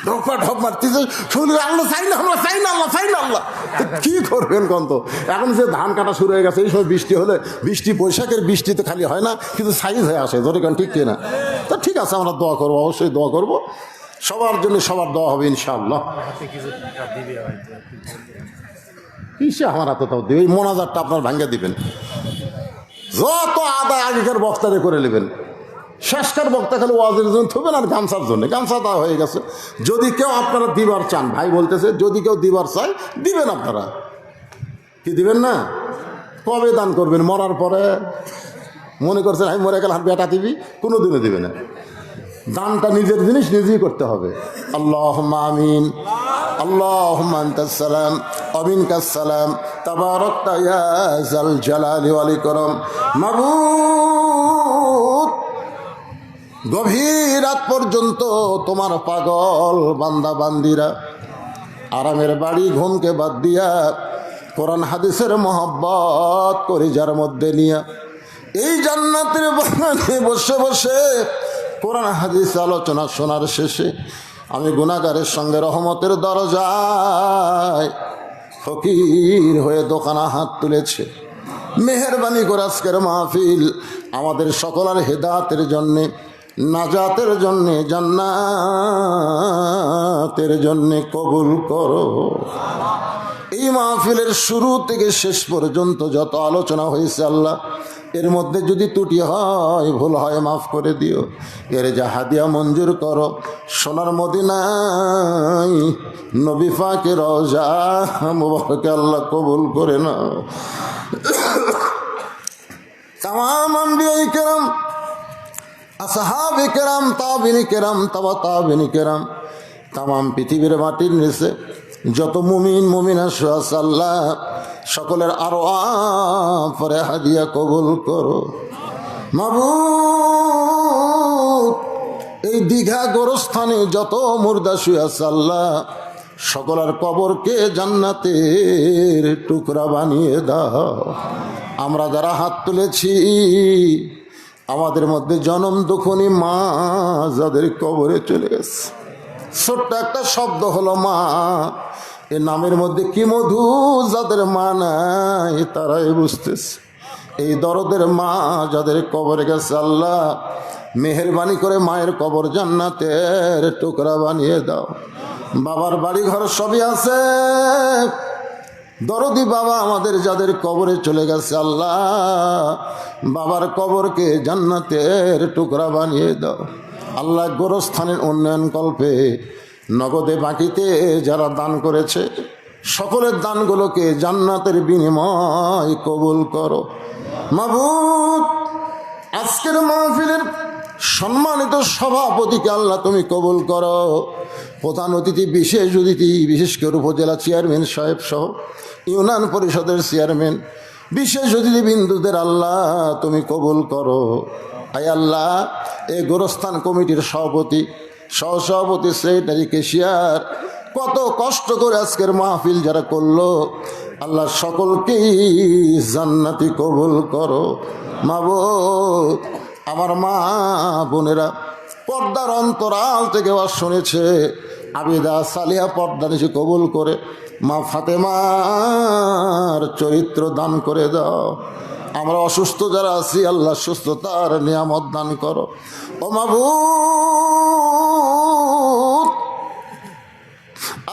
ঢোকা ঢপ মারতেছে, শুনলে আল্লাহ চাই না, আমরা চাই না, আল্লাহ চাই না, আল্লাহ কি করবেন কন্ত। এখন যে ধান কাটা শুরু হয়ে গেছে, এই সময় বৃষ্টি হলে, বৃষ্টি বৈশাখের বৃষ্টি তো খালি হয় না, কিন্তু সাইজ হয়ে আসে, ধরে কেন ঠিক কিনা। তো ঠিক আছে, আমরা দোয়া করবো, অবশ্যই দোয়া করবো, সবার জন্য সবার দোয়া হবে ইনশাআল্লাহ। কিসে আমার হাতে তাও দেবে, এই মোনাজারটা আপনার ভাঙ্গে দিবেন, যত আদায় আগেকার বক্তারে করে নেবেন, শেষকার বক্তা খালি ওয়াজের জন্য থবেন আর গামছার জন্য, গামছা দেওয়া হয়ে গেছে। যদি কেউ আপনারা দিবার চান, ভাই বলতেছে যদি কেউ দিবার চায় দিবেন, আপনারা কি দিবেন না, কবে দান করবেন, মরার পরে মনে করছেন আমি মরে গেলে বেটা দিবি, কোনো দিনও দিবে না। দানটা নিজের জিনিস নিজেই করতে হবে। আল্লাহুম্মা আমিন, আল্লাহুম্মা আনতাস সালাম ওয়া মিনকাস সালাম, তাবারাকতা ইয়া যাল জালালি ওয়াল ইকরাম। মাবুদ, গভীর রাত পর্যন্ত তোমার পাগল বান্দা বান্দিরা আরামের বাড়ি ঘুমকে বাদ দিয়া কোরআন হাদিসের মহব্বত করে যার মধ্যে নিয়া এই জান্নাতের বাগানে বসে বসে কোরআন হাদিস আলোচনা শোনার শেষে আমি গুনাহগারের সঙ্গে রহমতের দরজায় ফকির হয়ে দোকানা হাত তুলেছে। মেহেরবানি করে আজকের মাহফিল আমাদের সকলের হেদায়েতের জন্যে, নাজাতের জন্যে, জান্নাতের জন্যে কবুল করো। এই মাহফিলের শুরু থেকে শেষ পর্যন্ত যত আলোচনা হয়েছে আল্লাহ, এর মধ্যে যদি ত্রুটি হয়, ভুল হয়, মাফ করে দিও। এর যা হাদিয়া মঞ্জুর করো, সোনার মদিনায় নবী পাকের রওজা মুবারকে আল্লাহ কবুল করে নাও। তামাম আম্বিয়ায়ে কেরাম, আসহাবে কেরাম, তাবিনী কেরাম, তাবা তাবিনী কেরাম, তামাম পৃথিবীর মাটির নিচে যত মুমিন মুমিনা আছে আল্লাহ সকলের আরো পরে হাদিয়া কবুল করো। মাবুদ, এই দীঘা গোরস্থানে যত মুর্দা শুয়ে আছে আল্লাহ সকলের কবরকে জান্নাতের টুকরা বানিয়ে দাও। আমরা যারা হাত তুলেছি আমাদের মধ্যে জনম দুঃখনী মা যাদের কবরে চলে গেছে, ছোট্ট একটা শব্দ হলো মা, এ নামের মধ্যে কি মধু, যাদের মা নাই তারাই বুঝতেছে। এই দরদের মা যাদের কবরে গেছে আল্লাহ মেহেরবানি করে মায়ের কবর জান্নাতের টুকরা বানিয়ে দাও। বাবার বাড়ি ঘর সবই আছে, দরদি বাবা আমাদের যাদের কবরে চলে গেছে আল্লাহ বাবার কবরকে জান্নাতের টুকরা বানিয়ে দাও। আল্লাহ গোরস্থানের উন্নয়ন কল্পে নগদে বাকিতে যারা দান করেছে সকলের দানগুলোকে জান্নাতের বিনিময় কবুল করো। মাবুদ, আজকের মাহফিলের সম্মানিত সভাপতিকে আল্লাহ তুমি কবুল করো। প্রধান অতিথি, বিশেষ অতিথি, বিশেষ করে উপজেলা চেয়ারম্যান সাহেব সহ ইউনিয়ন পরিষদের চেয়ারম্যান, বিশেষ অতিথিবৃন্দুদের আল্লাহ তুমি কবুল করো। আয় আল্লাহ, এই গোরস্থান কমিটির সভাপতি, সহসভাপতি, সেক্রেটারি, কেশিয়ার কত কষ্ট করে আজকের মাহফিল যারা করলো, আল্লাহ সকলকেই জান্নাতি কবুল করো। মাবুদ, আমার মা বোনেরা পর্দার অন্তরাল থেকে আওয়াজ শুনেছে, আবিদা সালিহা পর্দা নিচে কবুল করে মা ফাতেমার চরিত্র দান করে দাও। আমরা অসুস্থ যারা আছি আল্লাহ সুস্থতার নিয়ামত দান করো। ও মাবুদ,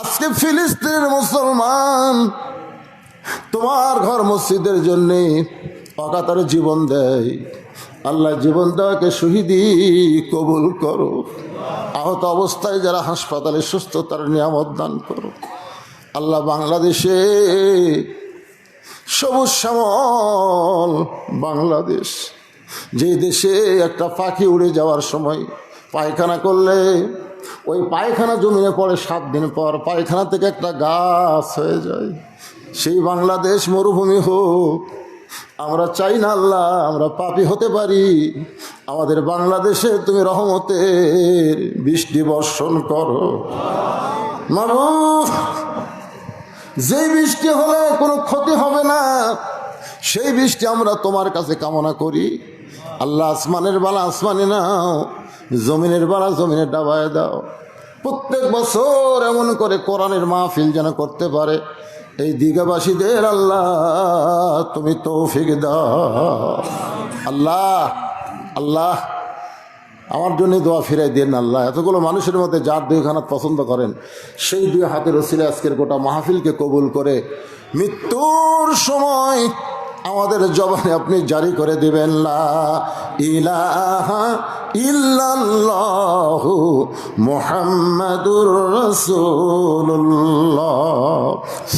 আজকে ফিলিস্তিনের মুসলমান তোমার ঘর মসজিদের জন্যে অকাতরে জীবন দেয়, আল্লাহ জীবন দেওয়াকে শহীদি কবুল করো। আহত অবস্থায় যারা হাসপাতালে সুস্থতার নিয়ামত দান করো। আল্লাহ বাংলাদেশে সবুজ শ্যামল বাংলাদেশ, যে দেশে একটা পাখি উড়ে যাওয়ার সময় পায়খানা করলে ওই পায়খানা জমিনে পড়ে 7 দিন পর পায়খানা থেকে একটা গাছ হয়ে যায়, সেই বাংলাদেশ মরুভূমি হোক। আমরা চাই না আল্লাহ আমরা পাপী হতে পারি, আমাদের বাংলাদেশে তুমি রহমতের বৃষ্টি বর্ষণ করো। মাবুদ, যেই বৃষ্টি হলে কোনো ক্ষতি হবে না সেই বৃষ্টি আমরা তোমার কাছে কামনা করি। আল্লাহ, আসমানের বালা আসমানে নাও, জমিনের বালা জমিনে ডাবায় দাও। প্রত্যেক বছর এমন করে কোরআনের মাহফিল যেন করতে পারে এই দীঘাবাসীদের আল্লাহ তুমি তৌফিক দাও। আল্লাহ, আল্লাহ আমার জন্য দোয়া ফিরাই দেন আল্লাহ। এতগুলো মানুষের মধ্যে যার 2 হাত পছন্দ করেন সেই 2 হাতের ওসিলে আজকের গোটা মাহফিলকে কবুল করে মৃত্যুর সময় আমাদের জবানে আপনি জারি করে দিবেন, লা ইলাহা ইল্লাল্লাহু মুহাম্মাদুর রাসূলুল্লাহ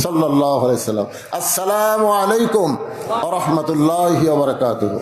সাল্লাল্লাহু আলাইহি ওয়াসাল্লাম। আসসালামু আলাইকুম ওয়া রাহমাতুল্লাহি ওয়া বারাকাতুহু।